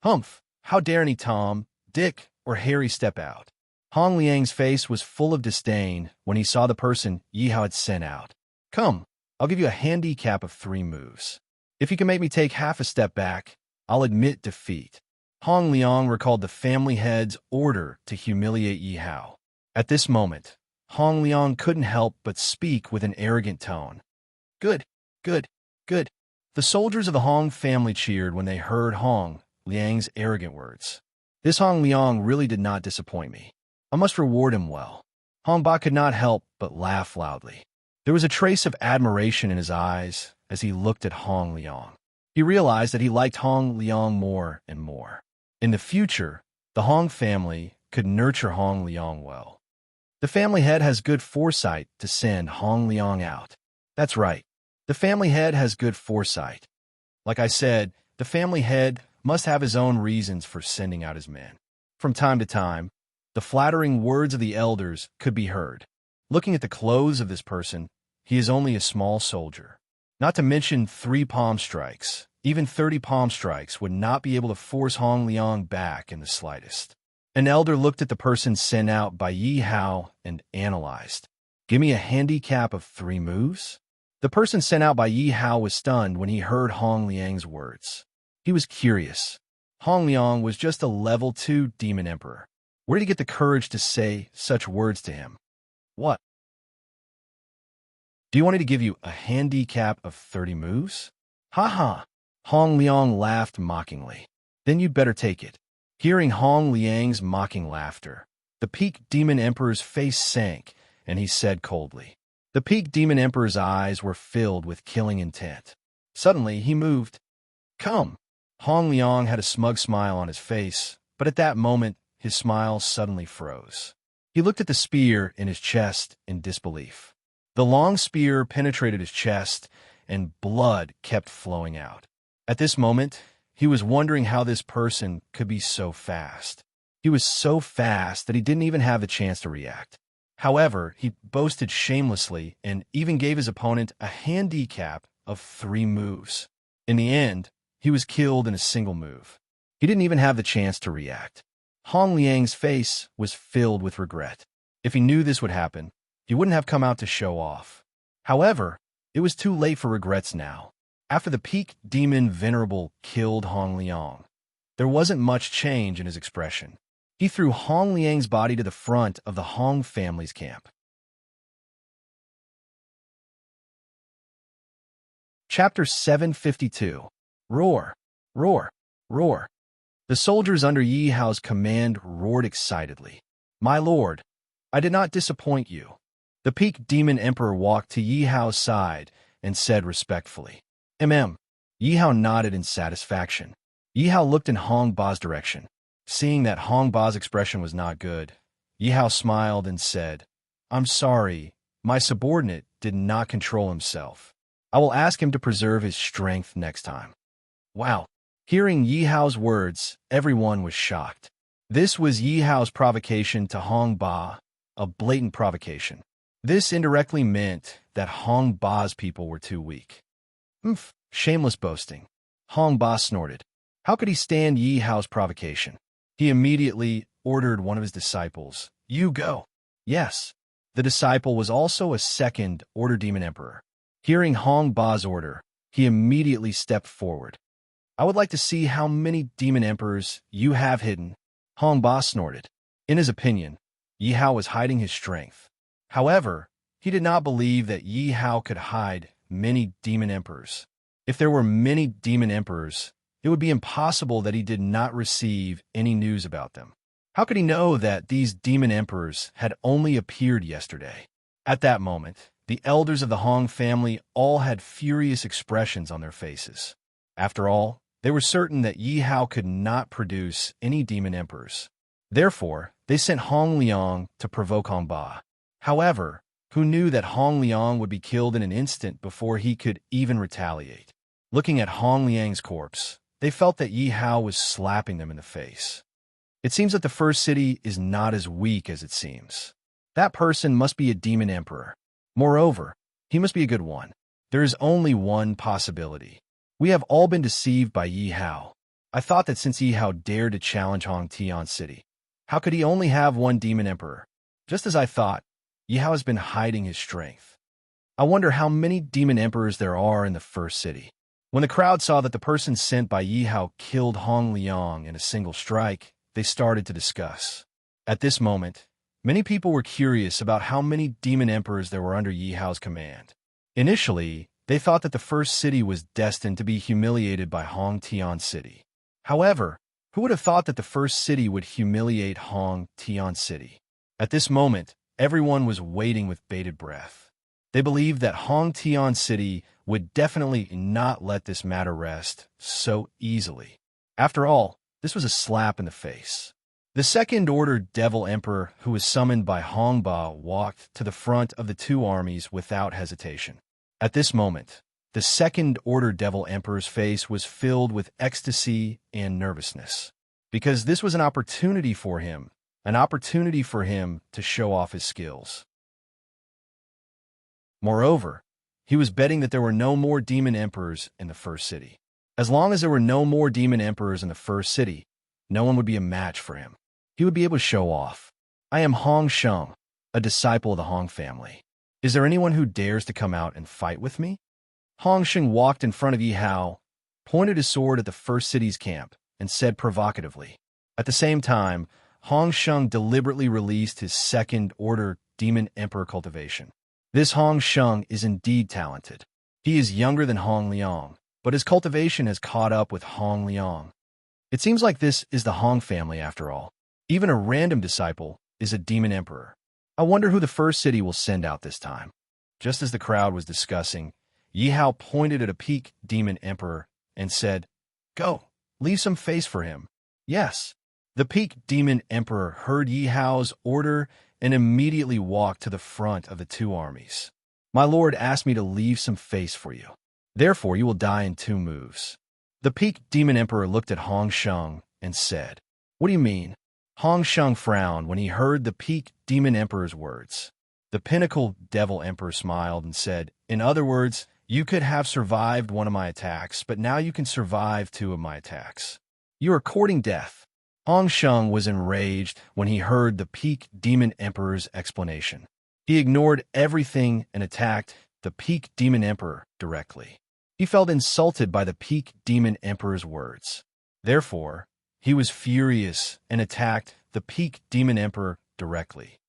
Humph! How dare any Tom, Dick, or Harry step out? Hong Liang's face was full of disdain when he saw the person Yi Hao had sent out. Come, I'll give you a handicap of 3 moves. If you can make me take half a step back, I'll admit defeat. Hong Liang recalled the family head's order to humiliate Yi Hao. At this moment, Hong Liang couldn't help but speak with an arrogant tone. Good, good, good. The soldiers of the Hong family cheered when they heard Hong Liang's arrogant words. This Hong Liang really did not disappoint me. I must reward him well. Hong Ba could not help but laugh loudly. There was a trace of admiration in his eyes as he looked at Hong Liang. He realized that he liked Hong Liang more and more. In the future, the Hong family could nurture Hong Liang well. The family head has good foresight to send Hong Liang out. That's right. The family head has good foresight. Like I said, the family head must have his own reasons for sending out his men. From time to time, the flattering words of the elders could be heard. Looking at the clothes of this person, he is only a small soldier. Not to mention 3 palm strikes. Even 30 palm strikes would not be able to force Hong Liang back in the slightest. An elder looked at the person sent out by Yi Hao and analyzed. Give me a handicap of 3 moves? The person sent out by Yi Hao was stunned when he heard Hong Liang's words. He was curious. Hong Liang was just a level 2 demon emperor. Where did he get the courage to say such words to him? What? Do you want me to give you a handicap of 30 moves? Ha ha! Hong Liang laughed mockingly. Then you'd better take it. Hearing Hong Liang's mocking laughter, the peak demon emperor's face sank, and he said coldly. The peak demon emperor's eyes were filled with killing intent. Suddenly, he moved. Come! Hong Liang had a smug smile on his face, but at that moment, his smile suddenly froze. He looked at the spear in his chest in disbelief. The long spear penetrated his chest, and blood kept flowing out. At this moment, he was wondering how this person could be so fast. He was so fast that he didn't even have the chance to react. However, he boasted shamelessly and even gave his opponent a handicap of 3 moves. In the end, he was killed in a single move. He didn't even have the chance to react. Hong Liang's face was filled with regret. If he knew this would happen, he wouldn't have come out to show off. However, it was too late for regrets now. After the peak demon venerable killed Hong Liang, there wasn't much change in his expression. He threw Hong Liang's body to the front of the Hong family's camp. Chapter 752. Roar, roar, roar. The soldiers under Yi Hao's command roared excitedly. My lord, I did not disappoint you. The peak demon emperor walked to Yi Hao's side and said respectfully. Yi Hao nodded in satisfaction. Yi Hao looked in Hong Ba's direction. Seeing that Hong Ba's expression was not good, Yi Hao smiled and said, I'm sorry, my subordinate did not control himself. I will ask him to preserve his strength next time. Wow. Hearing Yi Hao's words, everyone was shocked. This was Yi Hao's provocation to Hong Ba, a blatant provocation. This indirectly meant that Hong Ba's people were too weak. Shameless boasting. Hong Ba snorted. How could he stand Yi Hao's provocation? He immediately ordered one of his disciples, You go. Yes. The disciple was also a second-order demon emperor. Hearing Hong Ba's order, he immediately stepped forward. I would like to see how many demon emperors you have hidden. Hong Ba snorted. In his opinion, Yi Hao was hiding his strength. However, he did not believe that Yi Hao could hide many demon emperors. If there were many demon emperors, it would be impossible that he did not receive any news about them. How could he know that these demon emperors had only appeared yesterday? At that moment, the elders of the Hong family all had furious expressions on their faces. After all, they were certain that Yi Hao could not produce any demon emperors. Therefore, they sent Hong Liang to provoke Hong Ba. However, who knew that Hong Liang would be killed in an instant before he could even retaliate? Looking at Hong Liang's corpse, they felt that Yi Hao was slapping them in the face. It seems that the first city is not as weak as it seems. That person must be a demon emperor. Moreover, he must be a good one. There is only one possibility. We have all been deceived by Yi Hao. I thought that since Yi Hao dared to challenge Hong Tian City, how could he only have one demon emperor? Just as I thought, Yi Hao has been hiding his strength. I wonder how many demon emperors there are in the first city. When the crowd saw that the person sent by Yi Hao killed Hong Liang in a single strike, they started to discuss. At this moment, many people were curious about how many demon emperors there were under Yi Hao's command. Initially, they thought that the first city was destined to be humiliated by Hong Tian City. However, who would have thought that the first city would humiliate Hong Tian City? At this moment, everyone was waiting with bated breath. They believed that Hong Tian City would definitely not let this matter rest so easily. After all, this was a slap in the face. The second-order Devil Emperor, who was summoned by Hong Ba, walked to the front of the two armies without hesitation. At this moment, the second-order Devil Emperor's face was filled with ecstasy and nervousness, because this was an opportunity for him to show off his skills. Moreover, he was betting that there were no more demon emperors in the first city. As long as there were no more demon emperors in the first city, no one would be a match for him. He would be able to show off. I am Hong Sheng, a disciple of the Hong family. Is there anyone who dares to come out and fight with me? Hong Sheng walked in front of Yi Hao, pointed his sword at the first city's camp, and said provocatively. At the same time, Hong Sheng deliberately released his second-order demon emperor cultivation. This Hong Sheng is indeed talented. He is younger than Hong Liang, but his cultivation has caught up with Hong Liang. It seems like this is the Hong family after all. Even a random disciple is a demon emperor. I wonder who the first city will send out this time. Just as the crowd was discussing, Yi Hao pointed at a peak demon emperor and said, "Go, leave some face for him." Yes. The peak demon emperor heard Yi Hao's order and immediately walked to the front of the two armies. My lord asked me to leave some face for you. Therefore, you will die in 2 moves. The peak demon emperor looked at Hong Sheng and said, "What do you mean?" Hong Sheng frowned when he heard the peak demon emperor's words. The pinnacle devil emperor smiled and said, "In other words, you could have survived one of my attacks, but now you can survive 2 of my attacks. You are courting death." Hong Sheng was enraged when he heard the peak demon emperor's explanation. He ignored everything and attacked the peak demon emperor directly. He felt insulted by the peak demon emperor's words. Therefore, he was furious and attacked the peak demon emperor directly.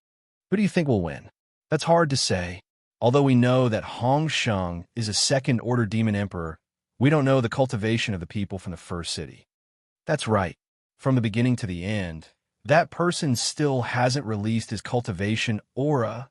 Who do you think will win? That's hard to say. Although we know that Hong Sheng is a second-order demon emperor, we don't know the cultivation of the people from the first city. That's right. From the beginning to the end, that person still hasn't released his cultivation aura.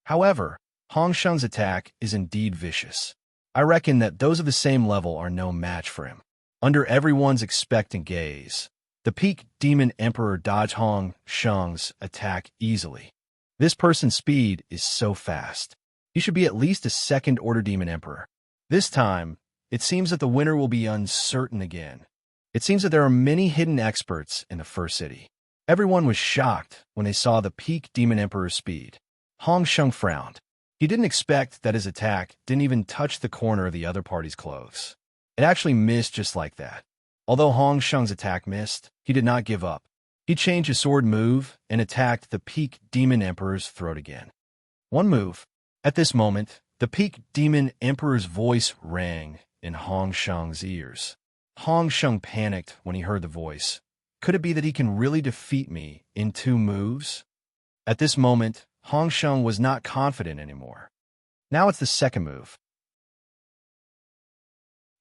However, Hong Sheng's attack is indeed vicious. I reckon that those of the same level are no match for him. Under everyone's expectant gaze, the peak demon emperor dodged Hong Sheng's attack easily. This person's speed is so fast. He should be at least a second-order demon emperor. This time, it seems that the winner will be uncertain again. It seems that there are many hidden experts in the first city. Everyone was shocked when they saw the peak demon emperor's speed. Hong Sheng frowned. He didn't expect that his attack didn't even touch the corner of the other party's clothes. It actually missed just like that. Although Hong Sheng's attack missed, he did not give up. He changed his sword move and attacked the peak demon emperor's throat again. 1 move. At this moment, the peak demon emperor's voice rang in Hong Sheng's ears. Hong Sheng panicked when he heard the voice. Could it be that he can really defeat me in 2 moves? At this moment, Hong Sheng was not confident anymore. Now it's the second move.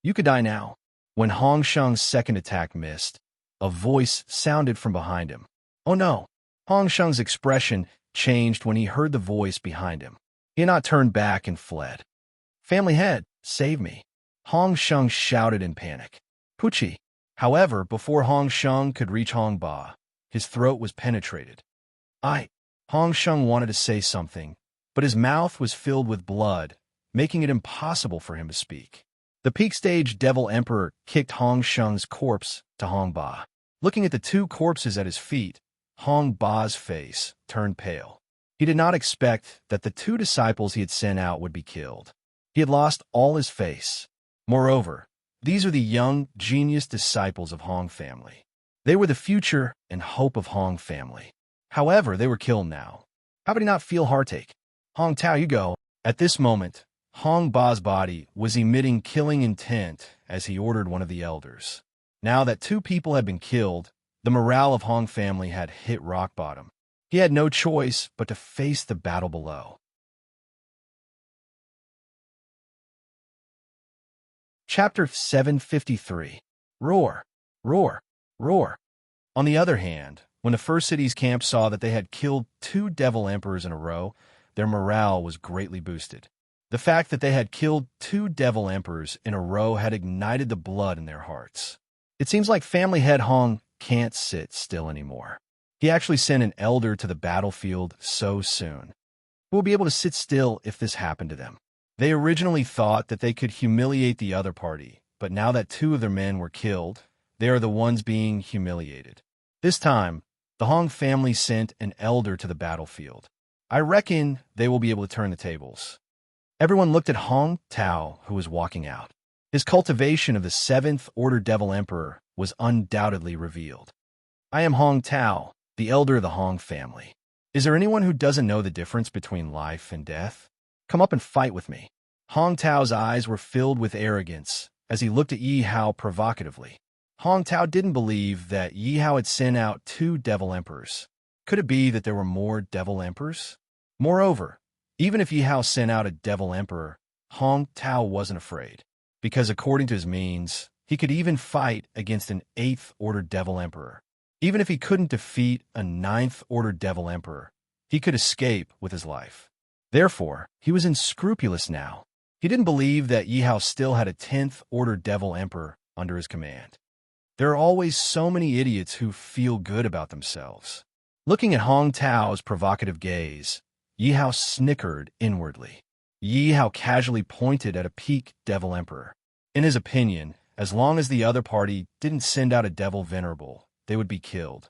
You could die now. When Hong Sheng's second attack missed, a voice sounded from behind him. Oh no! Hong Sheng's expression changed when he heard the voice behind him. He had not turned back and fled. Family head, save me! Hong Sheng shouted in panic. Puchi! However, before Hong Sheng could reach Hong Ba, his throat was penetrated. Hong Sheng wanted to say something, but his mouth was filled with blood, making it impossible for him to speak. The peak stage Devil Emperor kicked Hong Sheng's corpse to Hong Ba. Looking at the two corpses at his feet, Hong Ba's face turned pale. He did not expect that the two disciples he had sent out would be killed. He had lost all his face. Moreover, these are the young, genius disciples of Hong family. They were the future and hope of Hong family. However, they were killed now. How could he not feel heartache? Hong Tao, you go. At this moment, Hong Ba's body was emitting killing intent as he ordered one of the elders. Now that two people had been killed, the morale of Hong family had hit rock bottom. He had no choice but to face the battle below. Chapter 753. Roar, roar, roar. On the other hand, when the First City's camp saw that they had killed 2 Devil Emperors in a row, their morale was greatly boosted. The fact that they had killed 2 Devil Emperors in a row had ignited the blood in their hearts. It seems like family head Hong can't sit still anymore. He actually sent an elder to the battlefield so soon. Who will be able to sit still if this happened to them? They originally thought that they could humiliate the other party, but now that 2 of their men were killed, they are the ones being humiliated. This time, the Hong family sent an elder to the battlefield. I reckon they will be able to turn the tables. Everyone looked at Hong Tao, who was walking out. His cultivation of the 7th Order Devil Emperor was undoubtedly revealed. I am Hong Tao, the elder of the Hong family. Is there anyone who doesn't know the difference between life and death? Come up and fight with me. Hong Tao's eyes were filled with arrogance as he looked at Yi Hao provocatively. Hong Tao didn't believe that Yi Hao had sent out 2 Devil Emperors. Could it be that there were more Devil Emperors? Moreover, even if Yi Hao sent out a Devil Emperor, Hong Tao wasn't afraid, because according to his means, he could even fight against an 8th Order Devil Emperor. Even if he couldn't defeat a 9th Order Devil Emperor, he could escape with his life. Therefore, he was unscrupulous now. He didn't believe that Yi Hao still had a 10th Order Devil Emperor under his command. There are always so many idiots who feel good about themselves. Looking at Hong Tao's provocative gaze, Yi Hao snickered inwardly. Yi Hao casually pointed at a peak Devil Emperor. In his opinion, as long as the other party didn't send out a Devil Venerable, they would be killed.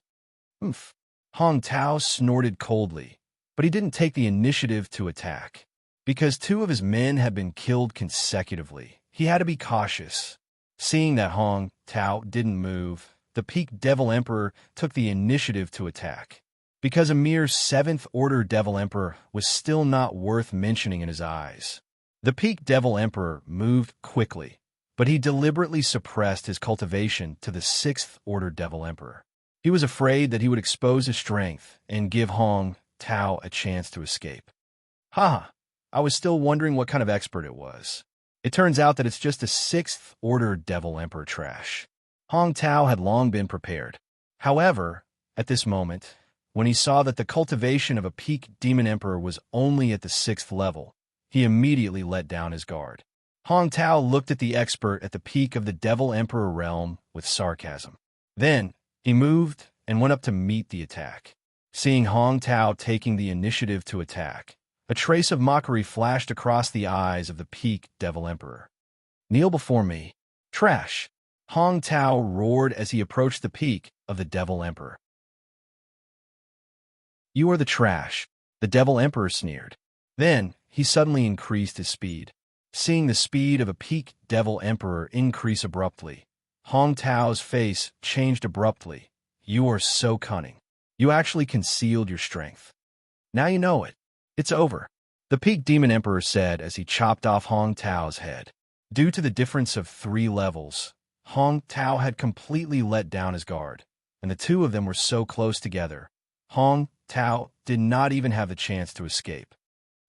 Oomph. Hong Tao snorted coldly, but he didn't take the initiative to attack. Because 2 of his men had been killed consecutively, he had to be cautious. Seeing that Hong Tao didn't move, the peak Devil Emperor took the initiative to attack. Because a mere 7th Order Devil Emperor was still not worth mentioning in his eyes. The peak Devil Emperor moved quickly, but he deliberately suppressed his cultivation to the 6th Order Devil Emperor. He was afraid that he would expose his strength and give Hong Tao a chance to escape. Haha, I was still wondering what kind of expert it was. It turns out that it's just a 6th Order Devil Emperor trash. Hong Tao had long been prepared. However, at this moment, when he saw that the cultivation of a peak Demon Emperor was only at the 6th level, he immediately let down his guard. Hong Tao looked at the expert at the peak of the Devil Emperor realm with sarcasm. Then, he moved and went up to meet the attack. Seeing Hong Tao taking the initiative to attack, a trace of mockery flashed across the eyes of the peak Devil Emperor. Kneel before me. Trash! Hong Tao roared as he approached the peak of the Devil Emperor. You are the trash, the Devil Emperor sneered. Then, he suddenly increased his speed. Seeing the speed of a peak Devil Emperor increase abruptly, Hong Tao's face changed abruptly. You are so cunning. You actually concealed your strength. Now you know it. It's over, the peak Demon Emperor said as he chopped off Hong Tao's head. Due to the difference of 3 levels, Hong Tao had completely let down his guard, and the 2 of them were so close together, Hong Tao did not even have the chance to escape.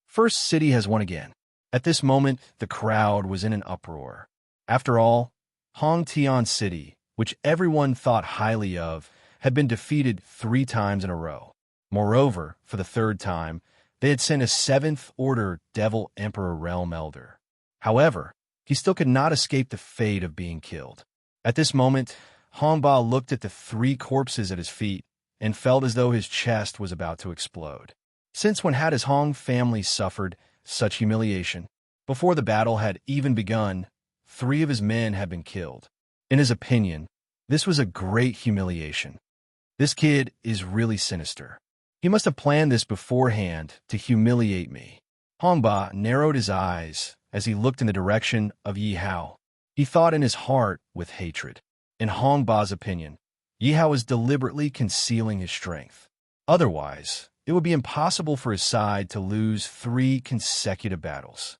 First City has won again. At this moment, the crowd was in an uproar. After all, Hong Tian City, which everyone thought highly of, had been defeated 3 times in a row. Moreover, for the 3rd time, they had sent a 7th-order Devil Emperor Realm Elder. However, he still could not escape the fate of being killed. At this moment, Hong Ba looked at the 3 corpses at his feet and felt as though his chest was about to explode. Since when had his Hong family suffered such humiliation? Before the battle had even begun, 3 of his men had been killed. In his opinion, this was a great humiliation. This kid is really sinister. He must have planned this beforehand to humiliate me. Hong Ba narrowed his eyes as he looked in the direction of Yi Hao. He thought in his heart with hatred. In Hong Ba's opinion, Yi Hao was deliberately concealing his strength. Otherwise, it would be impossible for his side to lose 3 consecutive battles.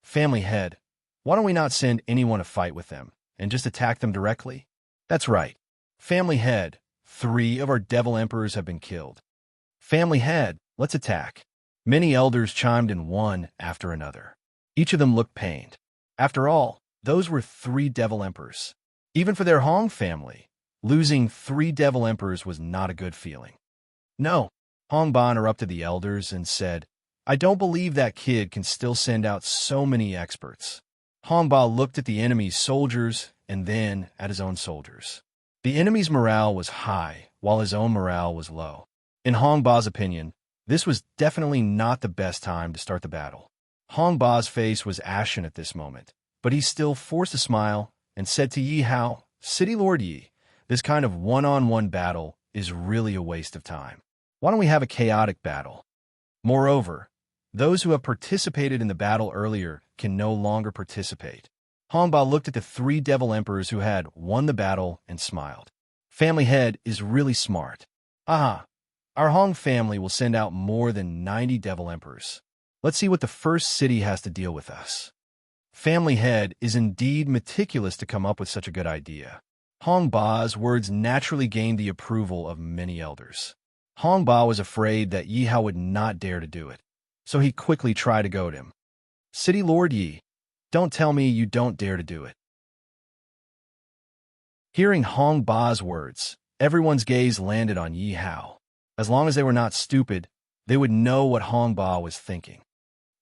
Family head, why don't we not send anyone to fight with them and just attack them directly? That's right. Family head, 3 of our Devil Emperors have been killed. Family head, let's attack. Many elders chimed in one after another. Each of them looked pained. After all, those were 3 Devil Emperors. Even for their Hong family, losing 3 Devil Emperors was not a good feeling. No, Hong Ba interrupted the elders and said, I don't believe that kid can still send out so many experts. Hong Ba looked at the enemy's soldiers and then at his own soldiers. The enemy's morale was high, while his own morale was low. In Hong Ba's opinion, this was definitely not the best time to start the battle. Hong Ba's face was ashen at this moment, but he still forced a smile and said to Yi Hao, City Lord Yi, this kind of one-on-one battle is really a waste of time. Why don't we have a chaotic battle? Moreover, those who have participated in the battle earlier can no longer participate. Hong Ba looked at the 3 Devil Emperors who had won the battle and smiled. Family head is really smart. Aha, our Hong family will send out more than 90 Devil Emperors. Let's see what the first city has to deal with us. Family head is indeed meticulous to come up with such a good idea. Hong Ba's words naturally gained the approval of many elders. Hong Ba was afraid that Yi Hao would not dare to do it, so he quickly tried to goad him. City Lord Yi, don't tell me you don't dare to do it. Hearing Hong Ba's words, everyone's gaze landed on Yi Hao. As long as they were not stupid, they would know what Hong Ba was thinking.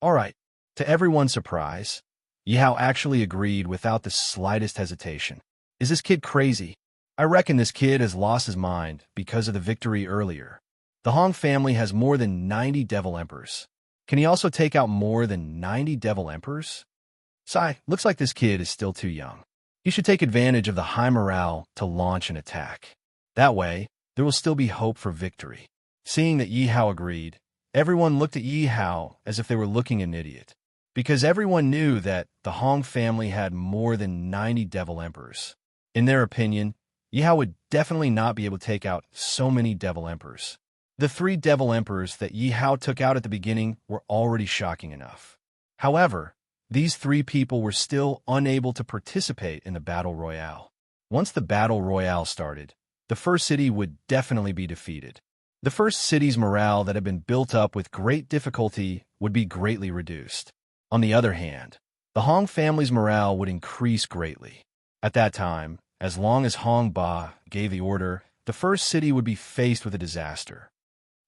All right, to everyone's surprise, Yi Hao actually agreed without the slightest hesitation. Is this kid crazy? I reckon this kid has lost his mind because of the victory earlier. The Hong family has more than 90 Devil Emperors. Can he also take out more than 90 Devil Emperors? Sai, looks like this kid is still too young. He should take advantage of the high morale to launch an attack. That way, there will still be hope for victory. Seeing that Yi Hao agreed, everyone looked at Yi Hao as if they were looking at an idiot. Because everyone knew that the Hong family had more than 90 Devil Emperors. In their opinion, Yi Hao would definitely not be able to take out so many Devil Emperors. The 3 Devil Emperors that Yi Hao took out at the beginning were already shocking enough. However, these 3 people were still unable to participate in the Battle Royale. Once the Battle Royale started, the first city would definitely be defeated. The first city's morale that had been built up with great difficulty would be greatly reduced. On the other hand, the Hong family's morale would increase greatly. At that time, as long as Hong Ba gave the order, the first city would be faced with a disaster.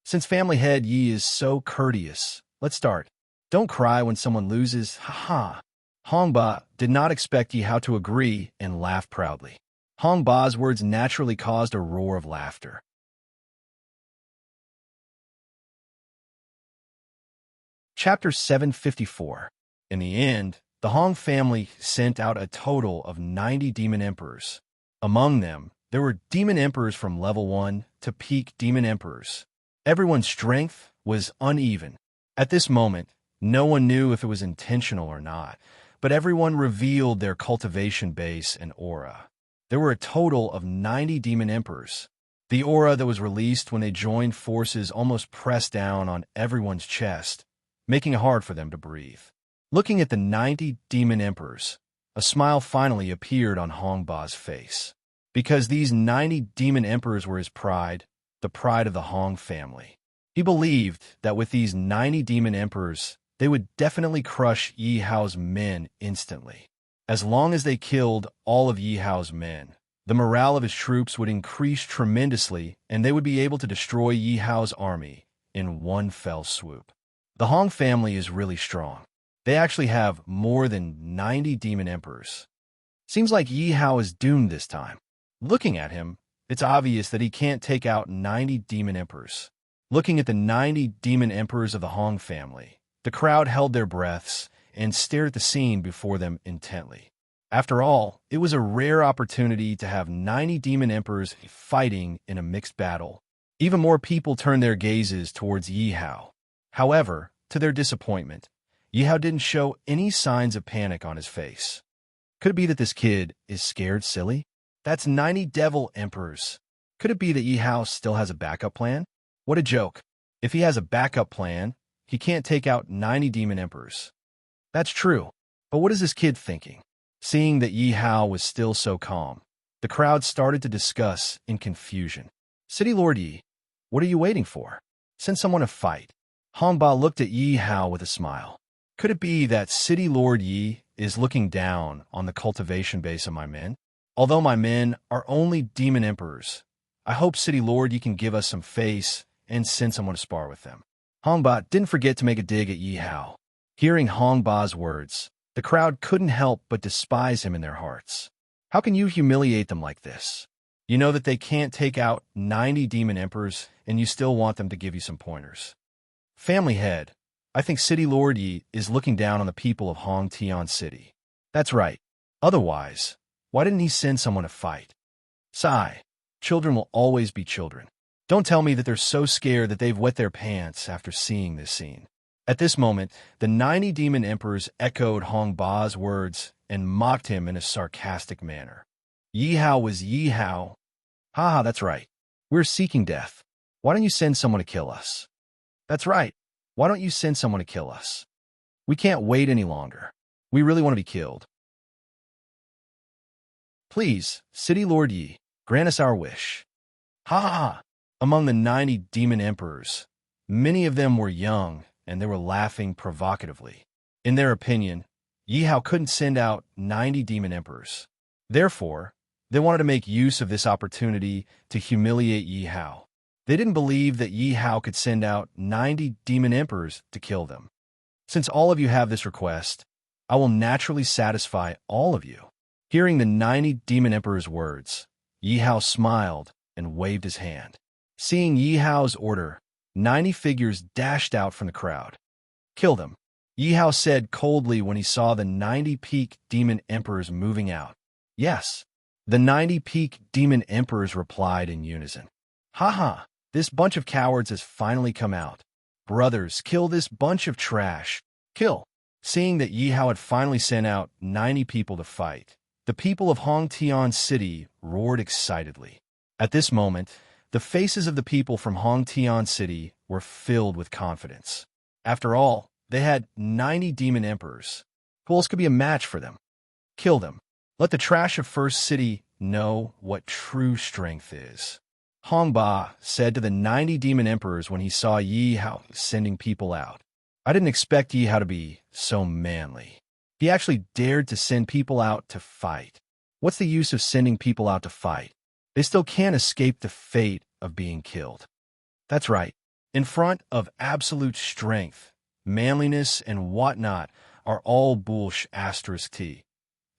Since family head Yi is so courteous, let's start. Don't cry when someone loses, haha. Hong Ba did not expect Yi Hao to agree and laughed proudly. Hong Ba's words naturally caused a roar of laughter. Chapter 754. In the end, the Hong family sent out a total of 90 Demon Emperors. Among them, there were Demon Emperors from level 1 to peak Demon Emperors. Everyone's strength was uneven. At this moment, no one knew if it was intentional or not, but everyone revealed their cultivation base and aura. There were a total of 90 Demon Emperors. The aura that was released when they joined forces almost pressed down on everyone's chest, making it hard for them to breathe. Looking at the 90 Demon Emperors, a smile finally appeared on Hong Ba's face. Because these 90 Demon Emperors were his pride, the pride of the Hong family. He believed that with these 90 Demon Emperors, they would definitely crush Yi Hao's men instantly. As long as they killed all of Yi Hao's men, the morale of his troops would increase tremendously and they would be able to destroy Yi Hao's army in one fell swoop. The Hong family is really strong. They actually have more than 90 demon emperors. Seems like Yi Hao is doomed this time. Looking at him, it's obvious that he can't take out 90 demon emperors. Looking at the 90 demon emperors of the Hong family, the crowd held their breaths and stared at the scene before them intently. After all, it was a rare opportunity to have 90 demon emperors fighting in a mixed battle. Even more people turned their gazes towards Yi Hao. However, to their disappointment, Yi Hao didn't show any signs of panic on his face. Could it be that this kid is scared silly? That's 90 devil emperors. Could it be that Yi Hao still has a backup plan? What a joke. If he has a backup plan, he can't take out 90 demon emperors. That's true. But what is this kid thinking? Seeing that Yi Hao was still so calm, the crowd started to discuss in confusion. City Lord Yi, what are you waiting for? Send someone to fight. Hong Ba looked at Yi Hao with a smile. Could it be that City Lord Yi is looking down on the cultivation base of my men? Although my men are only demon emperors, I hope City Lord Yi can give us some face and send someone to spar with them. Hong Ba didn't forget to make a dig at Yi Hao. Hearing Hong Ba's words, the crowd couldn't help but despise him in their hearts. How can you humiliate them like this? You know that they can't take out 90 demon emperors and you still want them to give you some pointers. Family head, I think City Lord Yi is looking down on the people of Hong Tian City. That's right. Otherwise, why didn't he send someone to fight? Sigh. Children will always be children. Don't tell me that they're so scared that they've wet their pants after seeing this scene. At this moment, the 90 demon emperors echoed Hong Ba's words and mocked him in a sarcastic manner. Yi Hao was Yi Hao. Haha, that's right. We're seeking death. Why don't you send someone to kill us? That's right. Why don't you send someone to kill us? We can't wait any longer. We really want to be killed. Please, City Lord Yi, grant us our wish. Ha ha ha! Among the 90 demon emperors, many of them were young, and they were laughing provocatively. In their opinion, Yi Hao couldn't send out 90 demon emperors. Therefore, they wanted to make use of this opportunity to humiliate Yi Hao. They didn't believe that Yi Hao could send out 90 demon emperors to kill them. Since all of you have this request, I will naturally satisfy all of you. Hearing the 90 demon emperors' words, Yi Hao smiled and waved his hand. Seeing Yi Hao's order, 90 figures dashed out from the crowd. Kill them, Yi Hao said coldly when he saw the 90 peak demon emperors moving out. Yes, the 90 peak demon emperors replied in unison. Haha, this bunch of cowards has finally come out. Brothers, kill this bunch of trash. Kill. Seeing that Yi Hao had finally sent out 90 people to fight, the people of Hong Tian City roared excitedly. At this moment, the faces of the people from Hong Tian City were filled with confidence. After all, they had 90 demon emperors. Who else could be a match for them? Kill them. Let the trash of First City know what true strength is. Hong Ba said to the 90 demon emperors when he saw Yi Hao sending people out. I didn't expect Yi Hao to be so manly. He actually dared to send people out to fight. What's the use of sending people out to fight? They still can't escape the fate of being killed. That's right. In front of absolute strength, manliness, and whatnot are all bullsh asterisk T.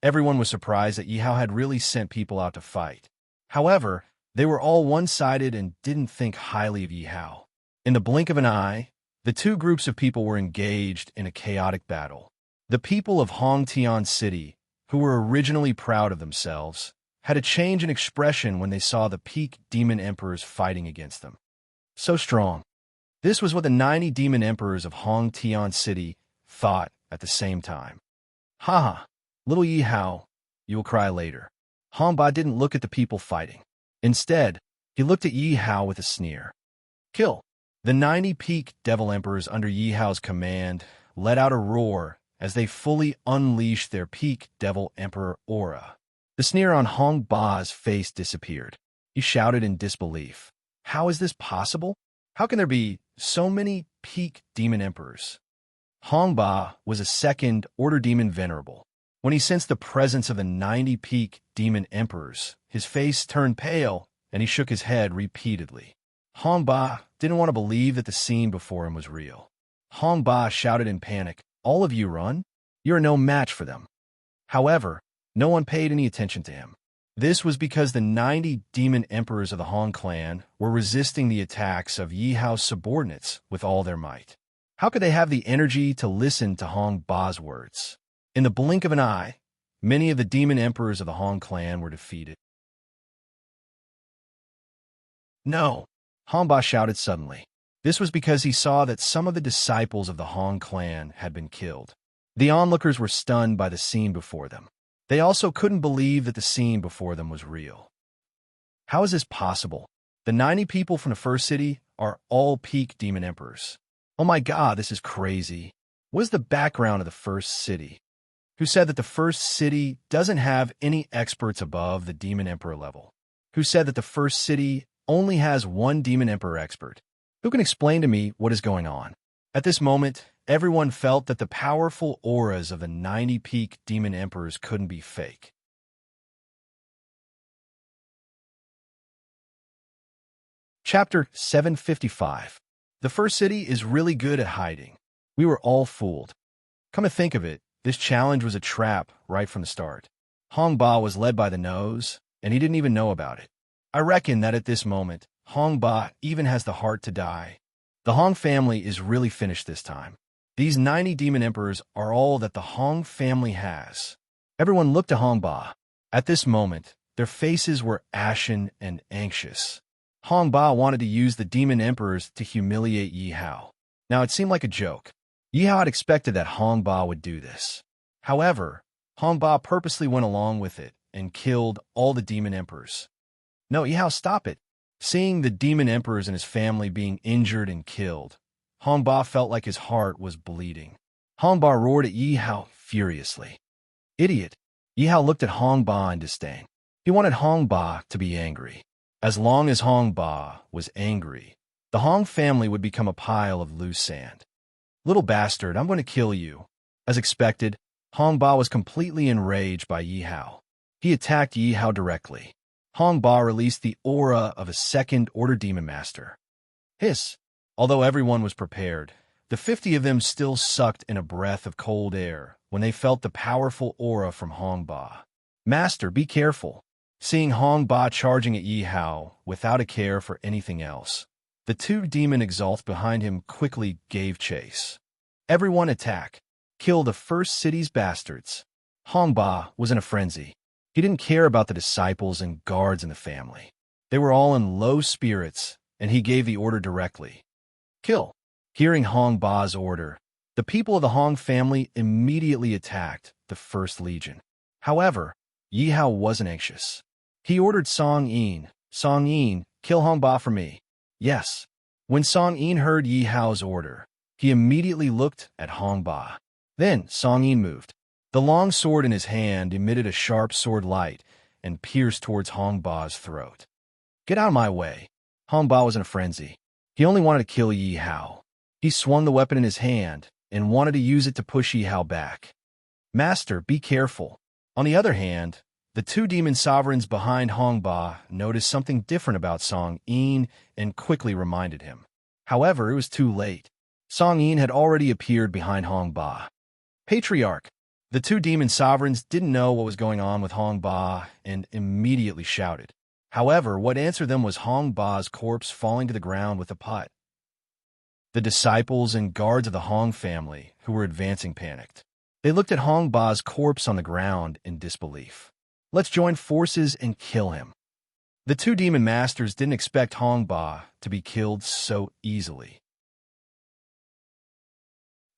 Everyone was surprised that Yi Hao had really sent people out to fight. However, they were all one-sided and didn't think highly of Yi Hao. In the blink of an eye, the two groups of people were engaged in a chaotic battle. The people of Hong Tian City, who were originally proud of themselves, had a change in expression when they saw the peak demon emperors fighting against them. So strong. This was what the 90 demon emperors of Hong Tian City thought at the same time. Ha! Little Yi Hao, you will cry later. Hong Ba didn't look at the people fighting. Instead, he looked at Yi Hao with a sneer. Kill. The 90 peak devil emperors under Yi Hao's command let out a roar as they fully unleashed their peak devil emperor aura. The sneer on Hong Ba's face disappeared. He shouted in disbelief. How is this possible? How can there be so many peak demon emperors? Hong Ba was a second order demon venerable. When he sensed the presence of the 90 peak demon emperors, his face turned pale, and he shook his head repeatedly. Hong Ba didn't want to believe that the scene before him was real. Hong Ba shouted in panic, "All of you run! You're no match for them." However, no one paid any attention to him. This was because the 90 demon emperors of the Hong clan were resisting the attacks of Yi Hao's subordinates with all their might. How could they have the energy to listen to Hong Ba's words? In the blink of an eye, many of the demon emperors of the Hong clan were defeated. No, Hong Ba shouted suddenly. This was because he saw that some of the disciples of the Hong clan had been killed. The onlookers were stunned by the scene before them. They also couldn't believe that the scene before them was real. How is this possible? The 90 people from the first city are all peak demon emperors. Oh my God, this is crazy. What is the background of the first city? Who said that the first city doesn't have any experts above the demon emperor level? Who said that the first city only has one demon emperor expert? Who can explain to me what is going on? At this moment, everyone felt that the powerful auras of the 90 peak demon emperors couldn't be fake. Chapter 755. The first city is really good at hiding. We were all fooled. Come to think of it, this challenge was a trap right from the start. Hong Ba was led by the nose, and he didn't even know about it. I reckon that at this moment, Hong Ba even has the heart to die. The Hong family is really finished this time. These 90 demon emperors are all that the Hong family has. Everyone looked to Hong Ba. At this moment, their faces were ashen and anxious. Hong Ba wanted to use the demon emperors to humiliate Yi Hao. Now, it seemed like a joke. Yi Hao had expected that Hong Ba would do this. However, Hong Ba purposely went along with it and killed all the demon emperors. No, Yi Hao, stop it. Seeing the demon emperors and his family being injured and killed, Hong Ba felt like his heart was bleeding. Hong Ba roared at Yi Hao furiously. Idiot! Yi Hao looked at Hong Ba in disdain. He wanted Hong Ba to be angry. As long as Hong Ba was angry, the Hong family would become a pile of loose sand. Little bastard, I'm going to kill you. As expected, Hong Ba was completely enraged by Yi Hao. He attacked Yi Hao directly. Hong Ba released the aura of a second-order demon master. Hiss! Although everyone was prepared, the 50 of them still sucked in a breath of cold air when they felt the powerful aura from Hong Ba. Master, be careful. Seeing Hong Ba charging at Yi Hao without a care for anything else, the two demon exalts behind him quickly gave chase. Everyone attack. Kill the first city's bastards. Hong Ba was in a frenzy. He didn't care about the disciples and guards in the family. They were all in low spirits, and he gave the order directly. Kill. Hearing Hong Ba's order, the people of the Hong family immediately attacked the First Legion. However, Yi Hao wasn't anxious. He ordered Song Yin, "Song Yin, kill Hong Ba for me." Yes. When Song Yin heard Yi Hao's order, he immediately looked at Hong Ba. Then Song Yin moved. The long sword in his hand emitted a sharp sword light and pierced towards Hong Ba's throat. Get out of my way. Hong Ba was in a frenzy. He only wanted to kill Yi Hao. He swung the weapon in his hand and wanted to use it to push Yi Hao back. Master, be careful. On the other hand, the two demon sovereigns behind Hong Ba noticed something different about Song Yin and quickly reminded him. However, it was too late. Song Yin had already appeared behind Hong Ba. Patriarch! The two demon sovereigns didn't know what was going on with Hong Ba and immediately shouted. However, what answered them was Hong Ba's corpse falling to the ground with a putt. The disciples and guards of the Hong family, who were advancing, panicked. They looked at Hong Ba's corpse on the ground in disbelief. Let's join forces and kill him. The two demon masters didn't expect Hong Ba to be killed so easily.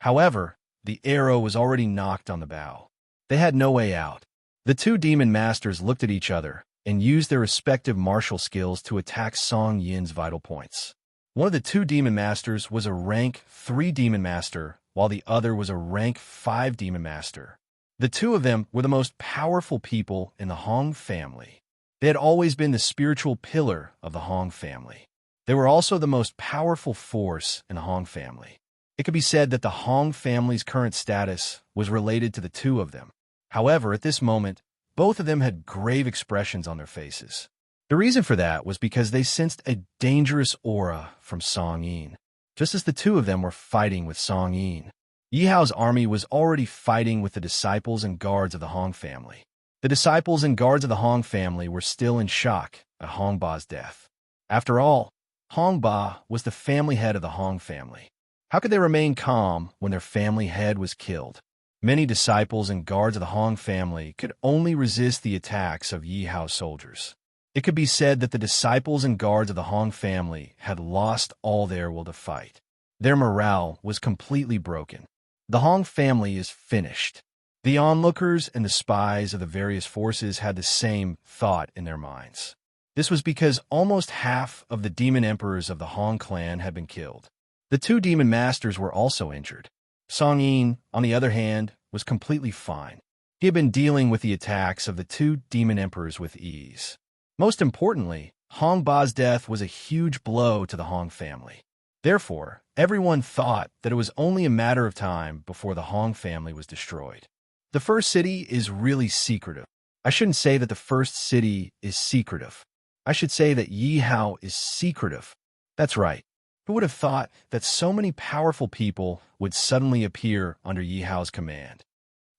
However, the arrow was already knocked on the bow. They had no way out. The two demon masters looked at each other and used their respective martial skills to attack Song Yin's vital points. One of the two demon masters was a rank 3 demon master, while the other was a rank 5 demon master. The two of them were the most powerful people in the Hong family. They had always been the spiritual pillar of the Hong family. They were also the most powerful force in the Hong family. It could be said that the Hong family's current status was related to the two of them. However, at this moment, both of them had grave expressions on their faces. The reason for that was because they sensed a dangerous aura from Song Yin, just as the two of them were fighting with Song Yin. Yi Hao's army was already fighting with the disciples and guards of the Hong family. The disciples and guards of the Hong family were still in shock at Hong Ba's death. After all, Hong Ba was the family head of the Hong family. How could they remain calm when their family head was killed? Many disciples and guards of the Hong family could only resist the attacks of Yi Hao's soldiers. It could be said that the disciples and guards of the Hong family had lost all their will to fight. Their morale was completely broken. The Hong family is finished. The onlookers and the spies of the various forces had the same thought in their minds. This was because almost half of the demon emperors of the Hong clan had been killed. The two demon masters were also injured. Song Yin, on the other hand, was completely fine. He had been dealing with the attacks of the two demon emperors with ease. Most importantly, Hong Ba's death was a huge blow to the Hong family. Therefore, everyone thought that it was only a matter of time before the Hong family was destroyed. The first city is really secretive. I shouldn't say that the first city is secretive. I should say that Yi Hao is secretive. That's right. Who would have thought that so many powerful people would suddenly appear under Yi Hao's command?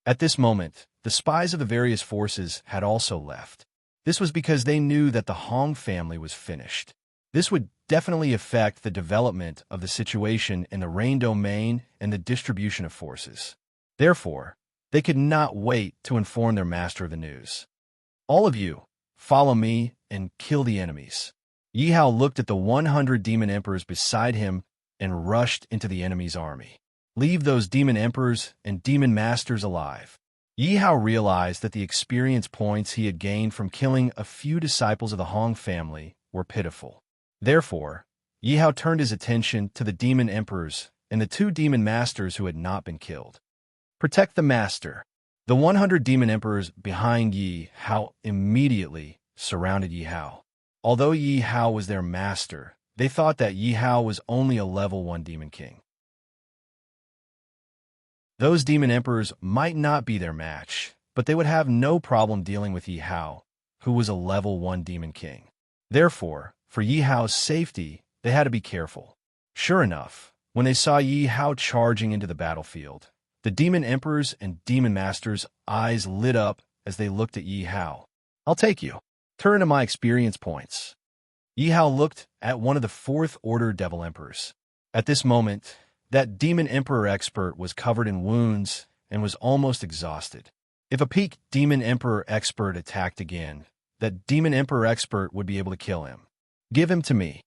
At this moment, the spies of the various forces had also left. This was because they knew that the Hong family was finished. This would definitely affect the development of the situation in the Rain Domain and the distribution of forces. Therefore, they could not wait to inform their master of the news. All of you, follow me and kill the enemies. Yi Hao looked at the 100 demon emperors beside him and rushed into the enemy's army. Leave those demon emperors and demon masters alive. Yi Hao realized that the experience points he had gained from killing a few disciples of the Hong family were pitiful. Therefore, Yi Hao turned his attention to the demon emperors and the two demon masters who had not been killed. Protect the master. The 100 demon emperors behind Yi Hao immediately surrounded Yi Hao. Although Yi Hao was their master, they thought that Yi Hao was only a level 1 demon king. Those demon emperors might not be their match, but they would have no problem dealing with Yi Hao, who was a level 1 demon king. Therefore, for Yi Hao's safety, they had to be careful. Sure enough, when they saw Yi Hao charging into the battlefield, the demon emperors and demon masters' eyes lit up as they looked at Yi Hao. I'll take you. Turn to my experience points. Yi Hao looked at one of the 4th Order Devil Emperors. At this moment, that demon emperor expert was covered in wounds and was almost exhausted. If a peak demon emperor expert attacked again, that demon emperor expert would be able to kill him. Give him to me.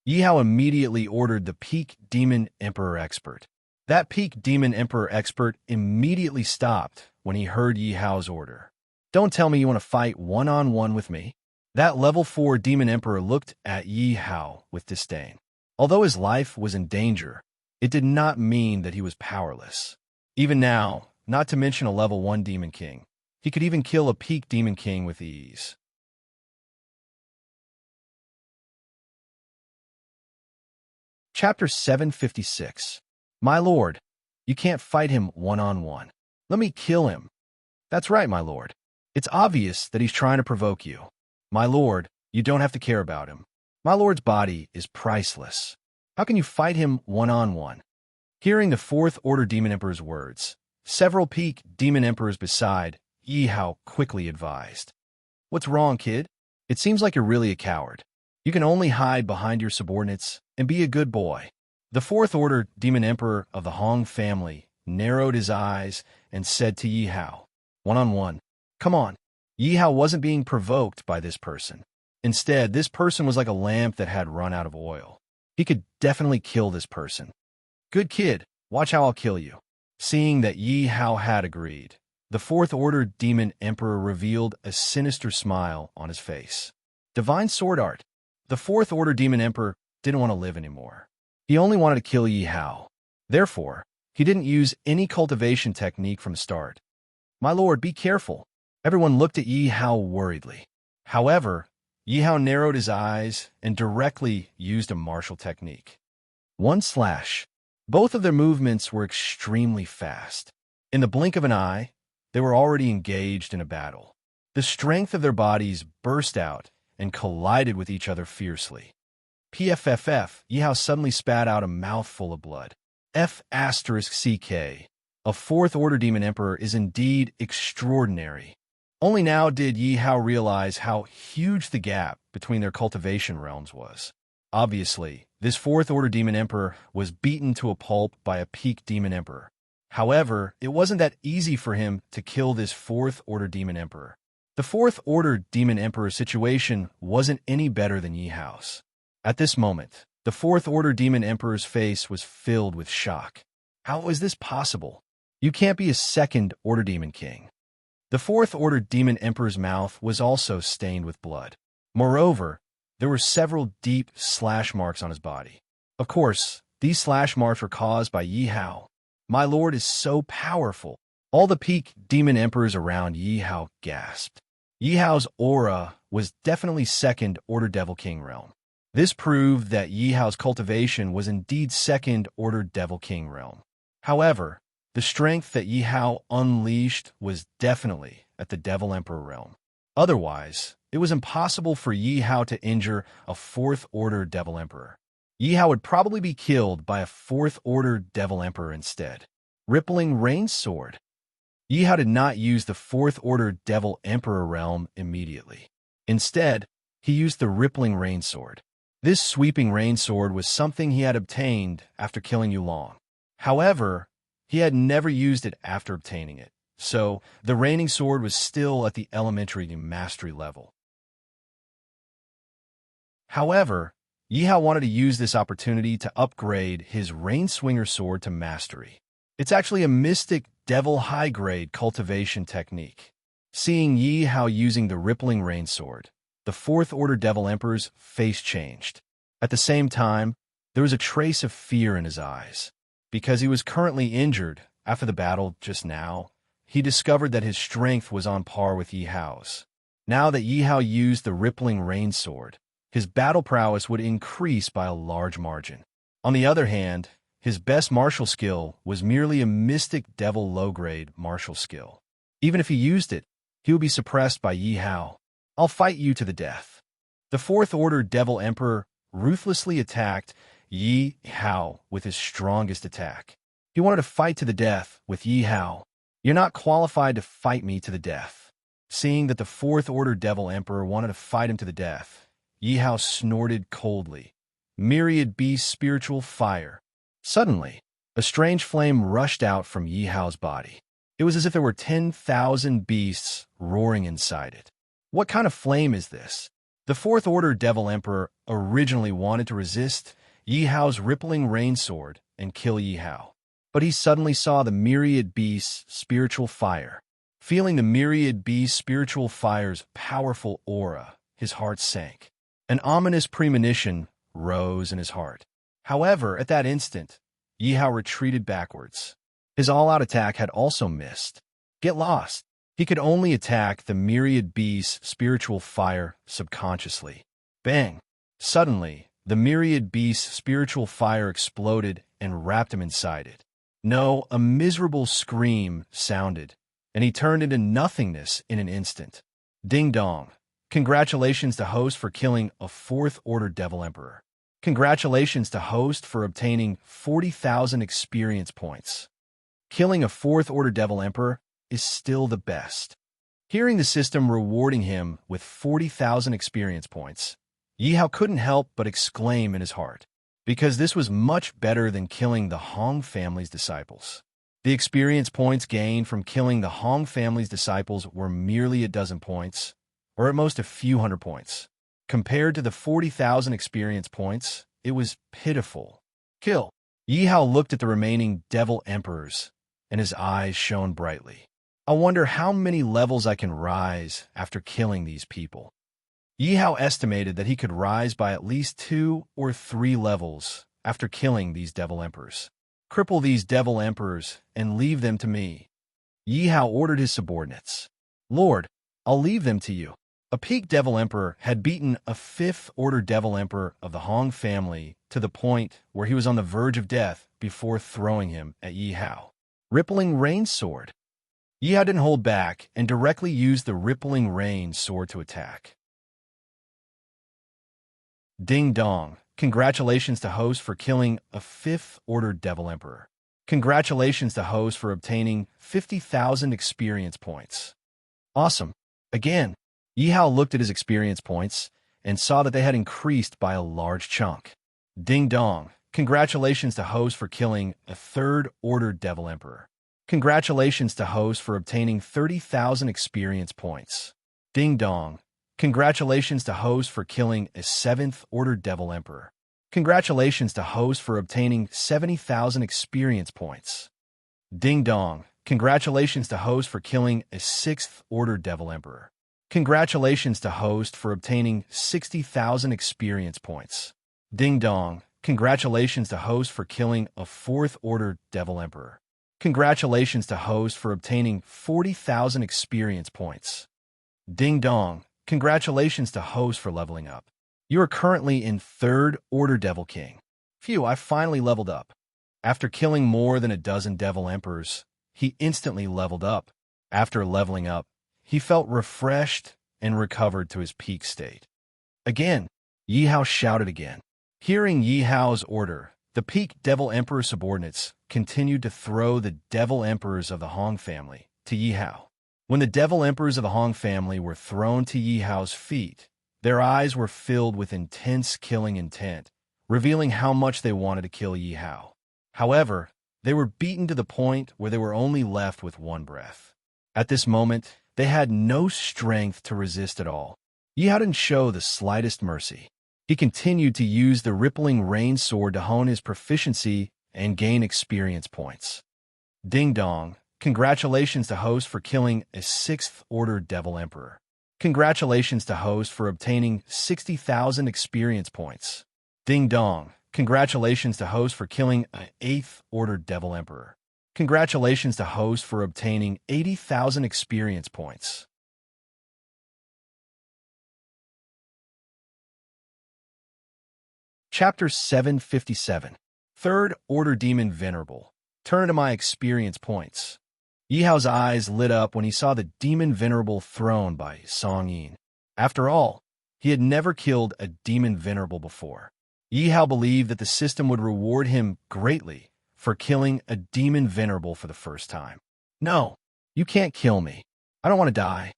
Yi Hao immediately ordered the peak demon emperor expert. That peak demon emperor expert immediately stopped when he heard Yi Hao's order. Don't tell me you want to fight one-on-one with me. That level 4 demon emperor looked at Yi Hao with disdain. Although his life was in danger, it did not mean that he was powerless. Even now, not to mention a level 1 demon king, he could even kill a peak demon king with ease. Chapter 756. My lord, you can't fight him one-on-one. Let me kill him. That's right, my lord. It's obvious that he's trying to provoke you. My lord, you don't have to care about him. My lord's body is priceless. How can you fight him one-on-one? Hearing the 4th Order Demon Emperor's words, several peak demon emperors beside Yi Hao quickly advised. What's wrong, kid? It seems like you're really a coward. You can only hide behind your subordinates and be a good boy. The 4th Order Demon Emperor of the Hong family narrowed his eyes and said to Yi Hao, one-on-one. Come on. Yi Hao wasn't being provoked by this person. Instead, this person was like a lamp that had run out of oil. He could definitely kill this person. Good kid, watch how I'll kill you. Seeing that Yi Hao had agreed, the 4th Order Demon Emperor revealed a sinister smile on his face. Divine Sword Art. The 4th Order Demon Emperor didn't want to live anymore. He only wanted to kill Yi Hao. Therefore, he didn't use any cultivation technique from the start. My lord, be careful. Everyone looked at Yi Hao worriedly. However, Yi Hao narrowed his eyes and directly used a martial technique. One slash. Both of their movements were extremely fast. In the blink of an eye, they were already engaged in a battle. The strength of their bodies burst out and collided with each other fiercely. PFFF, Yi Hao suddenly spat out a mouthful of blood. F***CK. A fourth-order demon emperor is indeed extraordinary. Only now did Yi Hao realize how huge the gap between their cultivation realms was. Obviously, this fourth-order demon emperor was beaten to a pulp by a peak demon emperor. However, it wasn't that easy for him to kill this fourth-order demon emperor. The fourth-order demon emperor's situation wasn't any better than Yi Hao's. At this moment, the fourth-order demon emperor's face was filled with shock. How is this possible? You can't be a second-order demon king. The fourth-order demon emperor's mouth was also stained with blood. Moreover, there were several deep slash marks on his body. Of course, these slash marks were caused by Yi Hao. My lord is so powerful. All the peak demon emperors around Yi Hao gasped. Yi Hao's aura was definitely second-order Devil King realm. This proved that Yi Hao's cultivation was indeed second-order Devil King realm. However, the strength that Yi Hao unleashed was definitely at the Devil Emperor realm. Otherwise, it was impossible for Yi Hao to injure a fourth-order Devil Emperor. Yi Hao would probably be killed by a fourth-order Devil Emperor instead. Rippling Rain Sword. Yi Hao did not use the fourth-order Devil Emperor realm immediately. Instead, he used the Rippling Rain Sword. This sweeping rain sword was something he had obtained after killing Yulong. However, he had never used it after obtaining it, so the raining sword was still at the elementary mastery level. However, Yi Hao wanted to use this opportunity to upgrade his Rainswinger sword to mastery. It's actually a mystic devil high-grade cultivation technique. Seeing Yi Hao using the Rippling Rain Sword, the fourth-order Devil Emperor's face changed. At the same time, there was a trace of fear in his eyes. Because he was currently injured after the battle just now, he discovered that his strength was on par with Yi Hao's. Now that Yi Hao used the Rippling Rain Sword, his battle prowess would increase by a large margin. On the other hand, his best martial skill was merely a mystic devil low-grade martial skill. Even if he used it, he would be suppressed by Yi Hao. I'll fight you to the death. The fourth-order Devil Emperor ruthlessly attacked Yi Hao with his strongest attack. He wanted to fight to the death with Yi Hao. You're not qualified to fight me to the death. Seeing that the fourth-order Devil Emperor wanted to fight him to the death, Yi Hao snorted coldly. Myriad Beast Spiritual Fire. Suddenly, a strange flame rushed out from Yi Hao's body. It was as if there were 10,000 beasts roaring inside it. What kind of flame is this? The fourth-order Devil Emperor originally wanted to resist Yi Hao's Rippling Rain Sword and kill Yi Hao. But he suddenly saw the Myriad Beast's spiritual fire. Feeling the Myriad Beast's spiritual fire's powerful aura, his heart sank. An ominous premonition rose in his heart. However, at that instant, Yi Hao retreated backwards. His all-out attack had also missed. Get lost. He could only attack the Myriad Beast's spiritual fire subconsciously. Bang! Suddenly, the Myriad Beast's spiritual fire exploded and wrapped him inside it. No, a miserable scream sounded, and he turned into nothingness in an instant. Ding dong. Congratulations to Host for killing a fourth-order Devil Emperor. Congratulations to Host for obtaining 40,000 experience points. Killing a fourth-order Devil Emperor is still the best. Hearing the system rewarding him with 40,000 experience points, Yi Hao couldn't help but exclaim in his heart, because this was much better than killing the Hong family's disciples. The experience points gained from killing the Hong family's disciples were merely a dozen points, or at most a few hundred points. Compared to the 40,000 experience points, it was pitiful. Kill. Yi Hao looked at the remaining Devil Emperors, and his eyes shone brightly. I wonder how many levels I can rise after killing these people. Yi Hao estimated that he could rise by at least 2 or 3 levels after killing these Devil Emperors. Cripple these Devil Emperors and leave them to me. Yi Hao ordered his subordinates. Lord, I'll leave them to you. A peak Devil Emperor had beaten a fifth-order Devil Emperor of the Hong family to the point where he was on the verge of death before throwing him at Yi Hao. Rippling Rain Sword. Yi Hao didn't hold back and directly used the rippling rain sword to attack. Ding dong. Congratulations to host for killing a 5th Order Devil Emperor. Congratulations to host for obtaining 50,000 experience points. Awesome. Again, Yi Hao looked at his experience points and saw that they had increased by a large chunk. Ding dong. Congratulations to host for killing a 3rd Order Devil Emperor. Congratulations to host for obtaining 30,000 experience points. Ding dong. Congratulations to host for killing a 7th Order Devil Emperor. Congratulations to host for obtaining 70,000 experience points. Ding dong. Congratulations to host for killing a 6th Order Devil Emperor. Congratulations to host for obtaining 60,000 experience points. Ding dong. Congratulations to host for killing a 4th Order Devil Emperor. Congratulations to host for obtaining 40,000 experience points. Ding dong. Congratulations to host for leveling up. You are currently in 3rd Order Devil King. Phew, I finally leveled up. After killing more than a dozen Devil Emperors, he instantly leveled up. After leveling up, he felt refreshed and recovered to his peak state. Again, Yi Hao shouted again. Hearing Yi Hao's order, the peak Devil Emperor subordinates continued to throw the Devil Emperors of the Hong family to Yi Hao. When the Devil Emperors of the Hong family were thrown to Yi Hao's feet, their eyes were filled with intense killing intent, revealing how much they wanted to kill Yi Hao. However, they were beaten to the point where they were only left with one breath. At this moment, they had no strength to resist at all. Yi Hao didn't show the slightest mercy. He continued to use the rippling rain sword to hone his proficiency and gain experience points. Ding dong. Congratulations to host for killing a 6th Order Devil Emperor. Congratulations to host for obtaining 60,000 experience points. Ding dong. Congratulations to host for killing an 8th Order Devil Emperor. Congratulations to host for obtaining 80,000 experience points. Chapter 757. 3rd Order Demon Venerable. Turn to my experience points. Yi Hao's eyes lit up when he saw the Demon Venerable thrown by Song Yin. After all, he had never killed a Demon Venerable before. Yi Hao believed that the system would reward him greatly for killing a Demon Venerable for the first time. No, you can't kill me. I don't want to die.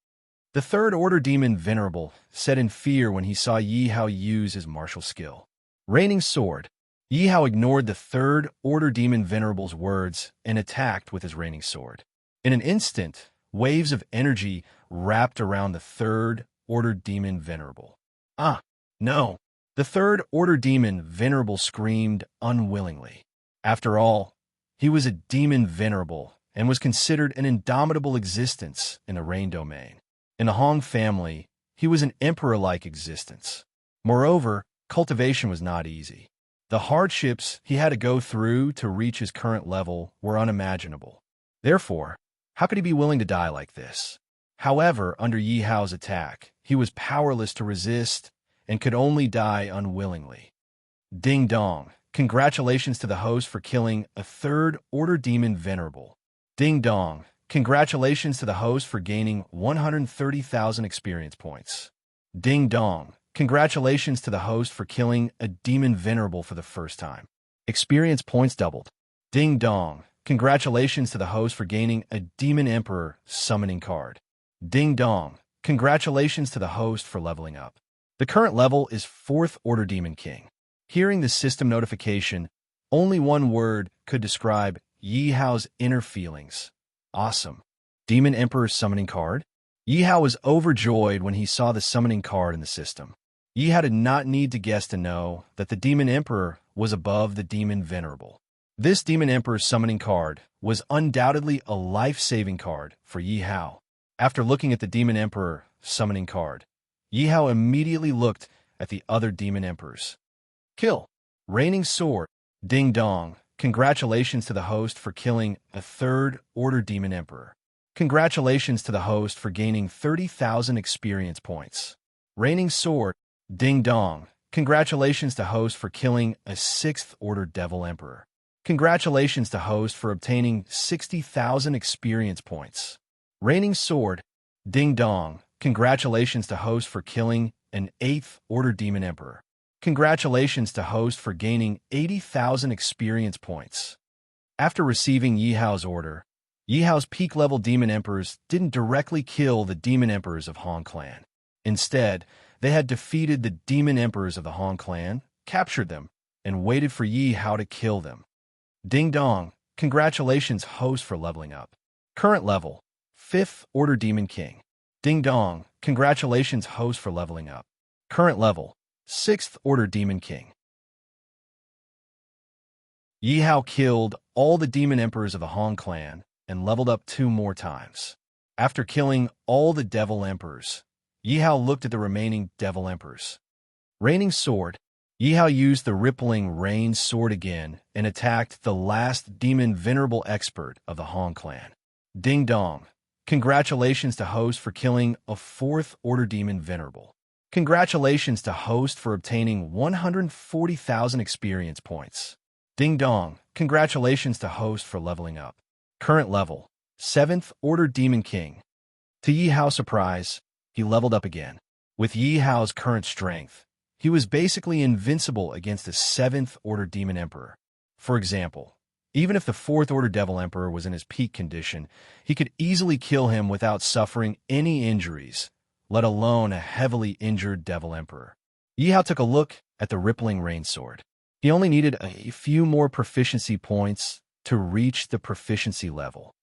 The 3rd Order Demon Venerable said in fear when he saw Yi Hao use his martial skill. Raining Sword. Yi Hao ignored the 3rd Order Demon Venerable's words and attacked with his Raining Sword. In an instant, waves of energy wrapped around the 3rd Order Demon Venerable. Ah, no! The 3rd Order Demon Venerable screamed unwillingly. After all, he was a Demon Venerable and was considered an indomitable existence in the Rain Domain. In the Hong family, he was an emperor-like existence. Moreover, cultivation was not easy. The hardships he had to go through to reach his current level were unimaginable. Therefore, how could he be willing to die like this? However, under Yi Hao's attack, he was powerless to resist and could only die unwillingly. Ding dong. Congratulations to the host for killing a 3rd Order Demon Venerable. Ding dong. Congratulations to the host for gaining 130,000 experience points. Ding dong. Congratulations to the host for killing a Demon Venerable for the first time. Experience points doubled. Ding dong. Congratulations to the host for gaining a Demon Emperor summoning card. Ding dong. Congratulations to the host for leveling up. The current level is 4th Order Demon King. Hearing the system notification, only one word could describe Yi Hao's inner feelings. Awesome. Demon Emperor summoning card? Yi Hao was overjoyed when he saw the summoning card in the system. Yi Hao did not need to guess to know that the Demon Emperor was above the Demon Venerable. This Demon Emperor summoning card was undoubtedly a life-saving card for Yi Hao. After looking at the Demon Emperor summoning card, Yi Hao immediately looked at the other Demon Emperors. Kill. Raining Sword. Ding dong. Congratulations to the host for killing a 3rd Order Demon Emperor. Congratulations to the host for gaining 30,000 experience points. Raining Sword. Ding dong. Congratulations to host for killing a 6th Order Devil Emperor. Congratulations to host for obtaining 60,000 experience points. Reigning sword. Ding dong. Congratulations to host for killing an 8th Order Demon Emperor. Congratulations to host for gaining 80,000 experience points. After receiving Yi Hao's order, Yi Hao's peak-level Demon Emperors didn't directly kill the Demon Emperors of Hong Clan. Instead, they had defeated the Demon Emperors of the Hong Clan, captured them, and waited for Yi Hao to kill them. Ding dong. Congratulations, host, for leveling up. Current level, 5th Order Demon King. Ding dong. Congratulations, host, for leveling up. Current level, 6th Order Demon King. Yi Hao killed all the Demon Emperors of the Hong Clan and leveled up 2 more times. After killing all the Devil Emperors, Yi Hao looked at the remaining Devil Emperors. Reigning sword. Yi Hao used the rippling rain sword again and attacked the last Demon Venerable Expert of the Hong Clan. Ding dong. Congratulations to host for killing a 4th Order Demon Venerable. Congratulations to host for obtaining 140,000 experience points. Ding dong. Congratulations to host for leveling up. Current level, 7th Order Demon King. To Yi Hao's surprise, he leveled up again. With Yi Hao's current strength, he was basically invincible against the 7th Order Demon Emperor. For example, even if the 4th Order Devil Emperor was in his peak condition, he could easily kill him without suffering any injuries, let alone a heavily injured Devil Emperor. Yi Hao took a look at the rippling rain sword. He only needed a few more proficiency points to reach the proficiency level.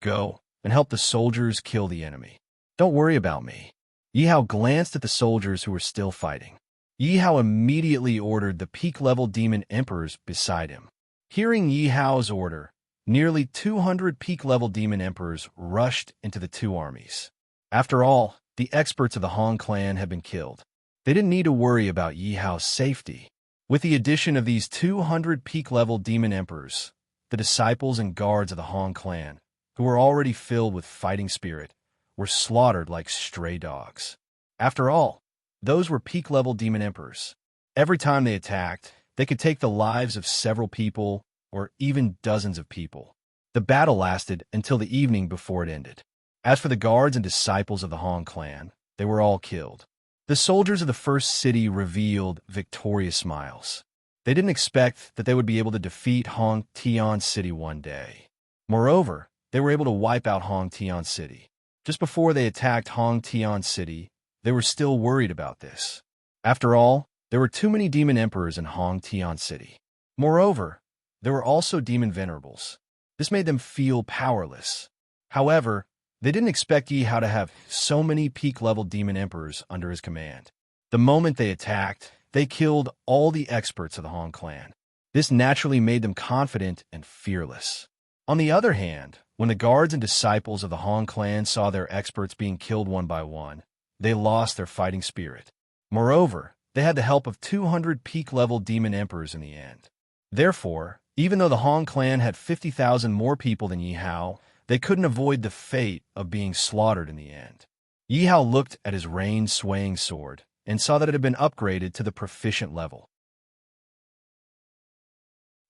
Go and help the soldiers kill the enemy. Don't worry about me. Yi Hao glanced at the soldiers who were still fighting. Yi Hao immediately ordered the peak-level Demon Emperors beside him. Hearing Yi Hao's order, nearly 200 peak-level Demon Emperors rushed into the 2 armies. After all, the experts of the Hong Clan had been killed. They didn't need to worry about Yi Hao's safety. With the addition of these 200 peak-level Demon Emperors, the disciples and guards of the Hong Clan, who were already filled with fighting spirit, were slaughtered like stray dogs. After all, those were peak-level Demon Emperors. Every time they attacked, they could take the lives of several people or even dozens of people. The battle lasted until the evening before it ended. As for the guards and disciples of the Hong Clan, they were all killed. The soldiers of the first city revealed victorious smiles. They didn't expect that they would be able to defeat Hong Tian City one day. Moreover, they were able to wipe out Hong Tian City. Just before they attacked Hong Tian City, they were still worried about this. After all, there were too many Demon Emperors in Hong Tian City. Moreover, there were also Demon Venerables. This made them feel powerless. However, they didn't expect Yi Hao to have so many peak-level Demon Emperors under his command. The moment they attacked, they killed all the experts of the Hong Clan. This naturally made them confident and fearless. On the other hand, when the guards and disciples of the Hong Clan saw their experts being killed one by one, they lost their fighting spirit. Moreover, they had the help of 200 peak-level Demon Emperors in the end. Therefore, even though the Hong Clan had 50,000 more people than Yi Hao, they couldn't avoid the fate of being slaughtered in the end. Yi Hao looked at his rain-swaying sword and saw that it had been upgraded to the proficient level.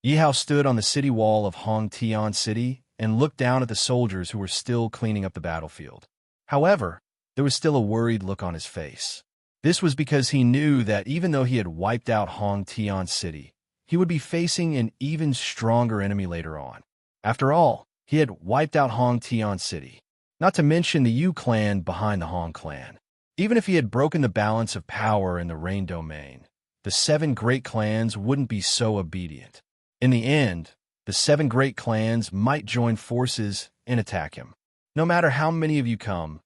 Yi Hao stood on the city wall of Hong Tian City and looked down at the soldiers who were still cleaning up the battlefield. However, there was still a worried look on his face. This was because he knew that even though he had wiped out Hong Tian City, he would be facing an even stronger enemy later on. After all, he had wiped out Hong Tian City, not to mention the Yu clan behind the Hong clan. Even if he had broken the balance of power in the Rain Domain, the 7 great clans wouldn't be so obedient. In the end, the 7 great clans might join forces and attack him. No matter how many of you come,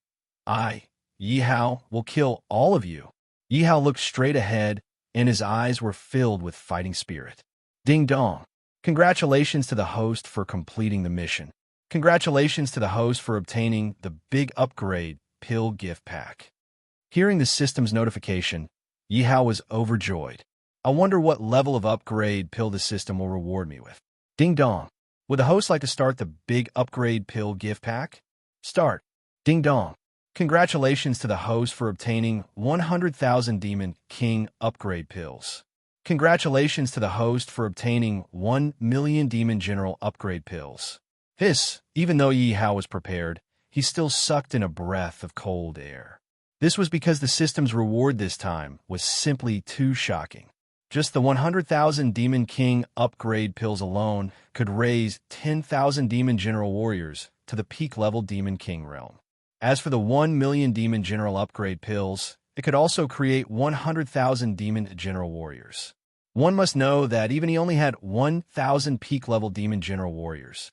I, Yi Hao, will kill all of you. Yi Hao looked straight ahead, and his eyes were filled with fighting spirit. Ding dong. Congratulations to the host for completing the mission. Congratulations to the host for obtaining the big upgrade pill gift pack. Hearing the system's notification, Yi Hao was overjoyed. I wonder what level of upgrade pill the system will reward me with. Ding dong. Would the host like to start the big upgrade pill gift pack? Start. Ding dong. Congratulations to the host for obtaining 100,000 Demon King upgrade pills. Congratulations to the host for obtaining 1 million Demon General upgrade pills. Even though Yi Hao was prepared, he still sucked in a breath of cold air. This was because the system's reward this time was simply too shocking. Just the 100,000 Demon King upgrade pills alone could raise 10,000 Demon General Warriors to the peak-level Demon King realm. As for the 1 million Demon General upgrade pills, it could also create 100,000 Demon General Warriors. One must know that even he only had 1,000 peak-level Demon General Warriors.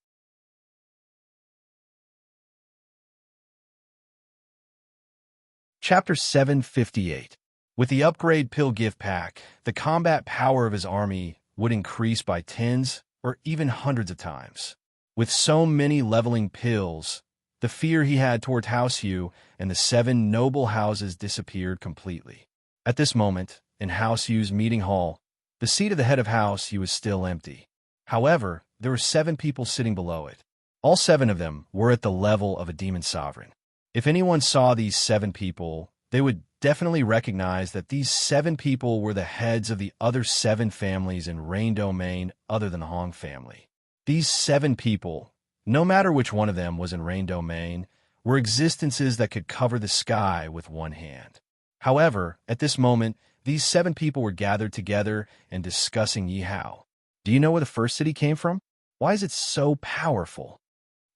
Chapter 758. With the upgrade pill gift pack, the combat power of his army would increase by tens or even hundreds of times. With so many leveling pills, the fear he had toward House Yu and the 7 noble houses disappeared completely. At this moment, in House Yu's meeting hall, the seat of the head of House Yu was still empty. However, there were 7 people sitting below it. All 7 of them were at the level of a demon sovereign. If anyone saw these 7 people, they would definitely recognize that these 7 people were the heads of the other 7 families in Rain Domain other than the Hong family. These 7 people, no matter which one of them was in Rain Domain, were existences that could cover the sky with one hand. However, at this moment, these 7 people were gathered together and discussing Yi Hao. Do you know where the first city came from? Why is it so powerful?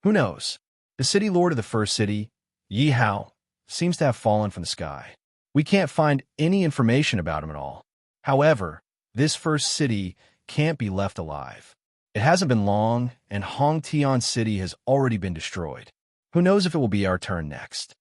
Who knows? The city lord of the first city, Yi Hao, seems to have fallen from the sky. We can't find any information about him at all. However, this first city can't be left alive. It hasn't been long, and Hong Tian City has already been destroyed. Who knows if it will be our turn next?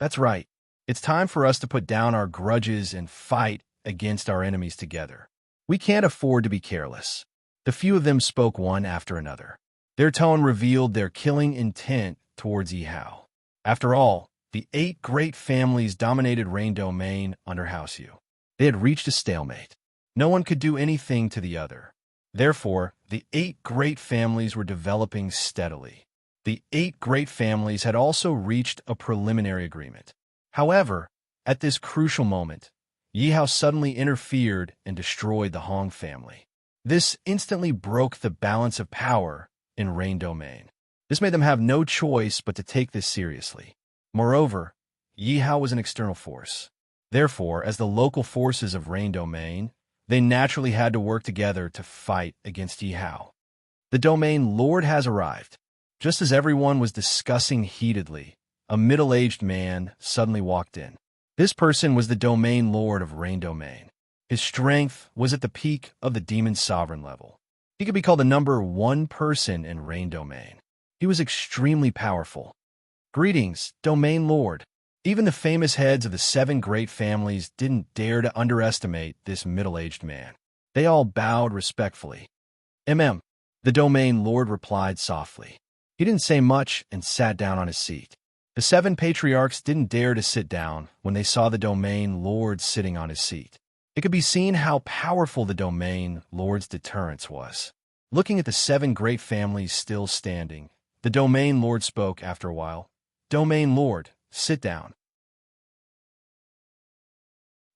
That's right. It's time for us to put down our grudges and fight against our enemies together. We can't afford to be careless. The few of them spoke one after another. Their tone revealed their killing intent towards Yi Hao. After all, the 8 great families dominated Rain Domain under House Yu. They had reached a stalemate. No one could do anything to the other. Therefore, the 8 great families were developing steadily. The 8 great families had also reached a preliminary agreement. However, at this crucial moment, Yi Hao suddenly interfered and destroyed the Hong family. This instantly broke the balance of power in Rain Domain. This made them have no choice but to take this seriously. Moreover, Yi Hao was an external force. Therefore, as the local forces of Rain Domain, they naturally had to work together to fight against Yi Hao. The Domain Lord has arrived. Just as everyone was discussing heatedly, a middle-aged man suddenly walked in. This person was the Domain Lord of Rain Domain. His strength was at the peak of the Demon Sovereign level. He could be called the number 1 person in Rain Domain. He was extremely powerful. Greetings, Domain Lord. Even the famous heads of the 7 great families didn't dare to underestimate this middle-aged man. They all bowed respectfully. The Domain Lord replied softly. He didn't say much and sat down on his seat. The 7 patriarchs didn't dare to sit down when they saw the Domain Lord sitting on his seat. It could be seen how powerful the Domain Lord's deterrence was. Looking at the 7 great families still standing, the Domain Lord spoke after a while. Domain Lord, sit down.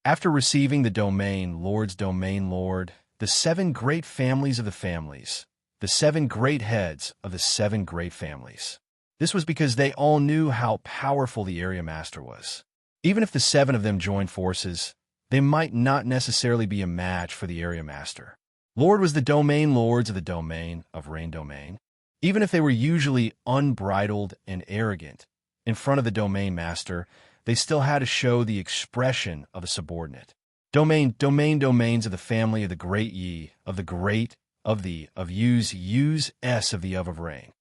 After receiving the Domain Lord's Domain Lord, the 7 great families of the families, the 7 great heads of the 7 great families. This was because they all knew how powerful the Area Master was. Even if the 7 of them joined forces, they might not necessarily be a match for the Area Master. Lord was the Domain Lords of the domain of Rain Domain. Even if they were usually unbridled and arrogant, in front of the Domain Master, they still had to show the expression of a subordinate. Domains of the family of the great Yi, of the great, of the, of Yu's S of the of Rain.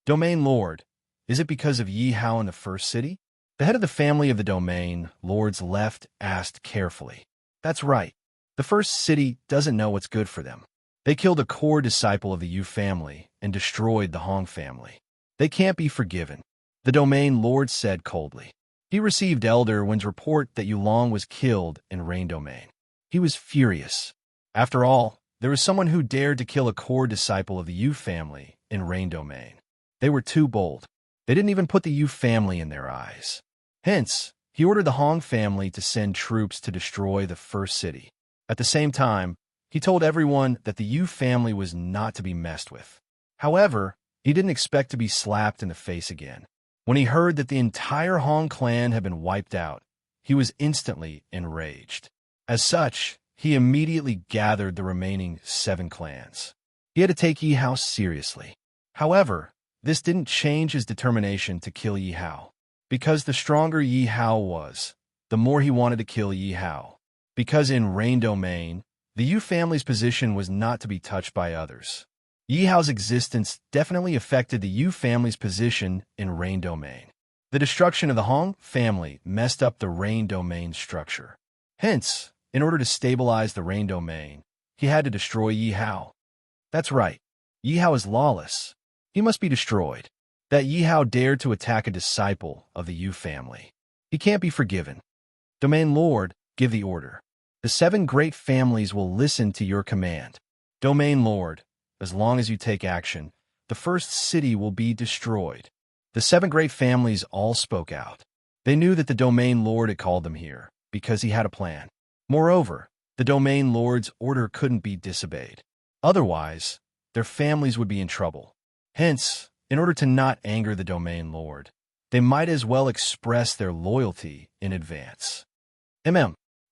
Domain Lord, is it because of Yi Hao in the first city? The head of the family of the Domain Lords left asked carefully. That's right. The first city doesn't know what's good for them. They killed a core disciple of the Yu family and destroyed the Hong family. They can't be forgiven. The Domain Lord said coldly. He received Elder Wen's report that Yulong was killed in Rain Domain. He was furious. After all, there was someone who dared to kill a core disciple of the Yu family in Rain Domain. They were too bold. They didn't even put the Yu family in their eyes. Hence, he ordered the Hong family to send troops to destroy the first city. At the same time, he told everyone that the Yu family was not to be messed with. However, he didn't expect to be slapped in the face again. When he heard that the entire Hong clan had been wiped out, he was instantly enraged. As such, he immediately gathered the remaining 7 clans. He had to take Yi Hao seriously. However, this didn't change his determination to kill Yi Hao. Because the stronger Yi Hao was, the more he wanted to kill Yi Hao. Because in Rain Domain, the Yu family's position was not to be touched by others. Yi Hao's existence definitely affected the Yu family's position in Rain Domain. The destruction of the Hong family messed up the Rain Domain structure. Hence, in order to stabilize the Rain Domain, he had to destroy Yi Hao. That's right, Yi Hao is lawless. He must be destroyed. That Yi Hao dared to attack a disciple of the Yu family. He can't be forgiven. Domain Lord, give the order. The 7 great families will listen to your command. Domain Lord, as long as you take action, the first city will be destroyed. The 7 great families all spoke out. They knew that the Domain Lord had called them here, because he had a plan. Moreover, the Domain Lord's order couldn't be disobeyed. Otherwise, their families would be in trouble. Hence, in order to not anger the Domain Lord, they might as well express their loyalty in advance.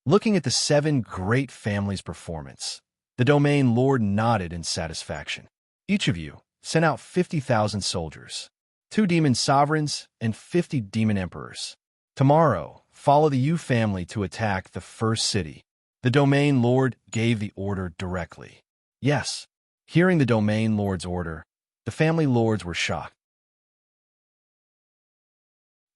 Looking at the 7 great families' performance, the Domain Lord nodded in satisfaction. Each of you sent out 50,000 soldiers, 2 demon sovereigns, and 50 demon emperors. Tomorrow, follow the Yu family to attack the first city. The Domain Lord gave the order directly. Yes, hearing the Domain Lord's order, the family lords were shocked.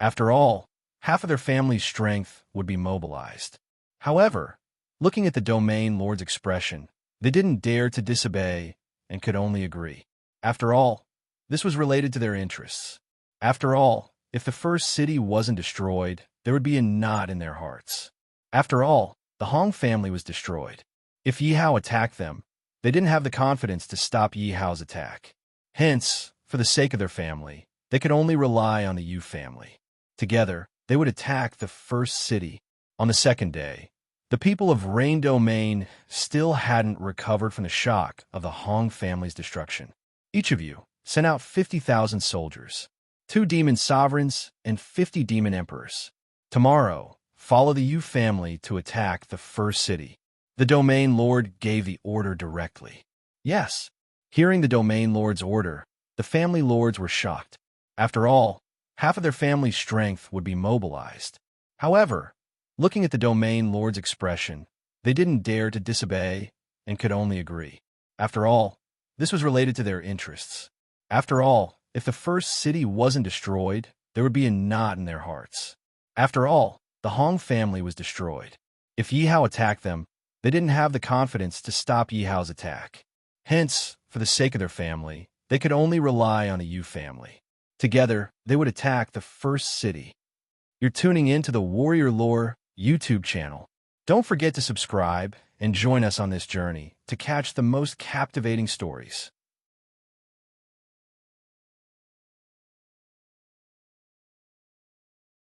After all, half of their family's strength would be mobilized. However, looking at the Domain Lord's expression, they didn't dare to disobey and could only agree. After all, this was related to their interests. After all, if the first city wasn't destroyed, there would be a knot in their hearts. After all, the Hong family was destroyed. If Yi Hao attacked them, they didn't have the confidence to stop Yi Hao's attack. Hence, for the sake of their family, they could only rely on the Yu family. Together, they would attack the first city. On the second day, the people of Rain Domain still hadn't recovered from the shock of the Hong family's destruction. Each of you sent out 50,000 soldiers, 2 demon sovereigns, and 50 demon emperors. Tomorrow, follow the Yu family to attack the first city. The Domain Lord gave the order directly. Yes, hearing the Domain Lord's order, the family lords were shocked. After all, half of their family's strength would be mobilized. However, looking at the Domain Lord's expression, they didn't dare to disobey and could only agree. After all, this was related to their interests. After all, if the first city wasn't destroyed, there would be a knot in their hearts. After all, the Hong family was destroyed. If Yi Hao attacked them, they didn't have the confidence to stop Yi Hao's attack. Hence, for the sake of their family, they could only rely on the Yu family. Together, they would attack the first city. You're tuning in to the Warrior Lore YouTube channel. Don't forget to subscribe and join us on this journey to catch the most captivating stories.